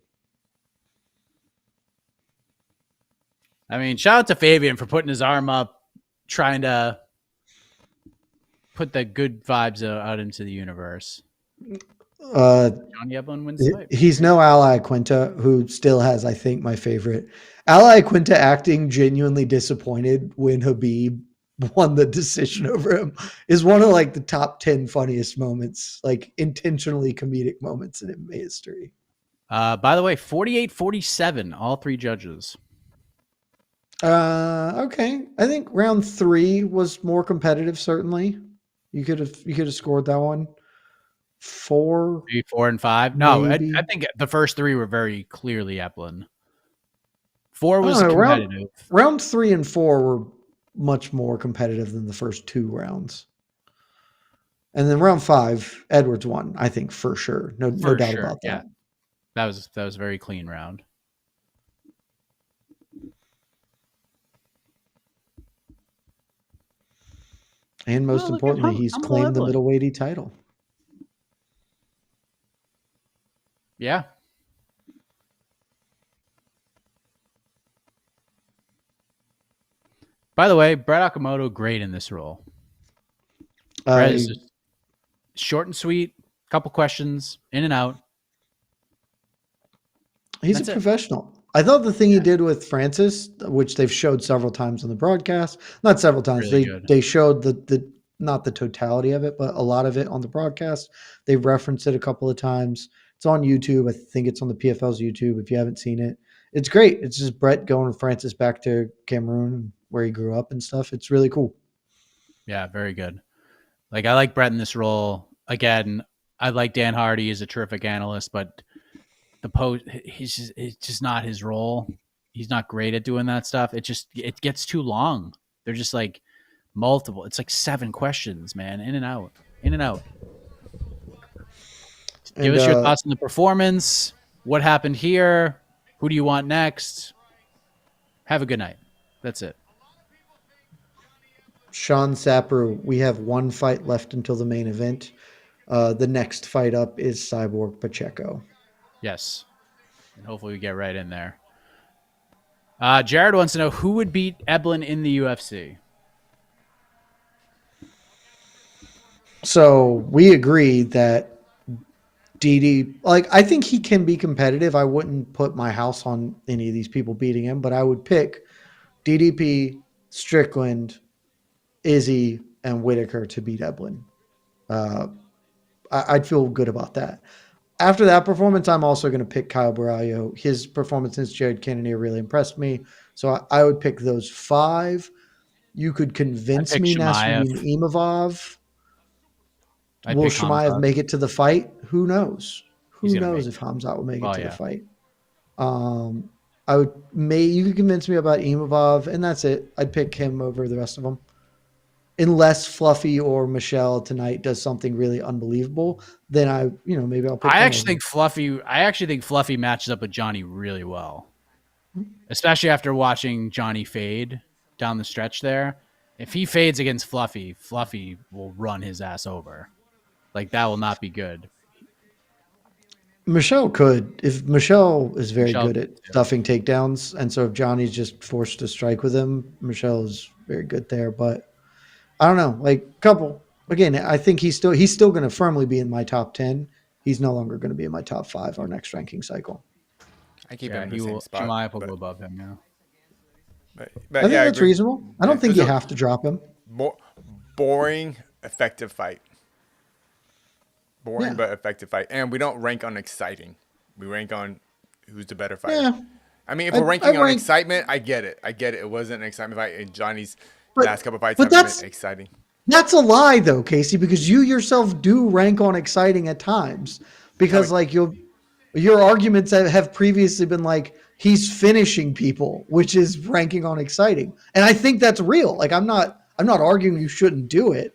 I mean, shout out to Fabian for putting his arm up, trying to put the good vibes out into the universe. Johnny Eblen wins the fight. He's no Ally Quinta, who still has, I think, my favorite. Ally Quinta acting genuinely disappointed when Habib won the decision over him is one of like the top 10 funniest moments, like intentionally comedic moments in MMA history. By the way, 48-47, all three judges. Okay. I think round 3 was more competitive, certainly. You could have scored that one. 4, 3, 4, and 5. No, I think the first 3 were very clearly Eblen. 4 was competitive. Round 3 and 4 were much more competitive than the first 2 rounds. And then round 5, Edwards won, I think, for sure. No doubt about that. That was a very clean round. And most importantly, he's claimed the middleweight title. Yeah. By the way, Brett Okamoto, great in this role. Brett is just short and sweet, couple questions, in and out. He's a professional. I thought the thing he did with Francis, which they've showed several times on the broadcast, not several times, really they showed the not the totality of it, but a lot of it on the broadcast. They've referenced it a couple of times. It's on YouTube. I think it's on the PFL's YouTube if you haven't seen it. It's great. It's just Brett going with Francis back to Cameroon where he grew up and stuff. It's really cool. Yeah, very good. Like, I like Brett in this role. Again, I like Dan Hardy. He's a terrific analyst, but it's just not his role. He's not great at doing that stuff. It gets too long. They're just like multiple. It's like 7 questions, man. In and out. Give us your thoughts on the performance. What happened here? Who do you want next? Have a good night. That's it. Sean Sapper, we have 1 fight left until the main event. The next fight up is Cyborg Pacheco. Yes. And hopefully we get right in there. Jared wants to know who would beat Eblen in the UFC. So we agree that DD, I think he can be competitive. I wouldn't put my house on any of these people beating him, but I would pick DDP, Strickland, Izzy, and Whitaker to beat Eblen. I'd feel good about that. After that performance, I'm also going to pick Kyle Barallo. His performance against Jared Cannonier really impressed me. So I would pick those 5. You could convince me Nasruddin Imavov. Will Chimaev make it to the fight? Who knows? Who knows if Khamzat will make it to the fight? You could convince me about Imavov, and that's it. I'd pick him over the rest of them. Unless Fluffy or Michelle tonight does something really unbelievable, then maybe I'll pick I actually think Fluffy matches up with Johnny really well. Especially after watching Johnny fade down the stretch there. If he fades against Fluffy, Fluffy will run his ass over. Like, that will not be good. Michelle could. If Michelle is very Michelle good at stuffing takedowns, and so if Johnny's just forced to strike with him, Michelle is very good there. But I don't know, like couple again. I think he's still going to firmly be in my top 10. He's no longer going to be in my top 5 our next ranking cycle. I keep Yeah, him in he the same will. spot. Chimaev will go above him now. I think Yeah, I that's agree. reasonable. I Yeah, don't think it's you a have to drop him. boring, effective fight. Boring Yeah. but effective fight, and we don't rank on exciting. We rank on who's the better fighter. Yeah, I mean, if I- we're ranking I on rank- excitement, I get it. It wasn't an excitement fight, and Johnny's But- last couple fights but haven't that's- been exciting. That's a lie, though, Casey, because you yourself do rank on exciting at times. Because like your arguments have previously been like he's finishing people, which is ranking on exciting, and I think that's real. Like I'm not arguing you shouldn't do it.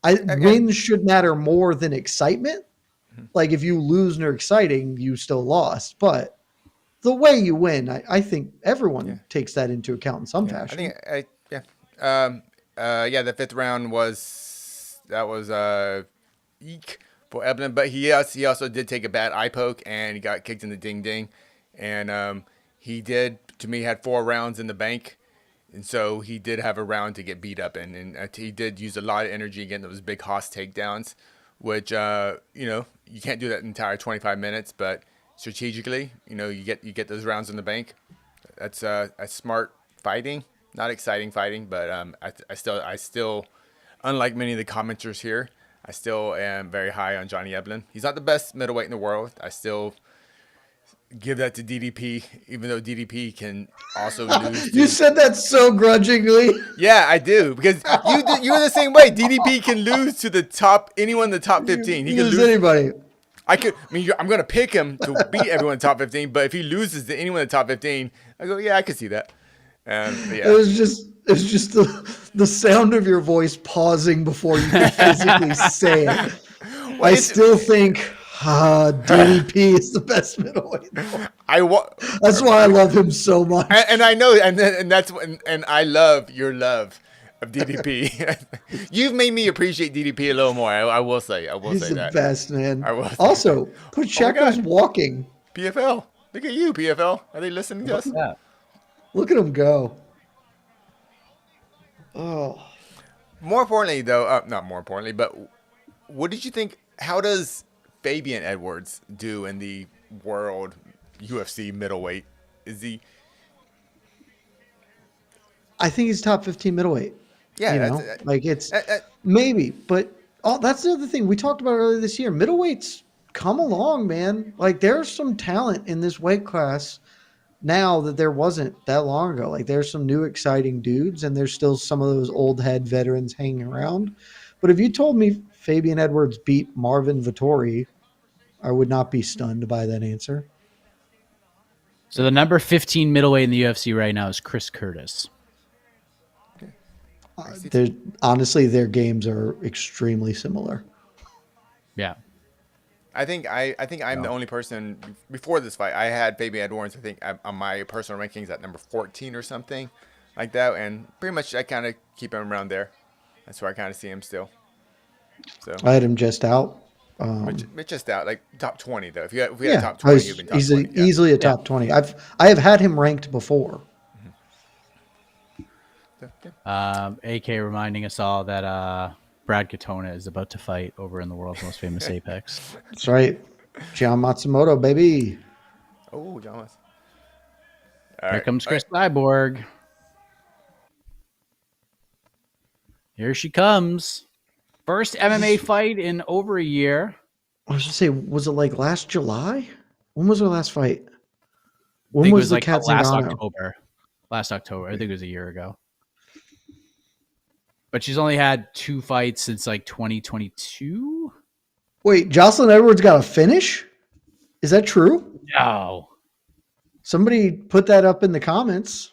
Wins should matter more than excitement. Like if you lose and are exciting, you still lost. But the way you win, I think everyone takes that into account in some I fashion. think, the 5th round was eek for Eblen, but he also did take a bad eye poke and he got kicked in the ding ding, and he did to me had 4 rounds in the bank, and so he did have a round to get beat up in, and he did use a lot of energy again those big Haas takedowns, which you can't do that entire 25 minutes, but strategically you get those rounds in the bank. That's smart fighting, not exciting fighting, but I still, unlike many of the commenters here, I still am very high on Johnny Eblen. He's not the best middleweight in the world. I still give that to DDP, even though DDP can also lose. You said that so grudgingly. Yeah, I do, because you're the same way. DDP can lose to anyone in the top 15. He can lose anybody. I'm going to pick him to beat everyone in the top 15, but if he loses to anyone in the top 15, I go, yeah, I could see that. It was just the sound of your voice pausing before you could physically say it. I still think DDP is the best middleweight. That's why I love him so much. And I know, and I love your love of DDP. You've made me appreciate DDP a little more. I will say. He's say the that. best, man. I will say Also, Pacheco's walking. PFL. Look at you, PFL. Are they listening to us? Yeah. Look at him go. Oh. More importantly, though, not more importantly, but what did you think? How does Fabian Edwards do in the world UFC middleweight? Is he? I think he's top 15 middleweight. Yeah, it's maybe, but that's the other thing we talked about earlier this year. Middleweights come along, man. Like there's some talent in this weight class now that there wasn't that long ago. Like there's some new exciting dudes, and there's still some of those old head veterans hanging around. But if you told me Fabian Edwards beat Marvin Vettori, I would not be stunned by that answer. So the number 15 middleweight in the UFC right now is Chris Curtis. Honestly, their games are extremely similar. Yeah. I think I'm the only person before this fight. I had Fabian Edwards. I think on my personal rankings at number 14 or something like that, and pretty much I kind of keep him around there. That's where I kind of see him still. So I had him just out. Just out, like top 20 though. If we had a top 20, he'd been top 20. Yeah. Easily a top 20. I have had him ranked before. AK reminding us all that Brad Katona is about to fight over in the world's most famous Apex. That's right. Gian Matsumoto, baby. Oh, John. Here comes Cris Cyborg. Here she comes. First MMA fight in over a year. I was going to say, was it like last July? When was her last fight? When I think was it was the like last Ngannou? October. Last October. I think it was a year ago. But she's only had 2 fights since like 2022. Wait, Jocelyn Edwards got a finish? Is that true? No. Somebody put that up in the comments.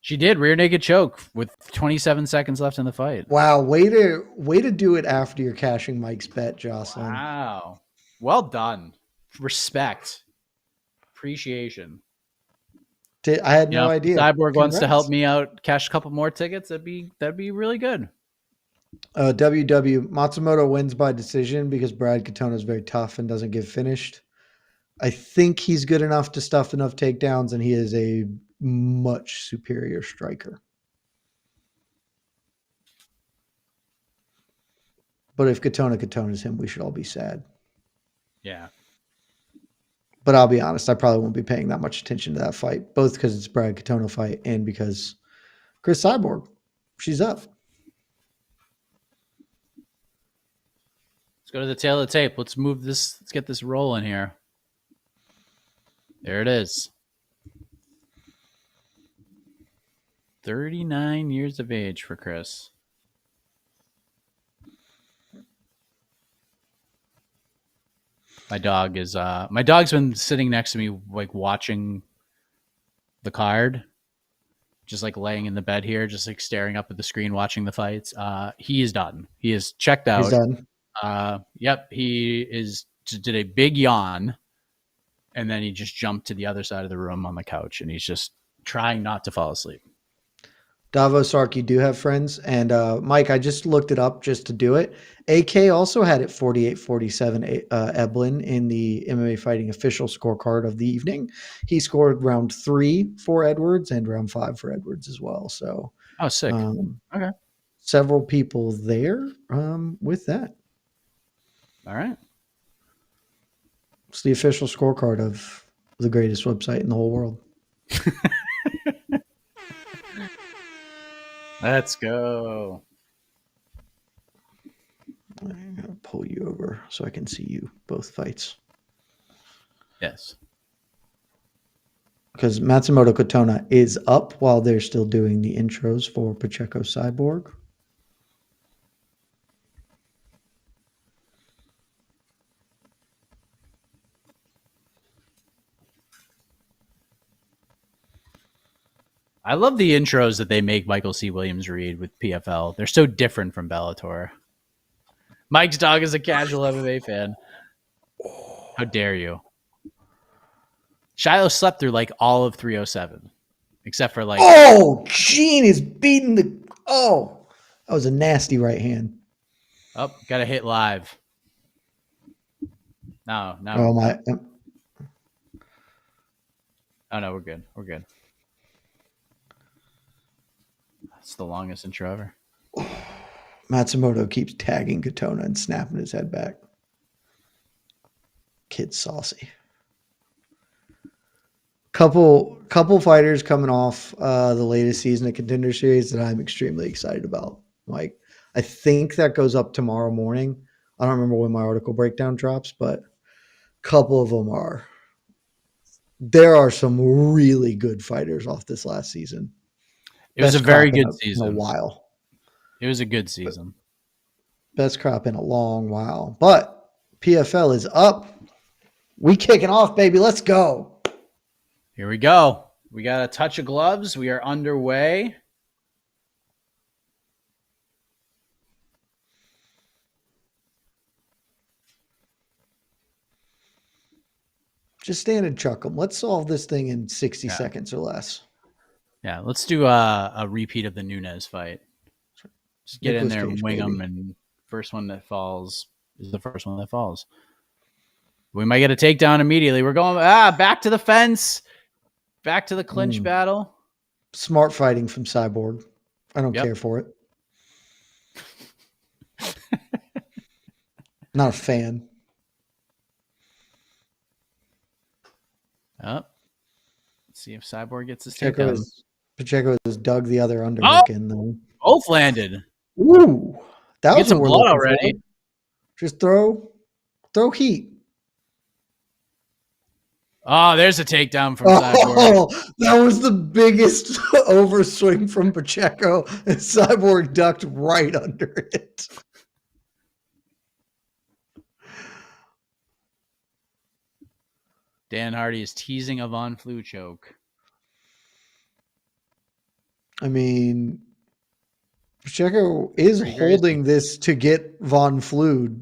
She did rear naked choke with 27 seconds left in the fight. Wow, way to do it after you're cashing Mike's bet, Jocelyn. Wow. Well done. Respect. Appreciation. I had no idea. Cyborg wants to Congrats. help me out, cash a couple more tickets. That'd be really good. Matsumoto wins by decision because Brad Katona is very tough and doesn't get finished. I think he's good enough to stuff enough takedowns, and he is a much superior striker. But if Katona's him, we should all be sad. Yeah. But I'll be honest, I probably won't be paying that much attention to that fight, both because it's Brad Katona fight and because Cris Cyborg, she's up. Let's go to the tail of the tape. Let's move this. Let's get this rolling here. There it is. 39 years of age for Cris. My dog's been sitting next to me, like watching the card, just like laying in the bed here, just like staring up at the screen, watching the fights. He is done. He is checked out. He's done. Yep. He just did a big yawn, and then he just jumped to the other side of the room on the couch, and he's just trying not to fall asleep. Davos Ark, you do have friends. And Mike, I just looked it up just to do it. AK also had it 48-47 Eblin in the MMA Fighting official scorecard of the evening. He scored round 3 for Edwards and round 5 for Edwards as well. So, Oh, sick. Okay. Several people there with that. All right. It's the official scorecard of the greatest website in the whole world. Let's go. I'm going to pull you over so I can see you both fights. Yes. Because Matsumoto Katona is up while they're still doing the intros for Pacheco Cyborg. I love the intros that they make Michael C. Williams read with PFL. They're so different from Bellator. Mike's dog is a casual MMA fan. How dare you? Shiloh slept through like all of 307, except for like. Oh, Gene is beating the. Oh, that was a nasty right hand. Oh, got to hit live. No. Oh, my. Oh, no, we're good. We're good. That's the longest intro ever. Matsumoto keeps tagging Katona and snapping his head back. Kid's saucy. Couple fighters coming off the latest season of Contender Series that I'm extremely excited about. Like, I think that goes up tomorrow morning. I don't remember when my article breakdown drops, but a couple of them are. There are some really good fighters off this last season. It was a very good season. In a while. It was a good season. Best crop in a long while. But PFL is up. We kicking off, baby. Let's go. Here we go. We got a touch of gloves. We are underway. Just stand and chuck them. Let's solve this thing in 60 seconds or less. Yeah, let's do a repeat of the Nunes fight. Just get in there and wing them, and first one that falls is the first one that falls. We might get a takedown immediately. We're going back to the fence, back to the clinch battle. Smart fighting from Cyborg. I don't care for it. Not a fan. Let's see if Cyborg gets his takedown. Pacheco has dug the other underhook in though. Both landed. Ooh, that was some blood already. For. Just throw heat. Oh, there's a takedown from Cyborg. Oh, that was the biggest overswing from Pacheco, and Cyborg ducked right under it. Dan Hardy is teasing a Von Flue choke. I mean, Pacheco is holding this to get Von Flue.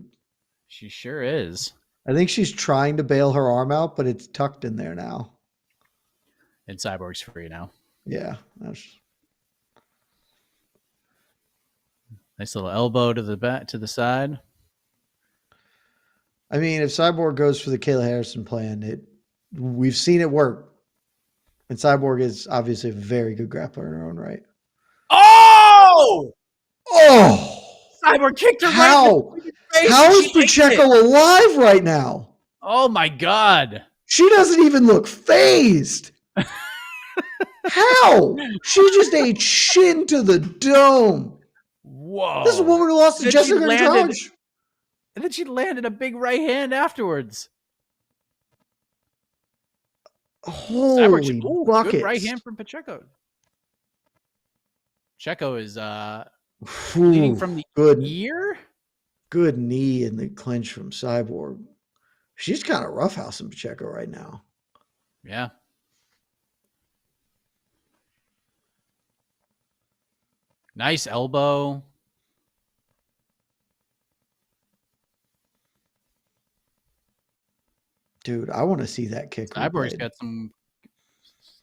She sure is. I think she's trying to bail her arm out, but it's tucked in there now. And Cyborg's free now. Yeah. Nice little elbow to the back, to the side. I mean, if Cyborg goes for the Kayla Harrison plan, we've seen it work. And Cyborg is obviously a very good grappler in her own right. Oh! Oh! Cyborg kicked her How? right in the face. How is She ate Pacheco it. alive right now? Oh my God. She doesn't even look phased. How? She just ate shin to the dome. Whoa. This is a woman who lost to And then she Jessica landed- Andrade. And then she landed a big right hand afterwards. Holy buckets. Good right hand from Pacheco. Pacheco is Ooh, leading from the good, ear. good knee in the clinch from Cyborg. She's kind of roughhousing Pacheco right now. Yeah. Nice elbow. Dude, I want to see that kick. Cyborg's replayed. got some.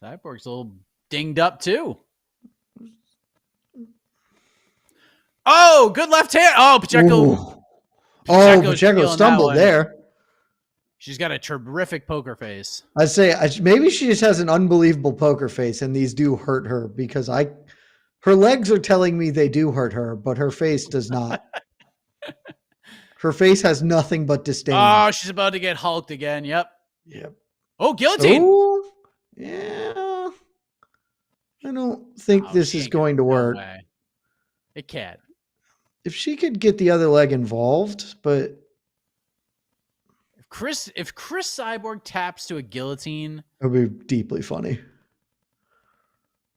Cyborg's a little dinged up too. Oh, good left hand. Oh, Pacheco. Ooh. Oh, Pacheco's Pacheco feeling that stumbled one. there. She's got a terrific poker face. I'd say maybe she just has an unbelievable poker face, and these do hurt her because her legs are telling me they do hurt her, but her face does not. Her face has nothing but disdain. Oh, she's about to get hulked again. Yep. Yep. Oh, guillotine. Ooh, yeah. I don't think Oh, this she is ain't going to no work. way. It can't. If she could get the other leg involved, but If Cris Cyborg taps to a guillotine, it would be deeply funny.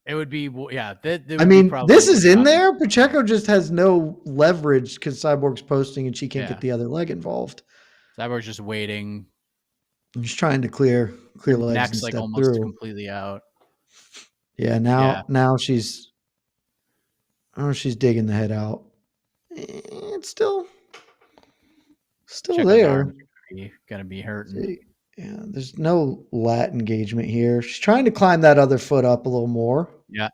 it would be yeah. I mean, this is in there. Pacheco just has no leverage because Cyborg's posting and she can't Yeah. get the other leg involved. Cyborg's just waiting. I'm just trying to clear legs and Neck's like step almost through. completely out. Yeah, now she's digging the head out. It's still Pacheco's there. arms are gonna be hurting. Yeah, there's no lat engagement here. She's trying to climb that other foot up a little more. Yeah.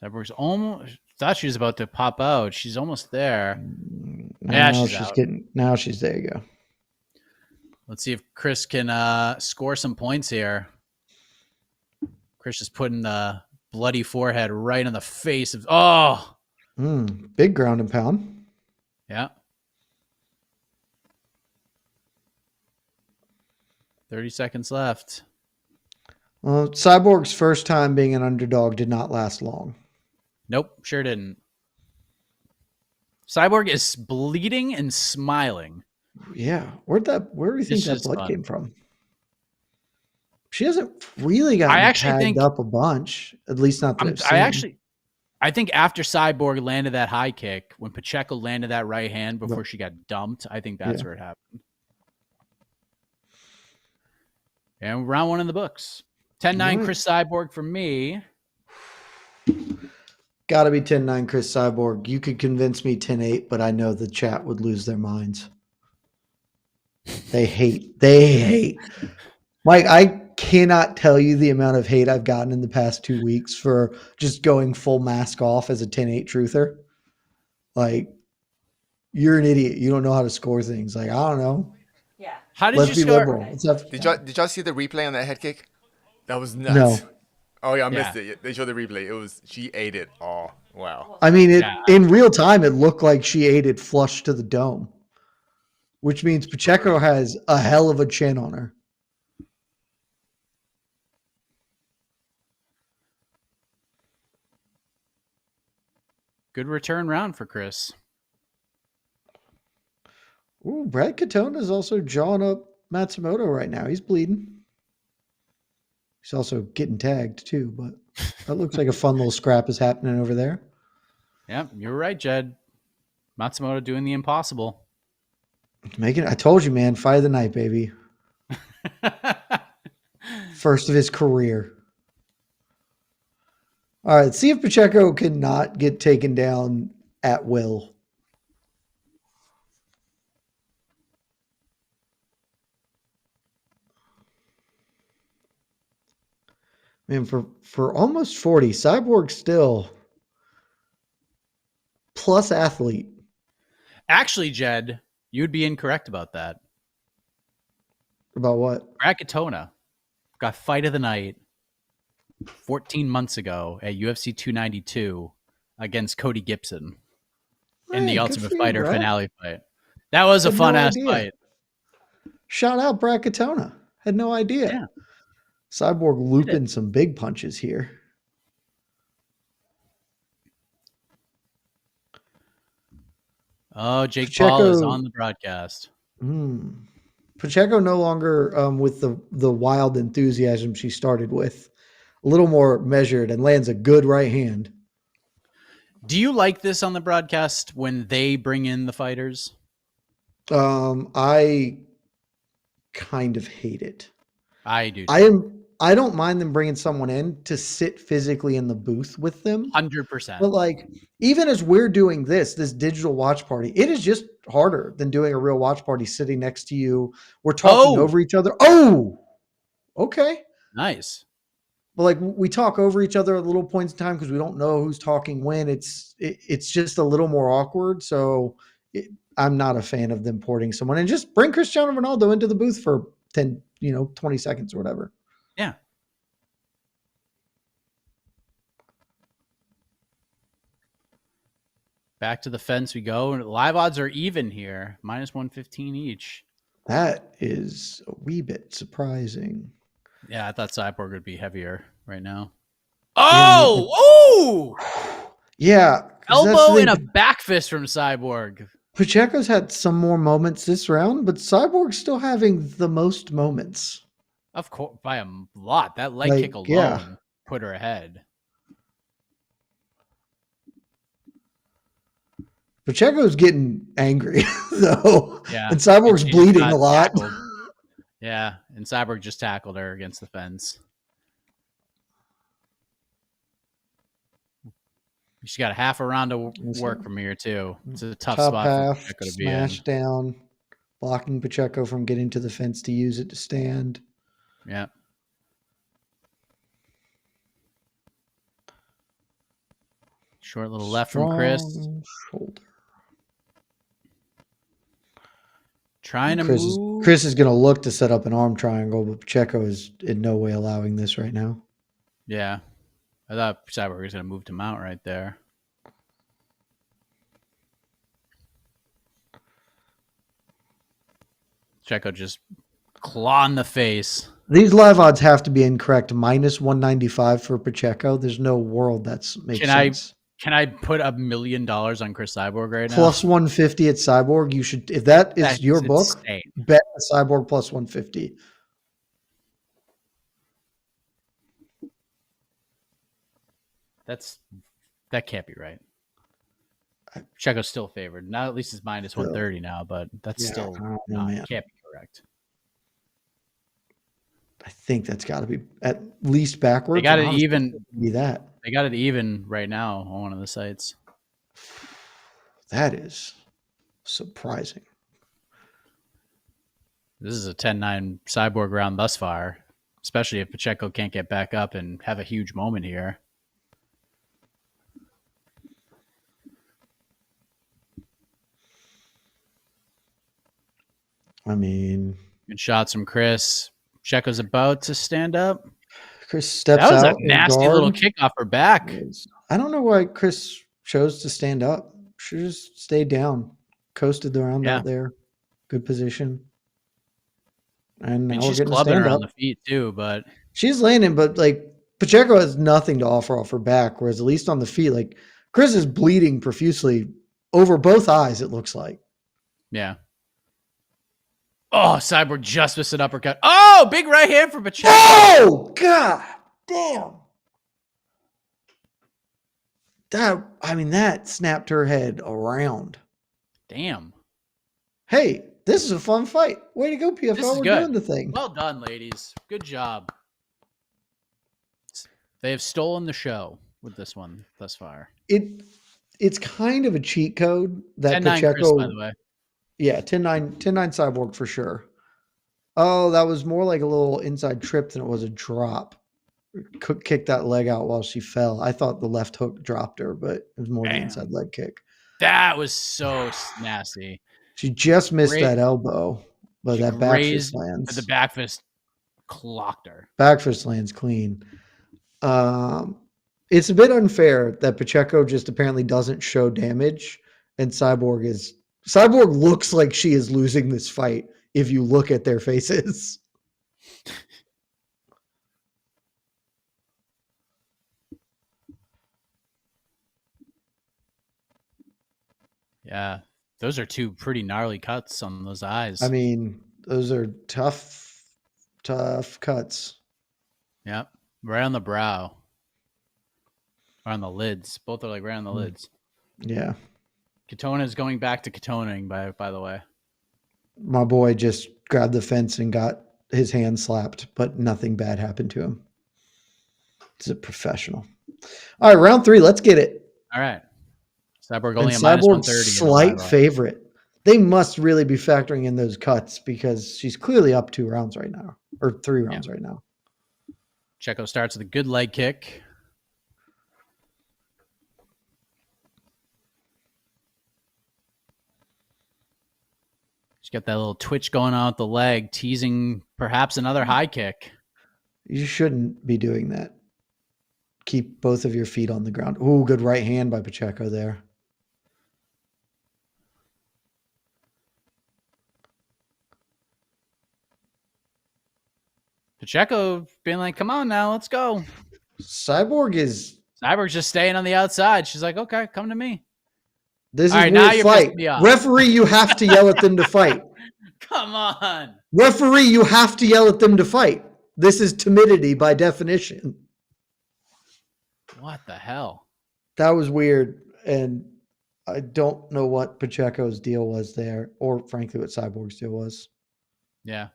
Cyborg's almost thought she was about to pop out. She's almost there. Now she's out. now she's there you go. Let's see if Cris can score some points here. Cris is putting the bloody forehead right on the face of Big ground and pound. yeah. 30 seconds left. Well, Cyborg's first time being an underdog did not last long. Nope, sure didn't. Cyborg is bleeding and smiling. Yeah, where do you think This that is blood fun. came from? She hasn't really gotten tagged up a bunch, at least not that I've seen. I think after Cyborg landed that high kick, when Pacheco landed that right hand before she got dumped, I think that's where it happened. And round one in the books. 10-9 Cris Cyborg for me. Got to be 10-9 Cris Cyborg. You could convince me 10-8, but I know the chat would lose their minds. They hate. Mike, I cannot tell you the amount of hate I've gotten in the past 2 weeks for just going full mask off as a 10-8 truther. Like, you're an idiot. You don't know how to score things. Like, I don't know. Yeah. How did Let's you be score? liberal. Let's have, Did y'all see the replay on that head kick? That was nuts. No. Oh yeah, I missed it. They showed the replay. She ate it all. Wow. I mean, in real time, it looked like she ate it flush to the dome, which means Pacheco has a hell of a chin on her. Good return round for Cris. Ooh, Brad Katona is also jawing up Matsumoto right now. He's bleeding. He's also getting tagged too, but that looks like a fun little scrap is happening over there. Yeah, you're right, Jed. Matsumoto doing the impossible. I told you, man, fight of the night, baby. First of his career. All right, let's see if Pacheco cannot get taken down at will. Man, for almost 40, Cyborg still plus athlete. Actually, Jed, you'd be incorrect about that. About what? Brackettona got fight of the night 14 months ago at UFC 292 against Cody Gibson in the Hey, good Ultimate for you, Fighter Brad. finale fight. That was a Had no fun ass idea. fight. Shout out Brackettona. Had no idea. Yeah. Cyborg looping some big punches here. Oh, Jake Paul is on the broadcast. Pacheco no longer with the wild enthusiasm she started with. A little more measured and lands a good right hand. Do you like this on the broadcast when they bring in the fighters? I kind of hate it. I do. Too. I don't mind them bringing someone in to sit physically in the booth with them. 100%. But like, even as we're doing this digital watch party, it is just harder than doing a real watch party sitting next to you. We're talking over each other. Oh, okay. Nice. But like we talk over each other at little points in time because we don't know who's talking when. It's just a little more awkward. So I'm not a fan of them porting someone and just bring Cristiano Ronaldo into the booth for 10, 20 seconds or whatever. Yeah. Back to the fence we go. Live odds are even here, -115 each. That is a wee bit surprising. Yeah, I thought Cyborg would be heavier right now. Oh! Yeah. Elbow and a back fist from Cyborg. Pacheco's had some more moments this round, but Cyborg's still having the most moments. Of course, by a lot. That leg kick alone put her ahead. Pacheco's getting angry, though. Yeah. And Cyborg's bleeding a lot. Tackled. Yeah, and Cyborg just tackled her against the fence. She's got a half a round to work from here, too. It's a tough spot for Pacheco to be in. Smash down, blocking Pacheco from getting to the fence to use it to stand. Yeah. Short little left from Chris. Shoulder. Trying to move. Chris is going to look to set up an arm triangle, but Pacheco is in no way allowing this right now. Yeah. I thought Cyborg was going to move to mount right there. Pacheco just claw in the face. These live odds have to be incorrect. -195 for Pacheco. There's no world that's makes sense. Can I put $1 million on Cris Cyborg right now? Plus 150 at Cyborg. You should, if that is your book, insane. bet Cyborg plus 150. That can't be right. Pacheco's still favored. Now at least it's -130 now, but that's still can't be correct. I think that's got to be at least backwards. They got it even. Be that. They got it even right now on one of the sites. That is surprising. This is a 10-9 Cyborg round thus far, especially if Pacheco can't get back up and have a huge moment here. I mean, good shots from Chris. Pacheco's about to stand up. Chris steps out. That was a nasty little kick off her back. I don't know why Chris chose to stand up. Should just stayed down, coasted the round out there. Good position. And now she's clubbing her on the feet too, but she's landing. But like Pacheco has nothing to offer off her back, whereas at least on the feet, like Chris is bleeding profusely over both eyes. It looks like. Yeah. Oh, Cyborg just missed an uppercut. Oh, big right hand for Pacheco. Oh, God damn. That snapped her head around. Damn. Hey, this is a fun fight. Way to go, PFL. We're doing the thing. Well done, ladies. Good job. They have stolen the show with this one thus far. It's kind of a cheat code that 10-9 Pacheco. Chris, by the way. Yeah, 10-9 Cyborg for sure. Oh, that was more like a little inside trip than it was a drop. Kicked that leg out while she fell. I thought the left hook dropped her, but it was more the inside leg kick. That was so nasty. She just missed Great. that elbow, but She that back fist grazed, but lands. the back fist clocked her. Back fist lands clean. It's a bit unfair that Pacheco just apparently doesn't show damage, and Cyborg looks like she is losing this fight if you look at their faces. Yeah, those are two pretty gnarly cuts on those eyes. I mean, those are tough cuts. Yep, right on the brow, right on the lids. Both are like right on the lids. Yeah. Katona is going back to Katoning, by the way. My boy just grabbed the fence and got his hand slapped, but nothing bad happened to him. He's a professional. All right, round 3. Let's get it. All right. Cyborg And only a minus Cyborg's 130. slight favorite. They must really be factoring in those cuts because she's clearly up 2 rounds right now, or 3 rounds right now. Pacheco starts with a good leg kick. She's got that little twitch going on with the leg, teasing perhaps another high kick. You shouldn't be doing that. Keep both of your feet on the ground. Ooh, good right hand by Pacheco there. Pacheco being like, come on now, let's go. Cyborg's just staying on the outside. She's like, okay, come to me. This All is right, weird now you're fight. pissing me off. Referee, you have to yell at them to fight. Come on. Referee, you have to yell at them to fight. This is timidity by definition. What the hell? That was weird. And I don't know what Pacheco's deal was there, or frankly, what Cyborg's deal was. Yeah.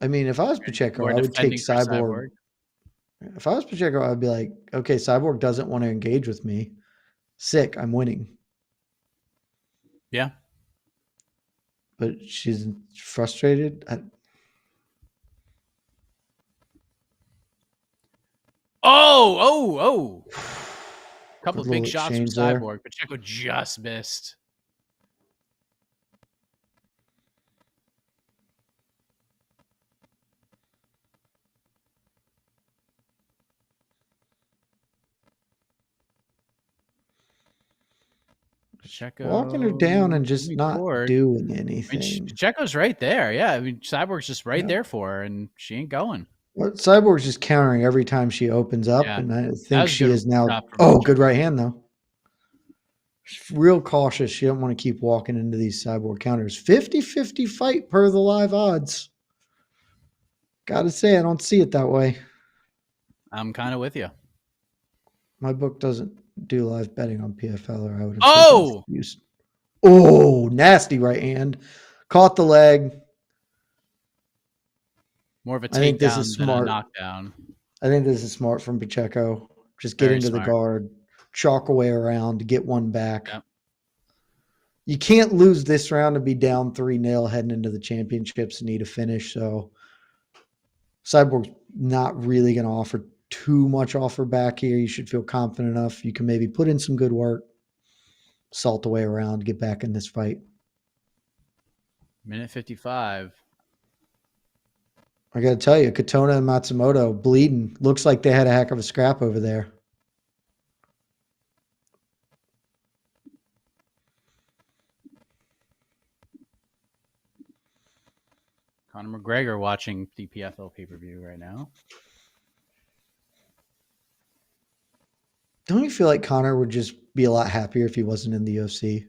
I mean, if I was Pacheco, I would take Cyborg. If I was Pacheco, I'd be like, okay, Cyborg doesn't want to engage with me. Sick, I'm winning. Yeah. But she's frustrated. Oh. Couple of Good big little shots from exchange there. Cyborg. Pacheco just missed. Pacheco Walking her down and just not doing anything. I mean, Pacheco's right there. Yeah, I mean, Cyborg's just right there for her, and she ain't going. Well, Cyborg's just countering every time she opens up, and I think she is now. Oh, good right hand though. She's real cautious. She don't want to keep walking into these Cyborg counters. 50-50 fight per the live odds. Gotta say, I don't see it that way. I'm kind of with you. My book doesn't do live betting on PFL, or I would have. Oh, nasty right hand. Caught the leg. More of a takedown than a knockdown. I think this is smart from Pacheco. Just get into the guard, chalk away around, get one back. Yep. You can't lose this round and be down 3-0 heading into the championships and need a finish. So Cyborg's not really going to offer too much offer back here. You should feel confident enough. You can maybe put in some good work, salt away around, get back in this fight. Minute 55. I got to tell you, Katona and Matsumoto bleeding. Looks like they had a heck of a scrap over there. Conor McGregor watching the PFL pay-per-view right now. Don't you feel like Conor would just be a lot happier if he wasn't in the UFC?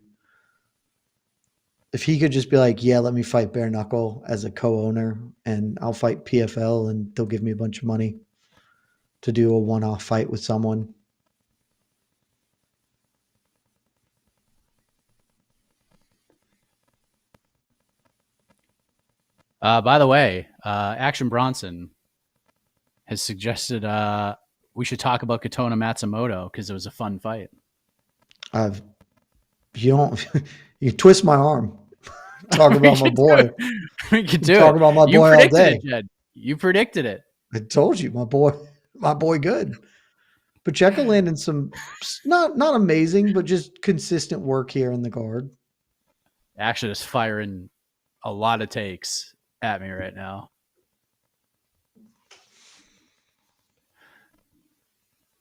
If he could just be like, yeah, let me fight bare knuckle as a co-owner and I'll fight PFL and they'll give me a bunch of money to do a one-off fight with someone. By the way, Action Bronson has suggested we should talk about Katona Matsumoto because it was a fun fight. You twist my arm. Talk about my boy. We could do talk about my boy all day. You predicted it. I told you, my boy, good. Pacheco landing some not amazing, but just consistent work here in the guard. Action is firing a lot of takes at me right now.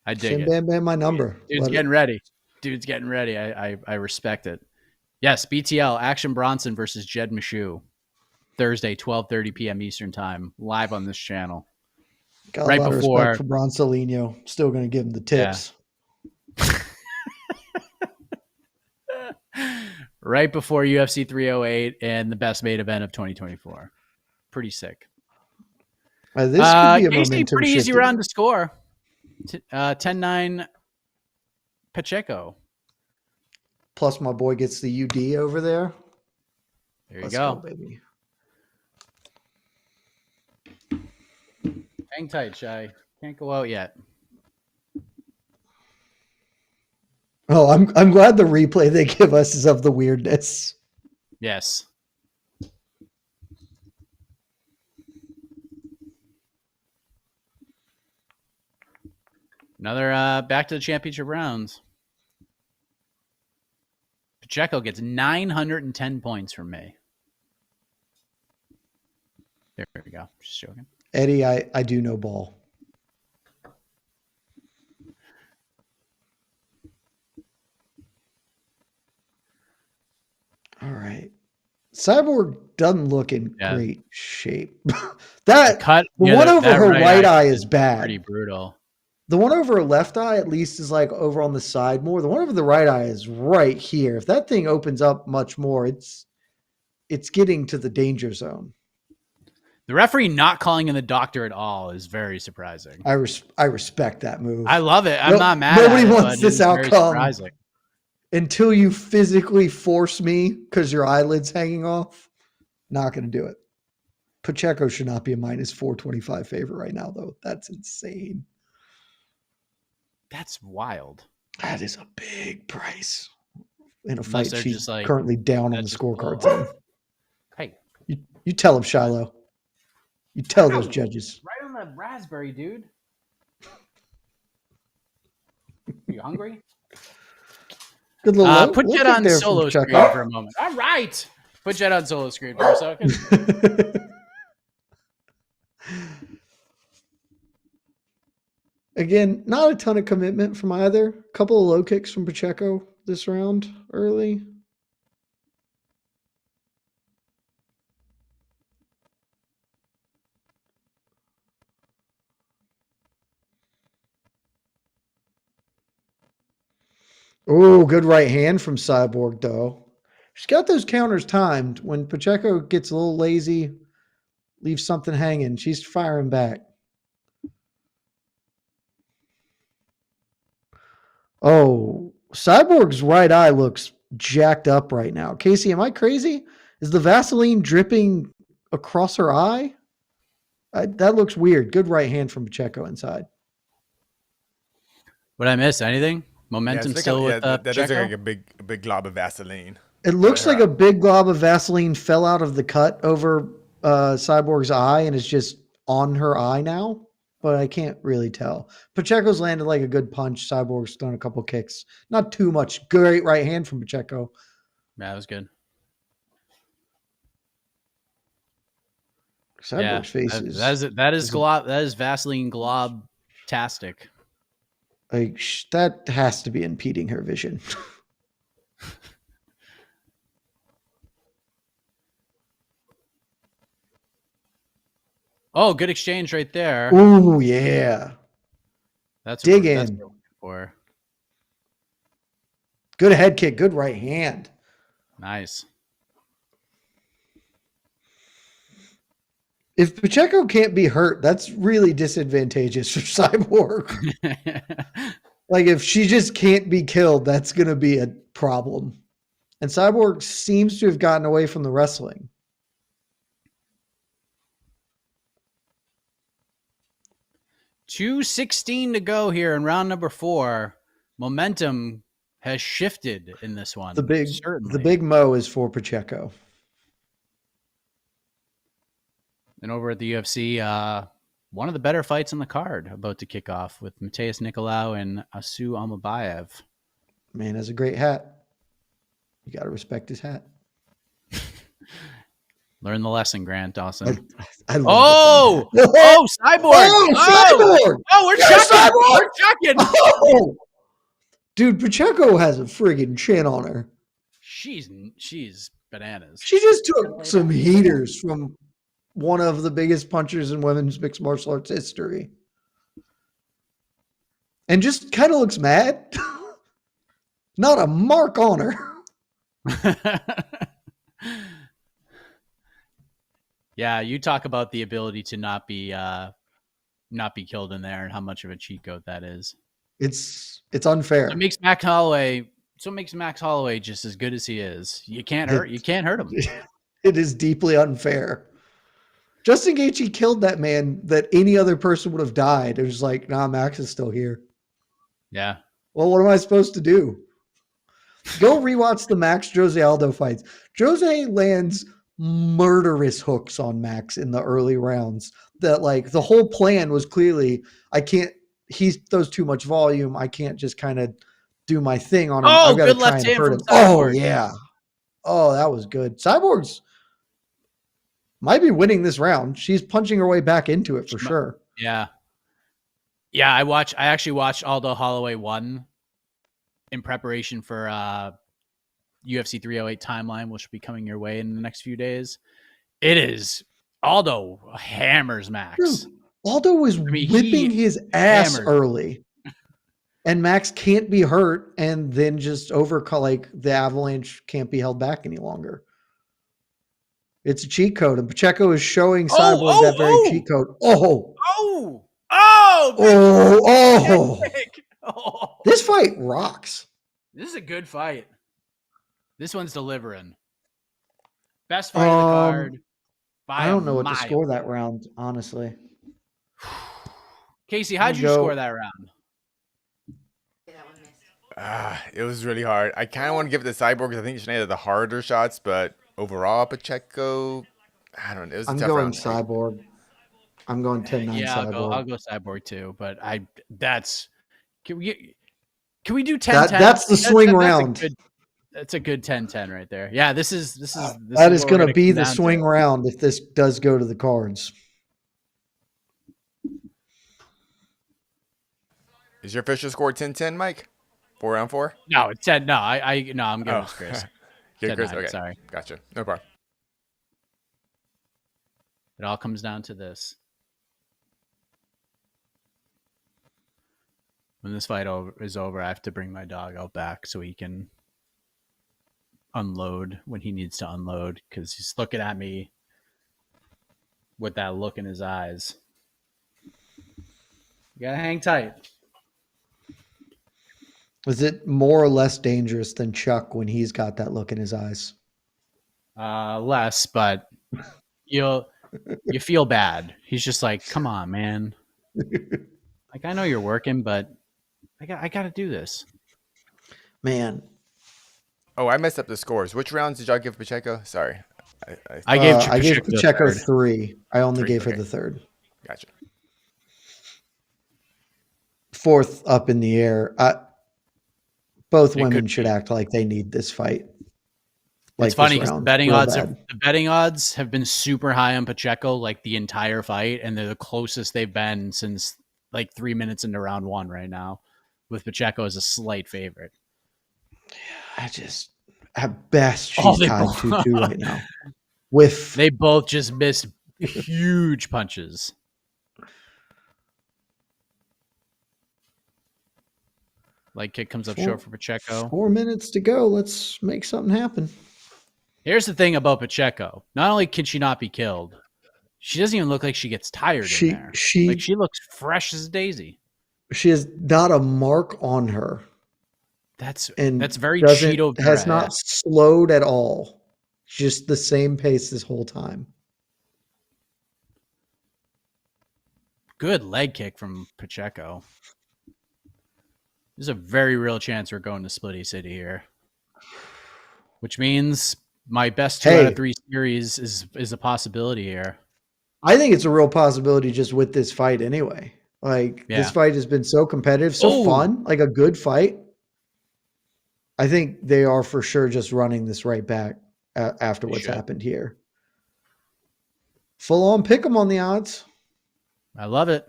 I dig it. Bam, bam, my number. Dude's getting ready. Dude's getting ready. I respect it. Yes, BTL, Action Bronson versus Jed Meshew. Thursday, 12:30 p.m. Eastern Time, live on this channel. Got a lot of respect for Bronsolino. Still going to give him the tips. Yeah. Right before UFC 308 and the best main event of 2024. Pretty sick. This could be a Casey, momentum pretty easy shifter. round to score. 10-9 Pacheco. Plus, my boy gets the UD over there. There you go. Baby. Hang tight, Shy. Can't go out yet. Oh, I'm glad the replay they give us is of the weirdness. Yes. Another back to the championship rounds. Pacheco gets 910 points from me. There we go. Just joking. Eddie, I do know ball. All right. Cyborg doesn't look in great shape. The one over her right eye is bad. Pretty brutal. The one over her left eye, at least, is like over on the side more. The one over the right eye is right here. If that thing opens up much more, it's getting to the danger zone. The referee not calling in the doctor at all is very surprising. I respect that move. I love it. I'm not mad. Nobody at it, wants this outcome surprising. Until you physically force me because your eyelid's hanging off. Not going to do it. Pacheco should not be a minus 425 favorite right now, though. That's insane. That's wild. That is a big price in a fight she's just like, currently down on the scorecards in. Hey. You tell him, Shiloh. You tell those judges. Right on the raspberry, dude. You hungry? Good little put Jet on solo screen for a moment. All right. Put Jet on solo screen for a second. Again, not a ton of commitment from either. A couple of low kicks from Pacheco this round early. Oh, good right hand from Cyborg, though. She's got those counters timed. When Pacheco gets a little lazy, leaves something hanging, she's firing back. Oh, Cyborg's right eye looks jacked up right now. Casey, am I crazy? Is the Vaseline dripping across her eye? That looks weird. Good right hand from Pacheco inside. Would I miss anything? Momentum still with that Pacheco? is like a big glob of Vaseline. It looks like a big glob of Vaseline fell out of the cut over Cyborg's eye and is just on her eye now, but I can't really tell. Pacheco's landed like a good punch. Cyborg's done a couple kicks. Not too much. Great right hand from Pacheco. Yeah, that was good. Cyborg's face that is Vaseline glob-tastic. Like that has to be impeding her vision. Oh, good exchange right there. Ooh, yeah. That's dig what, in. that's what we're looking for. Good head kick. Good right hand. Nice. If Pacheco can't be hurt, that's really disadvantageous for Cyborg. Like if she just can't be killed, that's going to be a problem. And Cyborg seems to have gotten away from the wrestling. $2:16 to go here in round number 4. Momentum has shifted in this one. The big mo is for Pacheco. And over at the UFC, one of the better fights on the card about to kick off with Mateus Nicolau and Asu Almabayev. Man has a great hat. You got to respect his hat. Learn the lesson, Grant Dawson. I love Oh, Cyborg! Cyborg! Oh, we're Yes, checking! Cyborg! We're checking! Oh! Dude, Pacheco has a friggin' chin on her. She's bananas. She just took some heaters from one of the biggest punchers in women's mixed martial arts history. And just kind of looks mad. Not a mark on her. Yeah, you talk about the ability to not be killed in there and how much of a cheat code that is. It's unfair. It makes Max Holloway just as good as he is. You can't hurt him. It is deeply unfair. Justin Gaethje killed that man that any other person would have died. It was like, nah, Max is still here. Yeah. Well, what am I supposed to do? Go rewatch the Max Jose Aldo fights. Jose lands murderous hooks on Max in the early rounds. That like the whole plan was clearly, he throws too much volume. I can't just kind of do my thing on him. Oh, I've got to good try left and hand hurt from him. Cyborg. Oh yeah. Oh, that was good. Cyborg's might be winning this round. She's punching her way back into it for sure. Yeah. Yeah, I actually watched Aldo Holloway 1 in preparation for UFC 308 timeline, which will be coming your way in the next few days. It is Aldo hammers Max. Dude, Aldo was whipping his ass early. And Max can't be hurt and then just like the avalanche can't be held back any longer. It's a cheat code, and Pacheco is showing Cyborg that very cheat code. This fight rocks. This is a good fight. This one's delivering. Best fight of the card. I don't know what to score that round, honestly. Casey, how'd you score that round? It was really hard. I kind of want to give it to Cyborg because I think she had the harder shots, but overall, Pacheco, I don't know. It was a tough round. Cyborg. I'm going 10-9 yeah, Cyborg. I'll go Cyborg too, but can we do 10-10? That's the swing round. That's a good 10-10 right there. Yeah, this is going to be the swing round if this does go to the cards. Is your official score 10-10, Mike? 4 round 4? No, it's 10. No, I'm going with Chris. Good, Chris. Okay, sorry. Gotcha. No problem. It all comes down to this. When this fight is over, I have to bring my dog out back so he can unload when he needs to unload because he's looking at me with that look in his eyes. You gotta hang tight. Is it more or less dangerous than Chuck when he's got that look in his eyes? Less, but you feel bad. He's just like, come on, man. Like, I know you're working, but I got to do this. Man. Oh, I messed up the scores. Which rounds did y'all give Pacheco? Sorry. I gave Pacheco 3. I only gave her the third. Gotcha. Fourth up in the air. Both women should act like they need this fight. It's funny because the betting odds have been super high on Pacheco like the entire fight, and they're the closest they've been since like 3 minutes into round 1 right now, with Pacheco as a slight favorite. At best, she's tied 2-2 right now. They both just missed huge punches. Leg kick comes up short for Pacheco. 4 minutes to go. Let's make something happen. Here's the thing about Pacheco. Not only can she not be killed, she doesn't even look like she gets tired in there. She looks fresh as a daisy. She has not a mark on her. That's very Cheeto. Has not slowed at all. Just the same pace this whole time. Good leg kick from Pacheco. There's a very real chance we're going to Splitty City here, which means my best 2 out of 3 series is a possibility here. I think it's a real possibility just with this fight anyway. Like Yeah. this fight has been so competitive, so fun, like a good fight. I think they are for sure just running this right back after what's happened here. Full on pick 'em on the odds. I love it.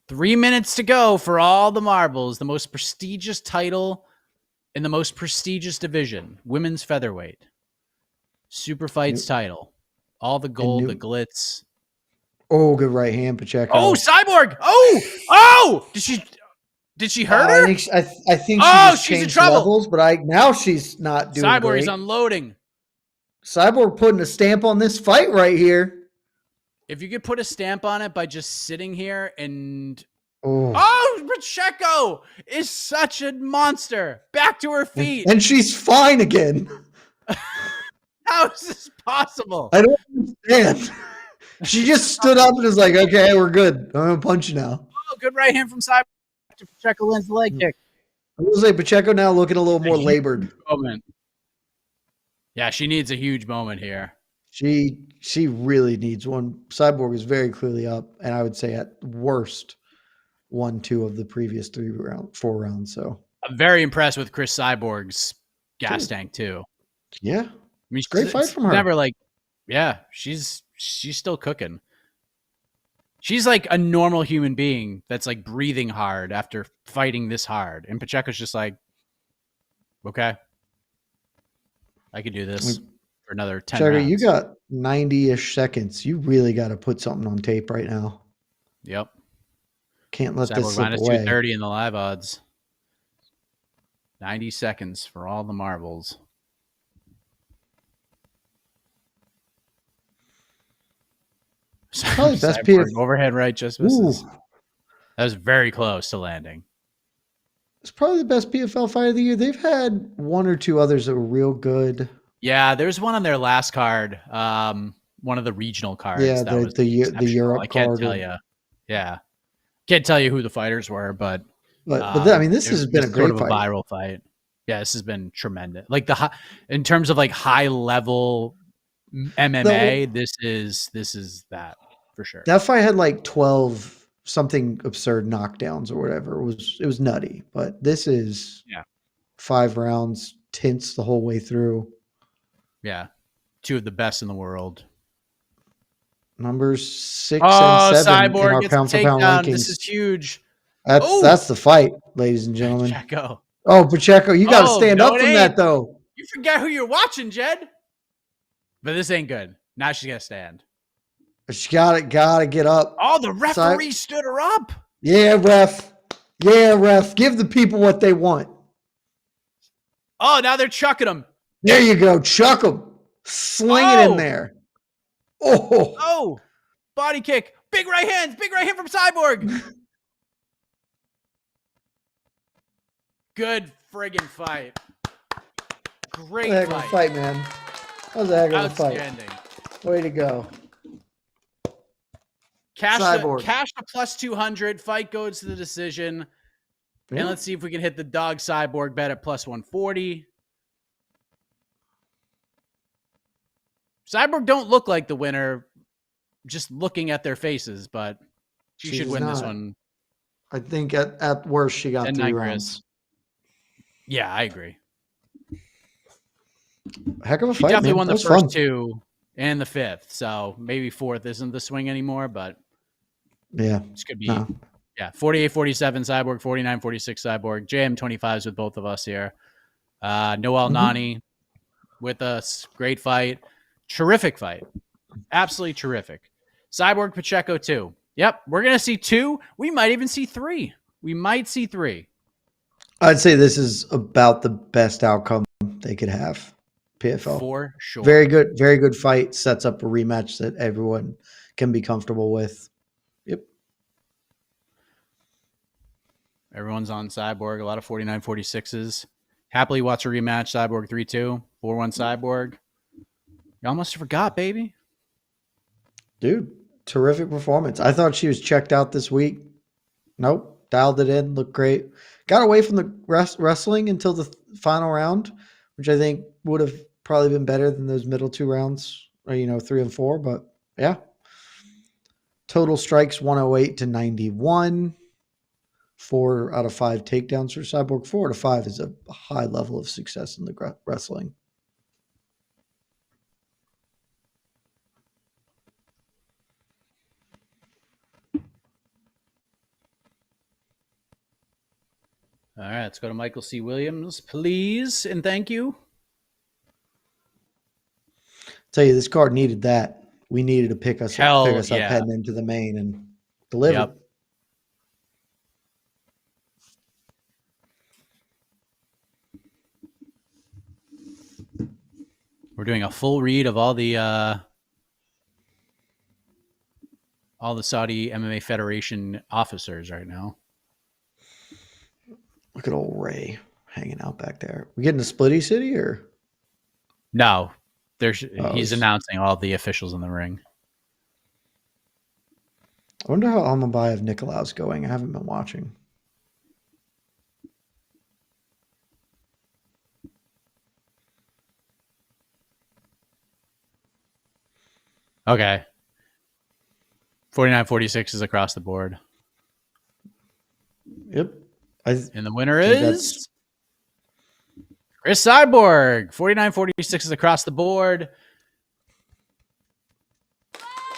3 minutes to go for all the marbles. The most prestigious title in the most prestigious division, women's featherweight. Super fights title. All the gold, the glitz. Oh, good right hand, Pacheco. Oh, Cyborg! Oh! Did she hurt her? I think she just she's in changed trouble. levels, but now she's not doing Cyborg great. is unloading. Cyborg putting a stamp on this fight right here. If you could put a stamp on it by just sitting here and Pacheco is such a monster. Back to her feet. And she's fine again. How is this possible? I don't understand. She just stood up and was like, okay, we're good. I'm going to punch you now. Oh, good right hand from Cyborg. Pacheco lands the leg kick. I will say Pacheco now looking a little more labored. Moment. Yeah, she needs a huge moment here. She really needs one. Cyborg is very clearly up, and I would say at worst 1-2 of the previous 4 rounds. So I'm very impressed with Cris Cyborg's gas tank too. Yeah, I mean, great fight from her. Never she's still cooking. She's like a normal human being that's like breathing hard after fighting this hard, and Pacheco's just like, okay, I could do this for another 10 Pacheco, rounds. you got 90-ish seconds. You really got to put something on tape right now. Yep. Can't let Cyborg this slip minus away. 230 in the live odds. 90 seconds for all the marbles. Probably best Cyborg PF overhead right just misses. That was very close to landing. It's probably the best PFL fight of the year. They've had 1 or 2 others that were real good. Yeah, there's one on their last card. One of the regional cards. Yeah, that was the Europe I can't card. tell you. Yeah, can't tell you who the fighters were, but I mean, this has been a great sort of fight. a viral fight. Yeah, this has been tremendous. Like in terms of like high level MMA, this is that for sure. That fight had like 12 something absurd knockdowns or whatever. It was nutty, but this is 5 rounds, tense the whole way through. Yeah, 2 of the best in the world. Numbers 6 and 7 Cyborg in our gets pound a for pound takedown. rankings. This is huge. That's the fight, ladies and gentlemen. Pacheco. Oh, Pacheco, you got to stand up from that though. You forget who you're watching, Jed. But this ain't good. Now she's gonna stand. She gotta get up. Oh, the referee stood her up. Yeah, ref. Yeah, ref. Give the people what they want. Oh, now they're chucking him. There you go. Chuck them. Sling it in there. Oh, body kick. Big right hand from Cyborg. Good friggin' fight. Great Heck of a fight, man. That was a heck of a fight. Outstanding. Way to go. Cash Cyborg. to plus 200. Fight goes to the decision. And let's see if we can hit the dog Cyborg bet at plus 140. Cyborg don't look like the winner just looking at their faces, but she should win this one. I think at worst she got 3 rounds. Yeah, I agree. Heck of a She fight, definitely man. won the That was first fun. 2 and the 5th, so maybe 4th isn't the swing anymore, but Yeah. this could be 48-47 Cyborg, 49-46 Cyborg. JM 25s with both of us here. Noel Nani with us. Great fight. Terrific fight. Absolutely terrific. Cyborg Pacheco 2. Yep, we're going to see 2. We might even see 3. We might see 3. I'd say this is about the best outcome they could have. PFL. For sure. Very good fight. Sets up a rematch that everyone can be comfortable with. Yep. Everyone's on Cyborg. A lot of 49-46s. Happily watch a rematch. Cyborg 3-2. 4-1 Cyborg. You almost forgot, baby. Dude, terrific performance. I thought she was checked out this week. Nope. Dialed it in. Looked great. Got away from the wrestling until the final round, which I think would have probably been better than those middle 2 rounds, or 3 and 4. But yeah, Total strikes 108 to 91. 4 out of 5 takedowns for Cyborg. 4 out of 5 is a high level of success in the wrestling. All right, let's go to Michael C. Williams, please, and thank you. Tell you, this card needed that. We needed to pick us up yeah. heading into the main and deliver. Yep. We're doing a full read of all the Saudi MMA Federation officers right now. Look at old Ray hanging out back there. We getting to Splitty City or? No, he's announcing all the officials in the ring. I wonder how Almabayev Nicolaus going. I haven't been watching. Okay. 49-46 is across the board. Yep. And the winner is Cris Cyborg. 49-46 is across the board.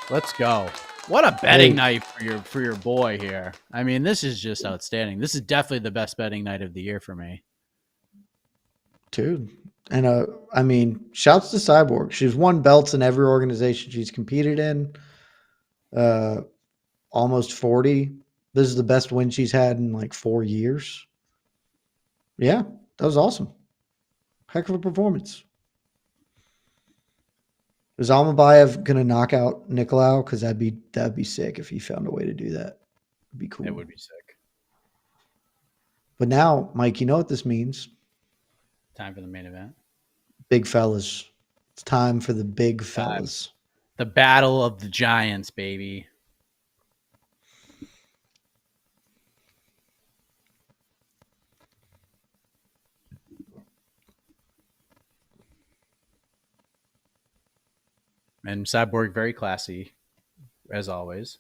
Let's go. What a betting night for your boy here. I mean, this is just outstanding. This is definitely the best betting night of the year for me. Dude. And I mean, shouts to Cyborg. She's won belts in every organization she's competed in. Almost 40. This is the best win she's had in like 4 years. Yeah, that was awesome. Heck of a performance. Is Almabayev gonna knock out Nicolau? Because that'd be sick if he found a way to do that. It'd be cool. It would be sick. But now, Mike, you know what this means? Time for the main event. Big fellas. It's time for the big fellas. The battle of the giants, baby. And Cyborg, very classy, as always.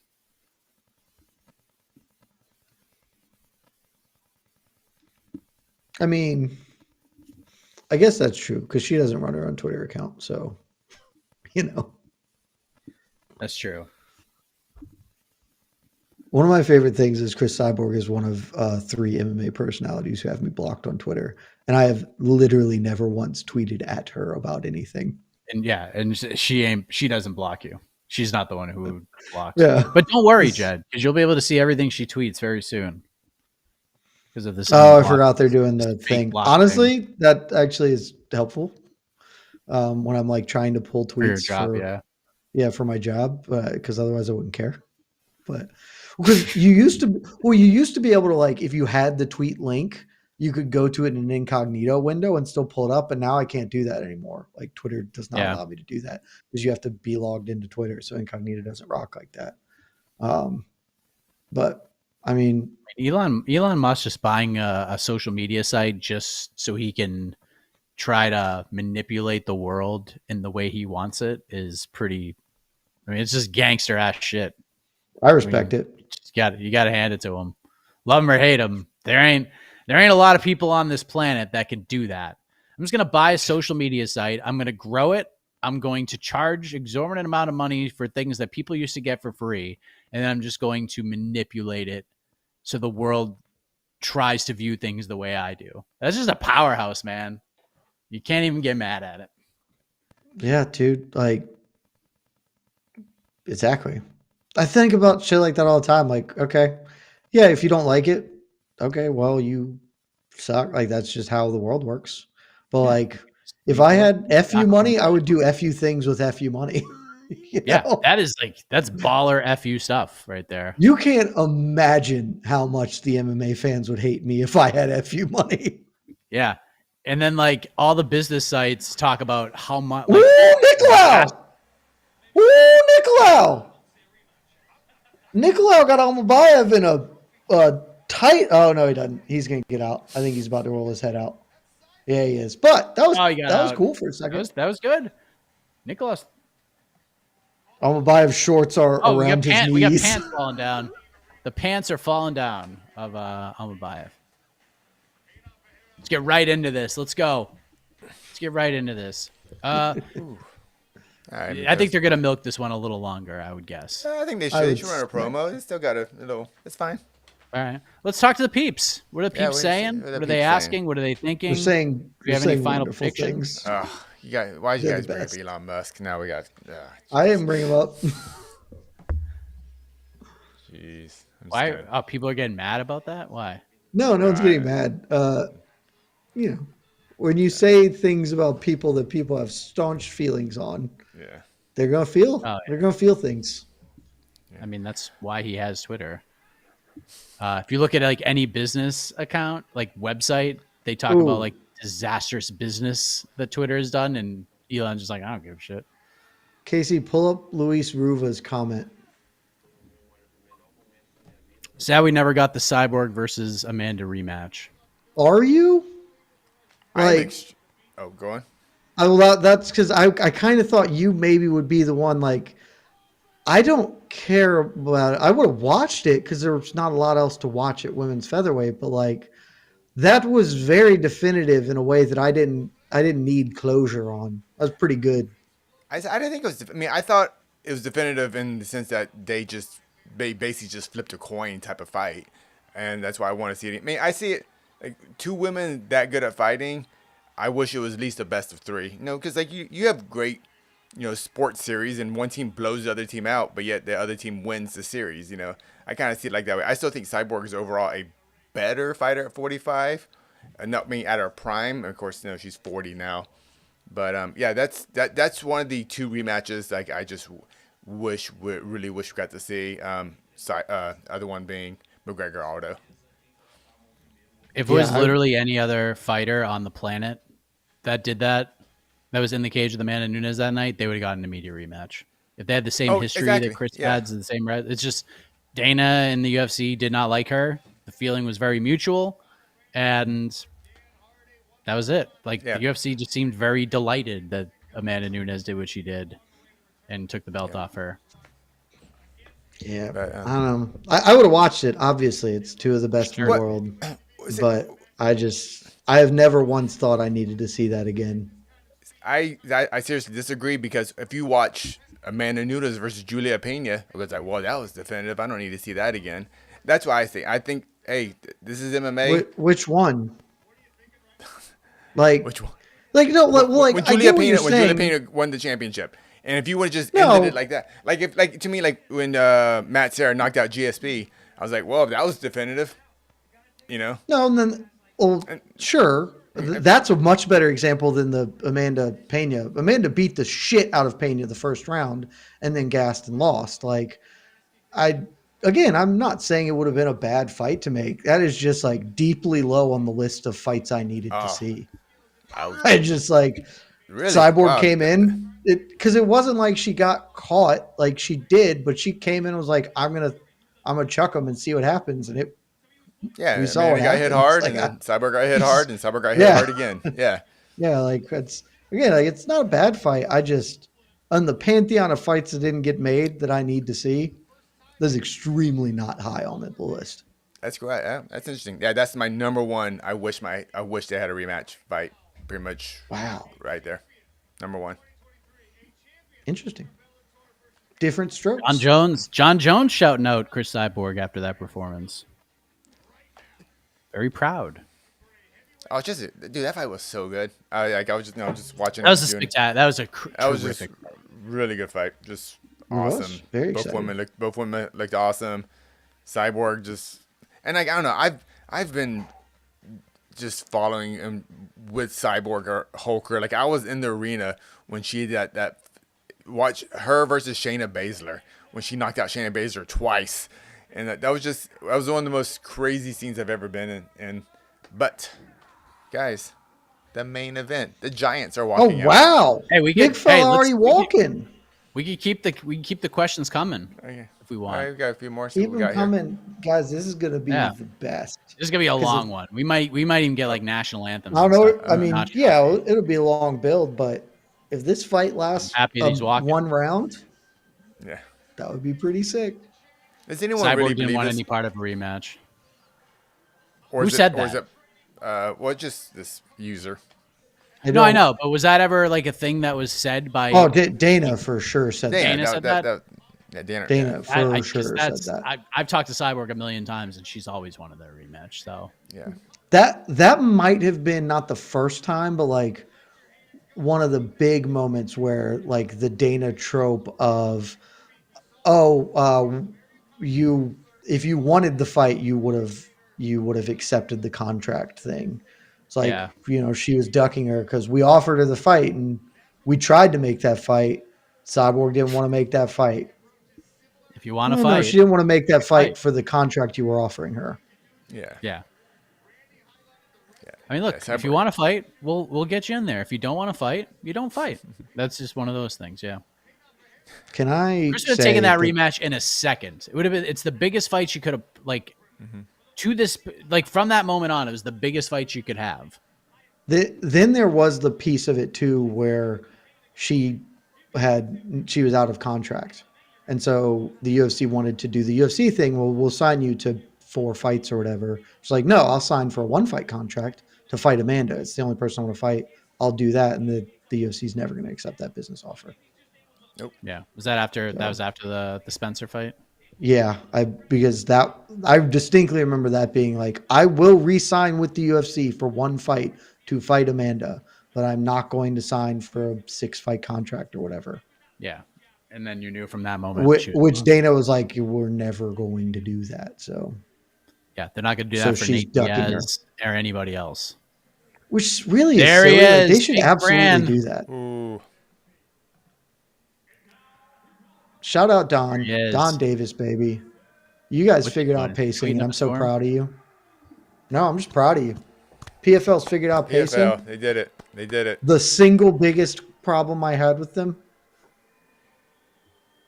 I mean, I guess that's true because she doesn't run her own Twitter account. So, you know. That's true. One of my favorite things is Cris Cyborg is one of 3 MMA personalities who have me blocked on Twitter. And I have literally never once tweeted at her about anything. And yeah, and she doesn't block you. She's not the one who blocks. Yeah. But don't worry, Jed, because you'll be able to see everything she tweets very soon. Because of this. Oh, I forgot they're doing the thing. Honestly, that actually is helpful. When I'm like trying to pull tweets for your job, for my job, because otherwise I wouldn't care. But because you used to be able to, like, if you had the tweet link, you could go to it in an incognito window and still pull it up. And now I can't do that anymore. Like, Twitter does not allow me to do that because you have to be logged into Twitter. So incognito doesn't rock like that. But I mean, Elon Musk just buying a social media site just so he can try to manipulate the world in the way he wants it is pretty. I mean, it's just gangster ass shit. I respect it. You got to hand it to him. Love him or hate him. There ain't a lot of people on this planet that can do that. I'm just going to buy a social media site. I'm going to grow it. I'm going to charge exorbitant amount of money for things that people used to get for free. And then I'm just going to manipulate it so the world tries to view things the way I do. That's just a powerhouse, man. You can't even get mad at it. Yeah, dude. Like, exactly. I think about shit like that all the time. Like, okay, yeah, if you don't like it, okay, well, you suck. Like, that's just how the world works. But like, if I had FU money, I would do FU things with FU money. Know? That's baller FU stuff right there. You can't imagine how much the MMA fans would hate me if I had FU money. Yeah. And then like all the business sites talk about how much. Like, Nicolau! Nicolau! Nicolau got Almabayev in a tight. Oh no, he doesn't. He's gonna get out. I think he's about to roll his head out. Yeah, he is. But that was cool for a second. That was good. Nicolas. Almabaev's shorts are around his knees. We got pants falling down. The pants are falling down of Almabaev. Let's get right into this. Let's go. Let's get right into this. All right, I think they're gonna milk this one a little longer. I would guess. I think they should. They should run a promo. They still got a little. It's fine. All right. Let's talk to the peeps. What are the peeps saying? What are they asking? What are they thinking? They're saying. Do you have any final predictions? You guys, why did you They're guys the bring up best. Elon Musk? Now we got. I didn't bring him up. Jeez. Why? Oh, people are getting mad about that. Why? No one's getting mad. You know, when you say things about people that people have staunch feelings on, Yeah. they're gonna feel. Oh, yeah. They're gonna feel things. I mean, that's why he has Twitter. If you look at like any business account, like website, they talk about like disastrous business that Twitter has done, and Elon's just like, I don't give a shit. Casey, pull up Luis Ruva's comment. Sad we never got the Cyborg versus Amanda rematch. Are you? Like, go on. That's because I kind of thought you maybe would be the one. Like, I don't care about it. I would have watched it because there's not a lot else to watch at women's featherweight. But like, that was very definitive in a way that I didn't need closure on. That was pretty good. I didn't think it was. I mean, I thought it was definitive in the sense that they basically just flipped a coin type of fight, and that's why I want to see it. I mean, I see it like two women that good at fighting. I wish it was at least a best of three. You know, because like you have great, sports series, and one team blows the other team out, but yet the other team wins the series. You know, I kind of see it like that way. I still think Cyborg is overall a better fighter at 45, not me at her prime. Of course, she's 40 now. But yeah, that's one of the two rematches like I just really wish we got to see. Other one being McGregor Aldo. If it was literally any other fighter on the planet that did that was in the cage with Amanda Nunes that night, they would have gotten an immediate rematch. If they had the same history that Chris had, the same, it's just Dana and the UFC did not like her. The feeling was very mutual, and that was it. Like the UFC just seemed very delighted that Amanda Nunes did what she did and took the belt off her. Yeah, but, I don't know. I would have watched it. Obviously, it's two of the best in the world. But I have never once thought I needed to see that again. I seriously disagree because if you watch Amanda Nunes versus Julia Pena, I was like, well, that was definitive. I don't need to see that again. That's why I think. Hey, this is MMA. Which one? Like which one? Like no, like when Julia Pena won the championship, and if you would have just ended it like that, like to me, like when Matt Serra knocked out GSP, I was like, well, that was definitive. No, and then, sure. That's a much better example than the Amanda Pena. Amanda beat the shit out of Pena the first round and then gassed and lost. Like, I'm not saying it would have been a bad fight to make. That is just like deeply low on the list of fights I needed to see. I just like really? Cyborg came in because it wasn't like she got caught like she did, but she came in and was like, I'm gonna chuck him and see what happens, and it. Yeah, we saw it got hit hard, and then Cyborg got hit hard, and Cyborg got hit hard again. Yeah, yeah, like it's not a bad fight. I just on the pantheon of fights that didn't get made that I need to see, this is extremely not high on the list. That's great. Yeah, that's interesting. Yeah, that's my number one. I wish they had a rematch fight. Pretty much. Wow. Right there, number one. Interesting. Different strokes. John Jones shouting out Cris Cyborg after that performance. Very proud. Oh, dude, that fight was so good. I was just watching. That was a spectacular. That was a terrific, really good fight. Just awesome. Very both exciting. women looked awesome. Cyborg and I don't know. I've been just following him with Cyborg her whole career. Like I was in the arena when she did that. Watch her versus Shayna Baszler when she knocked out Shayna Baszler twice. And that was one of the most crazy scenes I've ever been in. But, guys, the main event, the Giants are walking out. Oh, wow. Hey, already walking. We can keep the questions coming if we want. All right, we got a few more. Keep them coming. Guys, this is going to be the best. This is going to be a long one. We might even get like national anthems. I don't know. I mean, it'll be a long build, but if this fight lasts one round, Yeah. That would be pretty sick. Does anyone Cyborg really didn't believe want this? any part of a rematch. Or Who is it, said or is that? it, well, just this user. No, I know, but was that ever like a thing that was said by? Oh, Dana for sure said Dana that. said that? Yeah, Dana. Dana Yeah. for 'Cause sure said that. I've talked to Cyborg a million times, and she's always wanted that rematch. So Yeah. That might have been not the first time, but like one of the big moments where like the Dana trope of, you if you wanted the fight, you would have accepted the contract thing. It's like, Yeah. she was ducking her because we offered her the fight and we tried to make that fight. Cyborg didn't want to make that fight. if you want to No, fight, she didn't want to make that fight fight. for the contract you were offering her. Yeah. yeah. Yeah. I mean, look, Yeah, if you want to fight, we'll get you in there. If you don't want to fight, you don't fight. That's just one of those things. Yeah. Can I Chris would have say taken that rematch in a second. It would have been. It's the biggest fight she could have to this from that moment on. It was the biggest fight she could have. Then there was the piece of it too where she was out of contract, and so the UFC wanted to do the UFC thing. Well, we'll sign you to 4 fights or whatever. She's like, no, I'll sign for a 1-fight contract to fight Amanda. It's the only person I want to fight. I'll do that, and the UFC is never going to accept that business offer. Nope. Yeah. Was that after? That was after the Spencer fight. Yeah, because I distinctly remember that being like, I will re-sign with the UFC for 1 fight to fight Amanda, but I'm not going to sign for a 6-fight contract or whatever. Yeah. And then you knew from that moment, Which Dana was like, we're never going to do that. So yeah, they're not going to do So that for she's Nate ducking Diaz or anybody else. which really is There he silly. Like, they is, should Big absolutely Bran. do that. Ooh. Shout out Don. There he is. Don Davis, baby. You guys What's figured he out doing? pacing, Tweeting and up I'm a so storm? proud of you. No, I'm just proud of you. PFL's figured out pacing. PFL. They did it. They did it. The single biggest problem I had with them,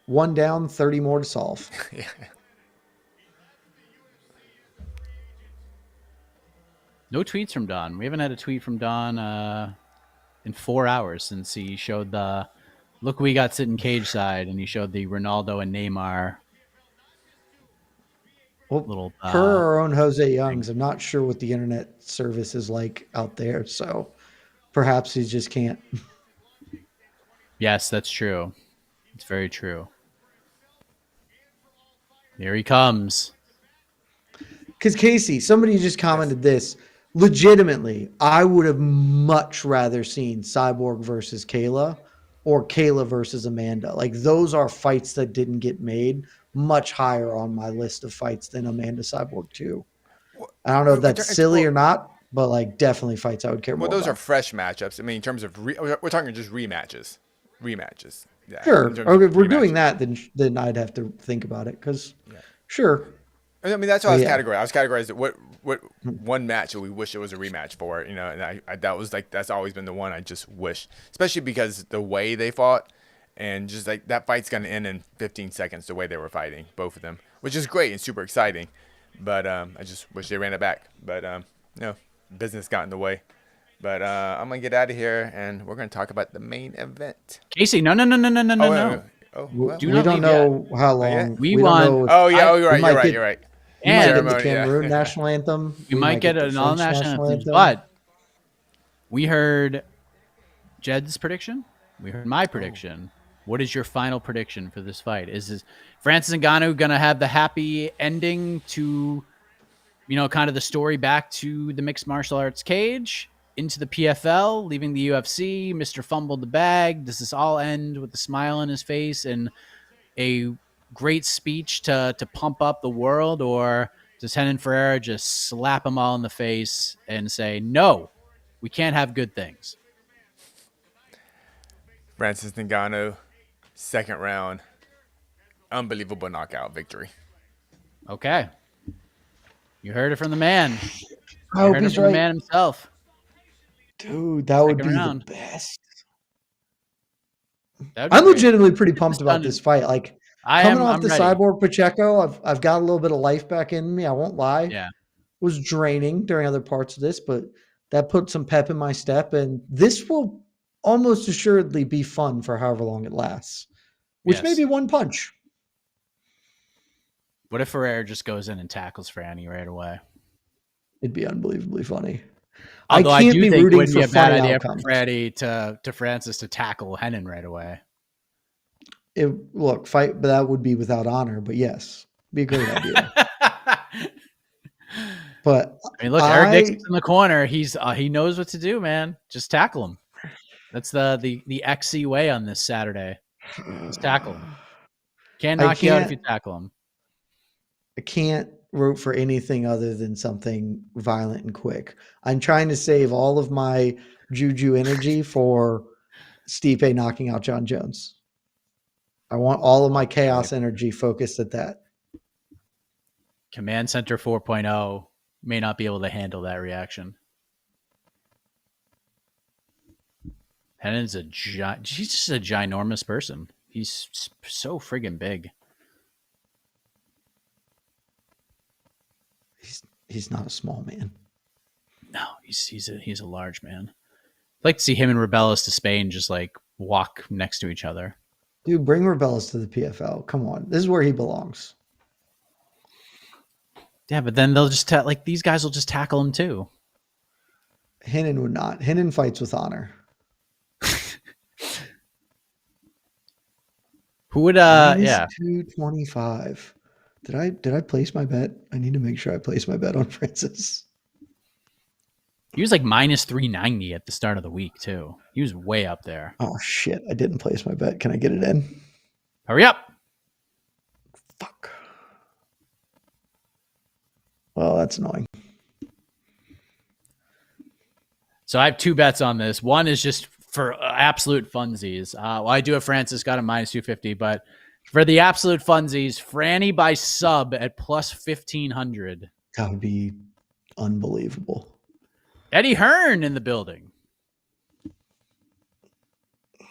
1 down, 30 more to solve. Yeah. No tweets from Don. We haven't had a tweet from Don in 4 hours since he showed the look we got sitting cage side, and he showed the Ronaldo and Neymar Well, little. per our own Jose Youngs, I'm not sure what the internet service is like out there, so perhaps he just can't. Yes, that's true. It's very true. Here he comes. Because Casey, somebody just commented this. Legitimately, I would have much rather seen Cyborg versus Kayla or Kayla versus Amanda. Like, those are fights that didn't get made, much higher on my list of fights than Amanda Cyborg 2. I don't know if that's silly or not, but like definitely fights I would care more Well, those about. are fresh matchups. I mean, in terms of we're talking just rematches. Rematches. Yeah. Sure. In terms Or of if we're doing rematches. that, then I'd have to think about it because, sure. I mean, that's how I was Yeah. categorized. I was categorized at what one match that we wish it was a rematch for, and I that was like that's always been the one I just wish, especially because the way they fought, and just like that fight's gonna end in 15 seconds the way they were fighting, both of them, which is great and super exciting, but I just wish they ran it back, but business got in the way. But I'm gonna get out of here, and we're gonna talk about the main event. Casey, no. Oh, well. Do We not don't leave know how yeah? long. We don't want- know if- Oh yeah, we might get- you're right. We might get And the Ceremony, yeah. Cameroon national anthem. we might get the an all French national anthem, but we heard Jed's prediction. We heard my prediction. What is your final prediction for this fight? Is Francis Ngannou going to have the happy ending to, kind of the story back to the mixed martial arts cage, into the PFL, leaving the UFC? Mr. Fumbled the bag. Does this all end with a smile on his face and a great speech to pump up the world, or does Renan Ferreira just slap them all in the face and say, no, we can't have good things? Francis Ngannou, second round, unbelievable knockout victory. Okay. You heard it from the man. I You hope heard it he's from the right. man himself. Dude, that would Second be round. the best. That'd be I'm great. legitimately pretty pumped about Stunning. this fight. Like I'm off the ready. Cyborg Pacheco, I've got a little bit of life back in me. I won't lie. Yeah. It was draining during other parts of this, but that put some pep in my step. And this will almost assuredly be fun for however long it lasts. which may Yes. be one punch. What if Ferreira just goes in and tackles Franny right away? It'd be unbelievably funny. Although I can't do be think it rooting would be for a bad funny idea outcomes. for Franny to Francis to tackle Renan right away. Look, fight, but that would be without honor. But yes, be a great idea. But I mean, look, Eric Dixon's in the corner. He knows what to do, man. Just tackle him. That's the XC way on this Saturday. Just tackle him. Can't knock you out if you tackle him. I can't root for anything other than something violent and quick. I'm trying to save all of my juju energy for Stipe knocking out John Jones. I want all of my chaos energy focused at that. Command Center 4.0 may not be able to handle that reaction. Henan's he's just a ginormous person. He's so friggin' big. He's not a small man. No, he's a large man. I'd like to see him and Rebellis to Spain just like walk next to each other. Dude, bring Rebellis to the PFL. Come on. This is where he belongs. Yeah, but then they'll just these guys will just tackle him too. Henan would not. Henan fights with honor. Who would yeah. 225. Did I place my bet? I need to make sure I place my bet on Francis. He was like minus 390 at the start of the week too. He was way up there. Oh shit, I didn't place my bet. Can I get it in? Hurry up. Fuck. Well, that's annoying. So I have two bets on this. One is just for absolute funsies. Well, I do have Francis got a minus 250, but for the absolute funsies, Franny by sub at plus 1,500. That would be unbelievable. Eddie Hearn in the building.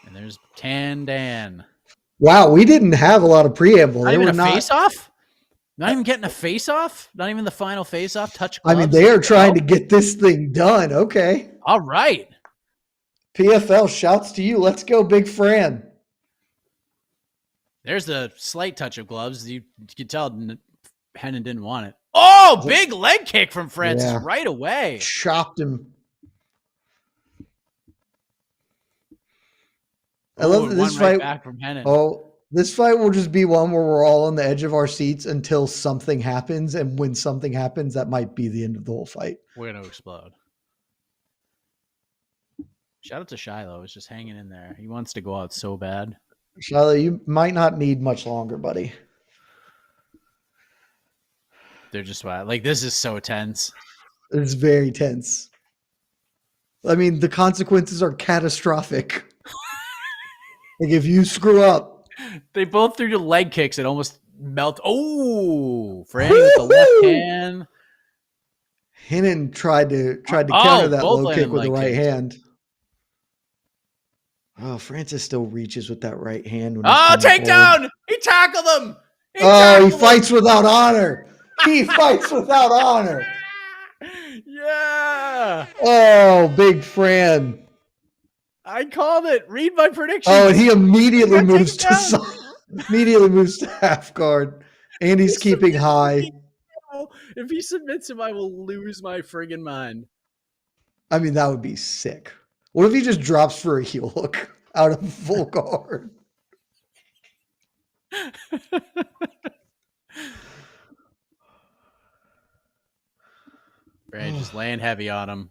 And there's Tan Dan. Wow, we didn't have a lot of preamble. Not even a face-off? Not even getting a face-off? Not even the final face-off? Touch gloves? I mean, they are trying to get this thing done. Okay. All right. PFL, shouts to you. Let's go, Big Fran. There's a slight touch of gloves. You could tell Henan didn't want it. Oh, big leg kick from Francis right away. Chopped him. I love that this fight. Back from Henan. Oh, this fight will just be one where we're all on the edge of our seats until something happens. And when something happens, that might be the end of the whole fight. We're going to explode. Shout out to Shiloh. He's just hanging in there. He wants to go out so bad. Shiloh, you might not need much longer, buddy. They're just like, this is so tense. It's very tense. I mean, the consequences are catastrophic. Like if you screw up. They both threw the leg kicks and almost melt. Oh, Franny with the left hand. Henan tried to counter that low kick with the right hand. Oh, Francis still reaches with that right hand. Takedown! He tackled him! He fights without honor. He fights without honor. Yeah. Oh, Big Fran. I called it. Read my prediction. Oh, and he immediately moves to half guard. And he's keeping high. If he submits him, I will lose my friggin' mind. I mean, that would be sick. What if he just drops for a heel hook out of full guard? Right, just laying heavy on him.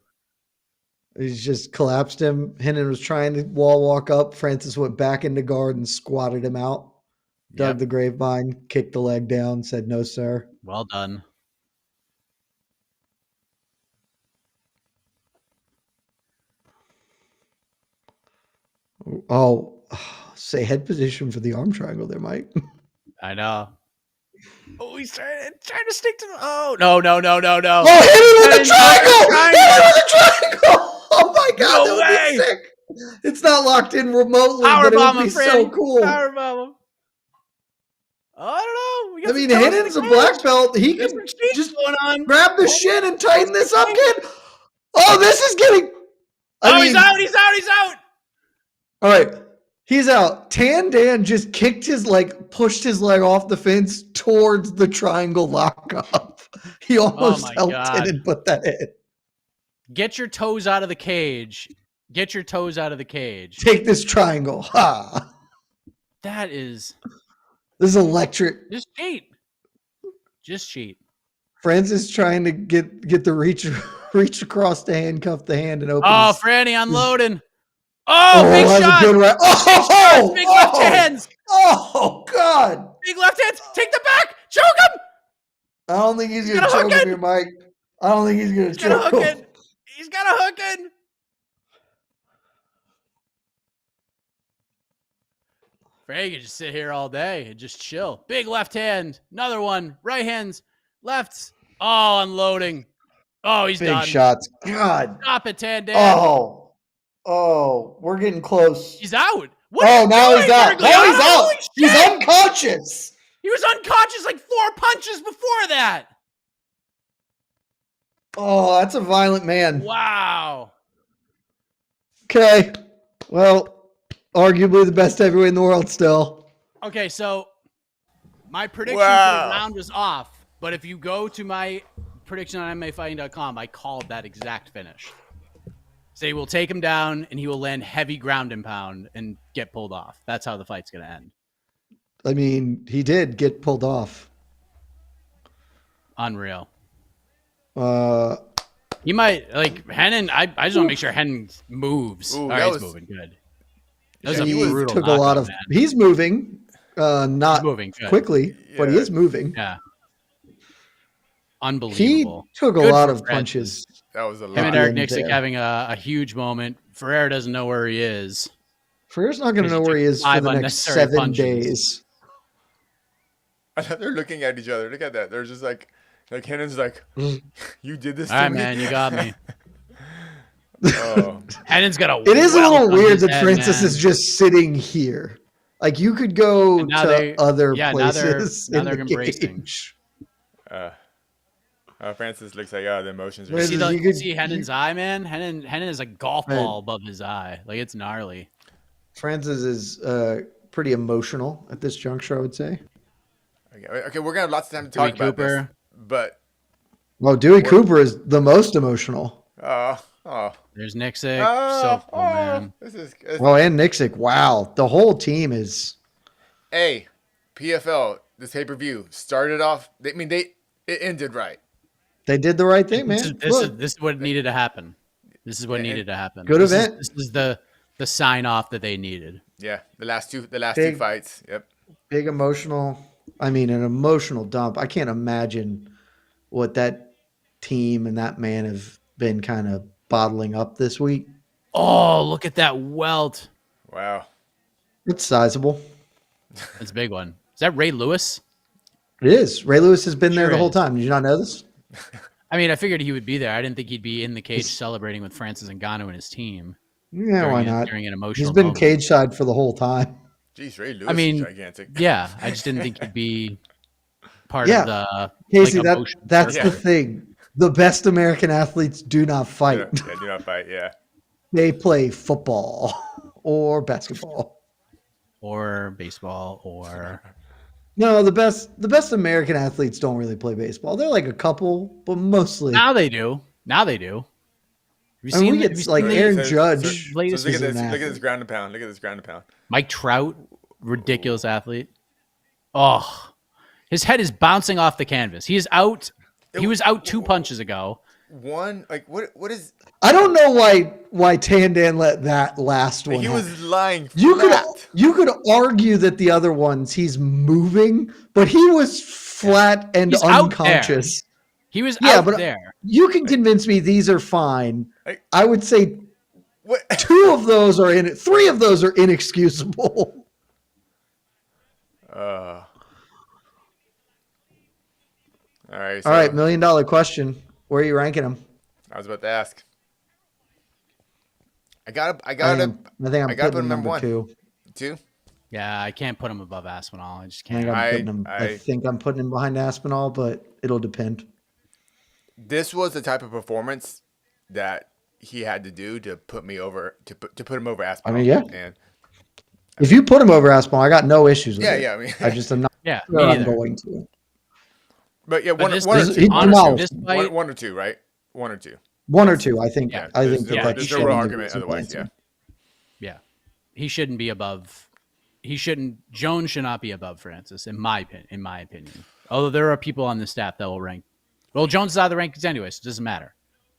He's just collapsed him. Henan was trying to wall walk up. Francis went back into guard and squatted him out. Dug the grapevine, kicked the leg down, said, "No, sir." Well done. Oh, say head position for the arm triangle there, Mike. I know. Oh, he's trying to stick to the... Oh, no. Oh, hit him with the triangle! Hit him with the triangle! Oh, my God, No that would be sick. It's not locked in remotely, but it would be so cool. Power bomb. I don't know. I mean, Henan's a black belt. He can just grab the shin and tighten this up, kid. Oh, this is getting... He's out. All right. He's out. Tan Dan just pushed his leg off the fence towards the triangle lockup. He almost my helped God. it and put that in. Get your toes out of the cage. Get your toes out of the cage. Take this triangle. Ha! That is This is electric. just cheat. Just cheat. Francis trying to get the reach across to handcuff the hand and open. Oh, Franny unloading. Oh, big that's shot. a good right. Oh, Big left hands. Oh, God. Big left hands. Take the back. Choke him. I don't think he's going to gonna choke hook him it. here, Mike. I don't think he's going to He's gonna choke hook him. it. He's gonna hook it. Frank can just sit here all day and just chill. Big left hand. Another one. Right hands. Lefts. Oh, unloading. Oh, he's Big done. shots. God. Stop it, Tandan. Oh, we're getting close. He's out. What are you Now doing, he's out. Bergliano? Now he's out. Holy He's shit. unconscious. He was unconscious like 4 punches before that. Oh, that's a violent man. Wow. Okay. Well, arguably the best heavyweight in the world still. Okay, so my prediction for the round was off, but if you go to my prediction on MMAfighting.com, I called that exact finish. Say will take him down and he will land heavy ground and pound and get pulled off. That's how the fight's going to end. I mean, he did get pulled off. Unreal. He might, like, Henan, I just want to make sure Henan moves. Ooh, All that right, he's was- moving good. That was a he brutal took a lot knockout, of. man. He's moving, not He's moving good. quickly, but he Yeah. is moving. Yeah. He Unbelievable. took a Good lot for of Francis. punches. That was a Him and lot. Eric in Nixick there. having a huge moment. Ferreira doesn't know where he is. Ferreira's not going to know where he is for 5 the next unnecessary 7 punches. days. They're looking at each other. Look at that. They're just like Kenan's like, you did this All to right, me. man, you got me. Oh, Hennon's got a. It is a welt little on weird his that head, Francis man. is just sitting here. Like you could go And now to they- other yeah, now they're- places now in they're the embracing. cage. Francis looks like the emotions are. Francis, See, you could- see Hennon's eye, man. Hennon is a golf Man. ball above his eye. Like it's gnarly. Francis is pretty emotional at this juncture, I would say. Okay, we're gonna have lots of time to Dewey talk about this, Cooper. but Well, Dewey Cooper is the most emotional. There's Nixick. So cool, man. This is Oh, and Nixick. Wow, the whole team is. Hey, PFL. This pay-per-view started off. It ended right. They did the right thing, man. This is what needed to happen. This is what needed to happen. Good This is- event. This is the sign off that they needed. Yeah, the last two Big- fights. Yep. Big emotional. I mean, an emotional dump. I can't imagine what that team and that man have been kind of bottling up this week. Oh, look at that welt. Wow. It's sizable. That's a big one. Is that Ray Lewis? It is. Ray Lewis has been there Sure the whole is. time. Did you not know this? I mean, I figured he would be there. I didn't think he'd be in the cage celebrating with Francis Ngannou and his team. Yeah, why not? During an emotional He's been moment. cage side for the whole time. Jeez, Ray Lewis I mean, is gigantic. Yeah, I just didn't think he'd be part Yeah. of the Casey, like, emotional that's circle. the thing. The best American athletes do not fight. Do not fight. Yeah. They play football or basketball. or baseball or No, the best American athletes don't really play baseball. They're like a couple, but mostly. now they do. Now they do. Have you I mean, we have get you like seen Aaron So- Judge. latest look at is an this. Look at athlete. this ground and pound. Look at this ground and pound. Mike Trout, ridiculous athlete. Oh, his head is bouncing off the canvas. He is out. He was out 2 punches ago. One, like what is? I don't know why Tandan let that last one. He happen. was lying You flat. could argue that the other ones he's moving, but he was flat and He's out there. unconscious. He was Yeah, out but there. you can convince me these are fine. Like- I would say What? 2 of those are in it. 3 of those are inexcusable. All right. All right, $1 million question. Where are you ranking them? I was about to ask. I I think I'm gotta putting put him number number one. 2. two. Yeah, I can't put him above Aspinall. I just I think can't. I'm putting him. I I- think I'm putting him behind Aspinall, but it'll depend. This was the type of performance that he had to do to put me over to put him over Aspinall. yeah. And If you put him over Aspinall, I got no issues with it. Yeah. I mean, I just am not Yeah, sure me I'm neither. going to. but yeah, But one, this, one or this, two. He honestly, demolished this him. fight, One or two, right? One or two. One or two, I think. Yeah. I There's, think that yeah, that's he there's no real shedding argument the otherwise. Yeah. yeah, he shouldn't be above. He shouldn't. Jones should not be above Francis, in my opinion. Although there are people on the staff that will rank. Well, Jones is out of the rankings anyway, so it doesn't matter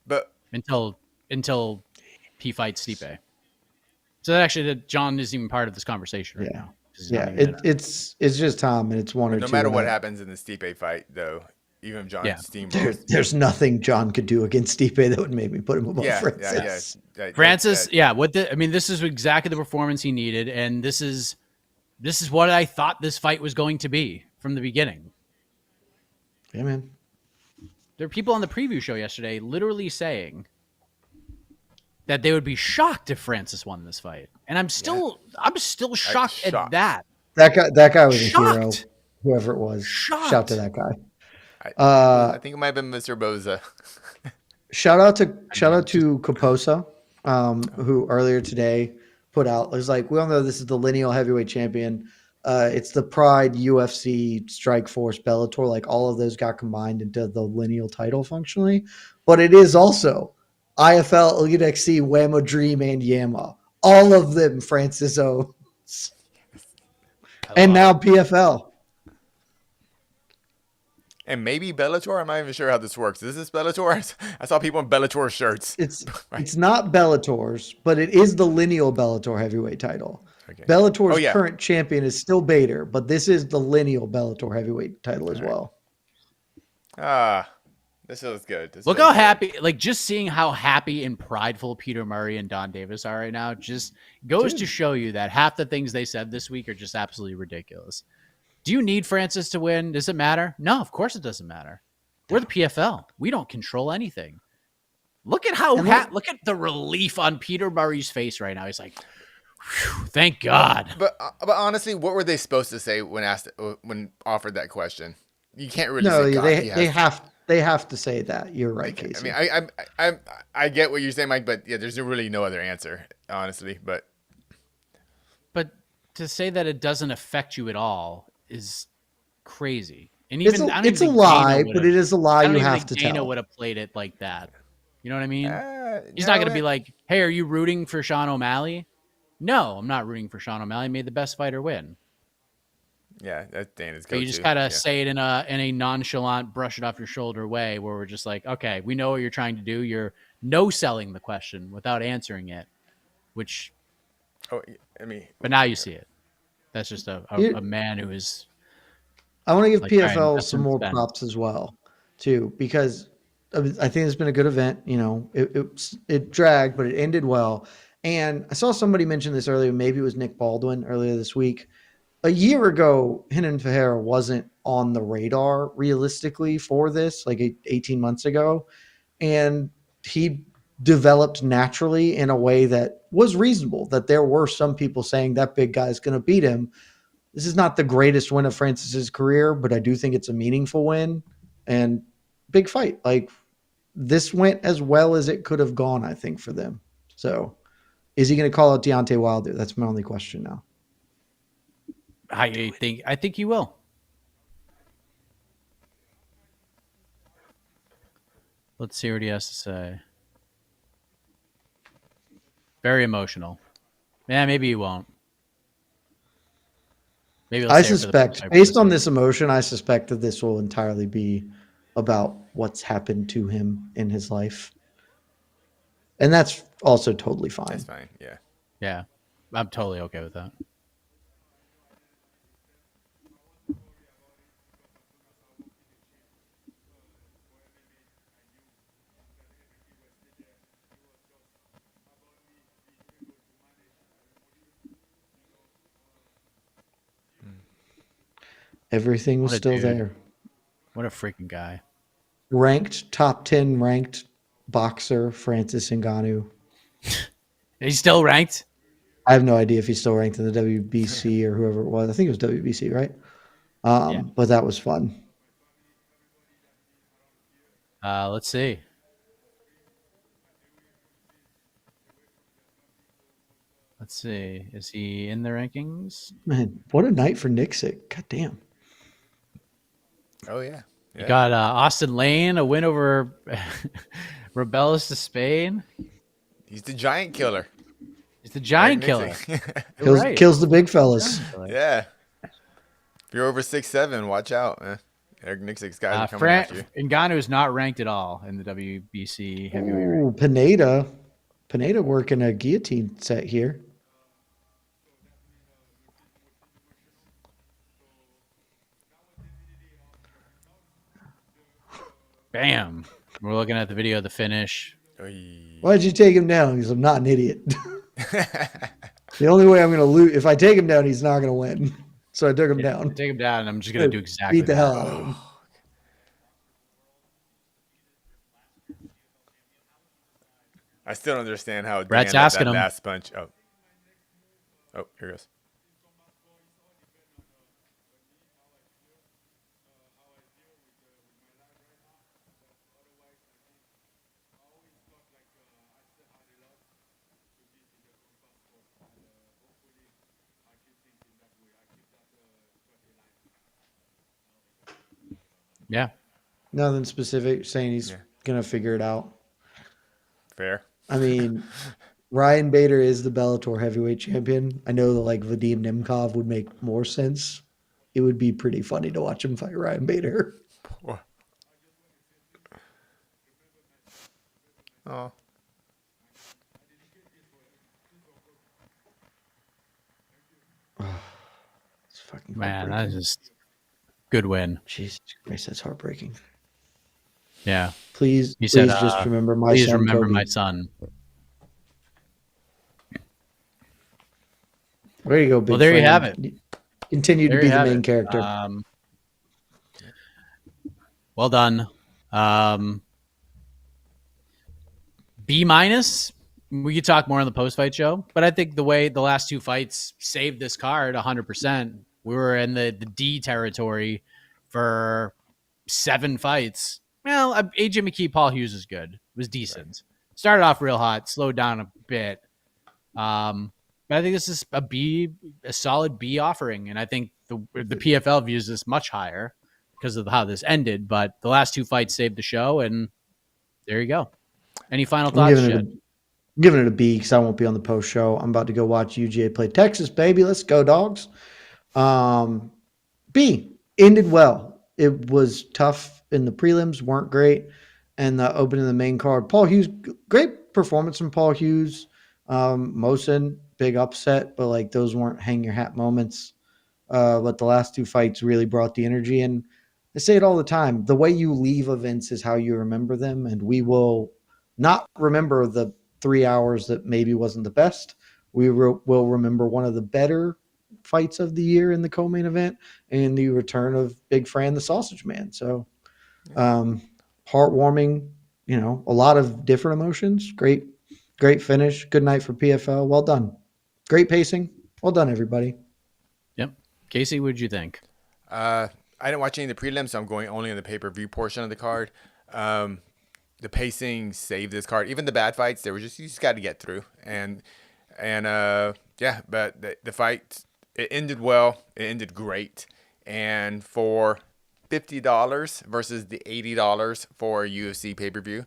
But until he fights Stipe. So that actually, John isn't even part of this conversation right now. 'Cause he's not Yeah, even in it. it's just Tom, and it's one or no two. matter and what happens in the Stipe fight, though, even if John Yeah. steamrolls, there's nothing John could do against Stipe that would make me put him above Francis. Francis, this is exactly the performance he needed, and this is what I thought this fight was going to be from the beginning. Yeah, man. There are people on the preview show yesterday literally saying that they would be shocked if Francis won this fight, and I'm still shocked at that. That guy was Shocked. a hero. Whoever it was, Shocked. shout to that guy. I think it might have been Mr. Boza. Shout out to Kaposa, who earlier today put out. It was like, we all know this is the lineal heavyweight champion. It's the Pride, UFC, Strikeforce, Bellator. Like all of those got combined into the lineal title functionally, but it is also IFL, Elite XC, Whammo Dream, and Yama. All of them Francis owns, and now PFL. And maybe Bellator. I'm not even sure how this works. Is this Bellator? I saw people in Bellator shirts. It's not Bellator's, but it is the lineal Bellator heavyweight title. Okay. Bellator's current champion is still Bader, but this is the lineal Bellator heavyweight title as well. This feels good. Look how happy, like just seeing how happy and prideful Peter Murray and Don Davis are right now just goes to show you that half the things they said this week are just absolutely ridiculous. Do you need Francis to win? Does it matter? No, of course it doesn't matter. We're the PFL. We don't control anything. Look at look at the relief on Peter Murray's face right now. He's like, thank God. But honestly, what were they supposed to say when offered that question? You can't really say they have to say that. You're right, Casey. I mean, I get what you're saying, Mike, but yeah, there's really no other answer, honestly. But to say that it doesn't affect you at all is crazy. And even it's a lie, but it is a lie you have to tell. Dana would have played it like that. You know what I mean? He's not going to be like, "Hey, are you rooting for Sean O'Malley?" No, I'm not rooting for Sean O'Malley. Made the best fighter win. Yeah, that's Dana's go-to. You just gotta say it in a nonchalant, brush it off your shoulder way, where we're just like, "Okay, we know what you're trying to do. You're no-selling the question without answering it," which. But now you see it. That's just a man who is. I want to give PFL some more props as well, too, because I think it's been a good event. You know, it dragged, but it ended well. And I saw somebody mention this earlier. Maybe it was Nick Baldwin earlier this week. A year ago, Renan Ferreira wasn't on the radar realistically for this, like 18 months ago, and he developed naturally in a way that was reasonable, that there were some people saying that big guy's going to beat him. This is not the greatest win of Francis's career, but I do think it's a meaningful win and big fight. Like this went as well as it could have gone, I think, for them. So is he going to call out Deontay Wilder? That's my only question now. I think he will. Let's see what he has to say. Very emotional. Yeah, maybe he won't. Maybe I suspect, based on this emotion, I suspect that this will entirely be about what's happened to him in his life. And that's also totally fine. That's fine, yeah. Yeah, I'm totally okay with that. Everything was still there. What a freaking guy. Ranked, top 10 ranked boxer, Francis Ngannou. He's still ranked? I have no idea if he's still ranked in the WBC or whoever it was. I think it was WBC, right? But that was fun. Let's see. Let's see. Is he in the rankings? Man, what a night for Nixick. God damn. Oh yeah. You got Austin Lane, a win over Rebellis to Spain. He's the giant killer. He's the giant killer. You're right. Kills the big fellas. Yeah. If you're over 6'7", watch out, man. Eric Nixick's guys are coming after you. Ngannou is not ranked at all in the WBC heavyweight rank. Ooh, Pineda working a guillotine set here. Bam. We're looking at the video of the finish. Why did you take him down? Because I'm not an idiot. The only way I'm going to lose, if I take him down, he's not going to win. So I took him down. Take him down, and I'm just going to do exactly Beat the hell out of him. I still don't understand how Brett's Dan let asking that him. last punch. Oh, here it goes. Yeah. Nothing specific, saying he's going to figure it out. Fair. I mean, Ryan Bader is the Bellator heavyweight champion. I know that like Vadim Nemkov would make more sense. It would be pretty funny to watch him fight Ryan Bader. Oh. It's fucking Man, heartbreaking. that is just good win. Jesus Christ, that's heartbreaking. Yeah. Please, He said, just remember my please son. remember Kobe. my son. There you go, big Well, there you friend. have it. Continue to There be you the have main it. character. Well done. B minus. We could talk more on the post-fight show, but I think the way the last two fights saved this card 100%. We were in the D territory for 7 fights. Well, AJ McKee, Paul Hughes is good. It was decent. Started off real hot, slowed down a bit. But I think this is a solid B offering, and I think the PFL views this much higher because of how this ended. But the last 2 fights saved the show, and there you go. Any final thoughts, Jed? Giving it a B because I won't be on the post show. I'm about to go watch UGA play Texas, baby. Let's go, dogs. B ended well. It was tough in the prelims, weren't great, and the opening of the main card. Paul Hughes, great performance from Paul Hughes. Mohsen, big upset, but like those weren't hang your hat moments. But the last 2 fights really brought the energy, and I say it all the time. The way you leave events is how you remember them, and we will not remember the 3 hours that maybe wasn't the best. We will remember one of the better fights of the year in the co-main event and the return of Big Fran the Sausage Man. So heartwarming, a lot of different emotions. Great finish. Good night for PFL. Well done. Great pacing. Well done, everybody. Yep. Casey, what did you think? I didn't watch any of the prelims, so I'm going only on the pay-per-view portion of the card. The pacing saved this card. Even the bad fights, you just got to get through. But the fight, it ended well. It ended great. And for $50 versus the $80 for a UFC pay-per-view,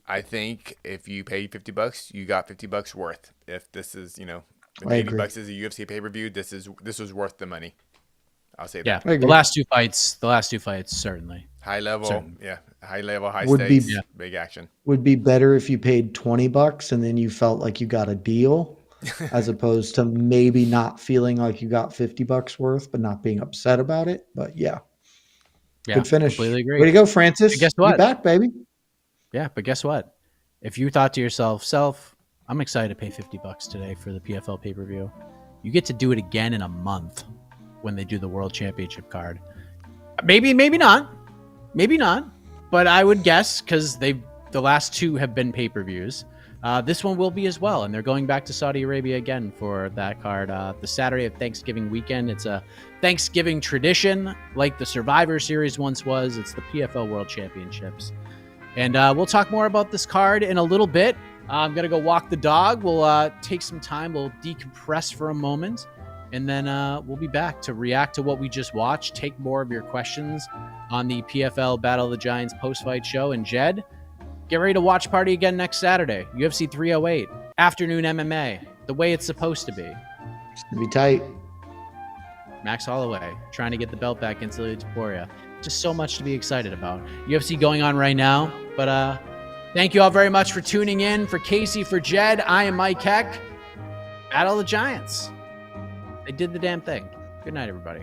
I think if you paid $50, you got $50 worth. If this is, if $80 is a UFC pay-per-view, this was worth the money. I'll say that. Yeah, the last two fights, certainly. High level, Certainly. high level, high Would stakes, be- big action. Would be better if you paid $20 and then you felt like you got a deal as opposed to maybe not feeling like you got $50 worth, but not being upset about it. But yeah, good finish. Completely agree. Way to go, Francis. But guess what? You back, baby. Yeah, but guess what? If you thought to yourself, I'm excited to pay $50 today for the PFL pay-per-view, you get to do it again in a month when they do the World Championship card. Maybe not. But I would guess, because the last 2 have been pay-per-views, this one will be as well. And they're going back to Saudi Arabia again for that card. The Saturday of Thanksgiving weekend. It's a Thanksgiving tradition like the Survivor Series once was. It's the PFL World Championships. And we'll talk more about this card in a little bit. I'm gonna go walk the dog. We'll take some time. We'll decompress for a moment, and then we'll be back to react to what we just watched. Take more of your questions on the PFL Battle of the Giants post-fight show. And Jed, get ready to watch party again next Saturday. UFC 308 afternoon MMA, the way it's supposed to be. It's gonna be tight. Max Holloway trying to get the belt back into Topuria. Just so much to be excited about. UFC going on right now, but thank you all very much for tuning in. For Casey, for Jed, I am Mike Heck. Battle of the Giants. They did the damn thing. Good night, everybody.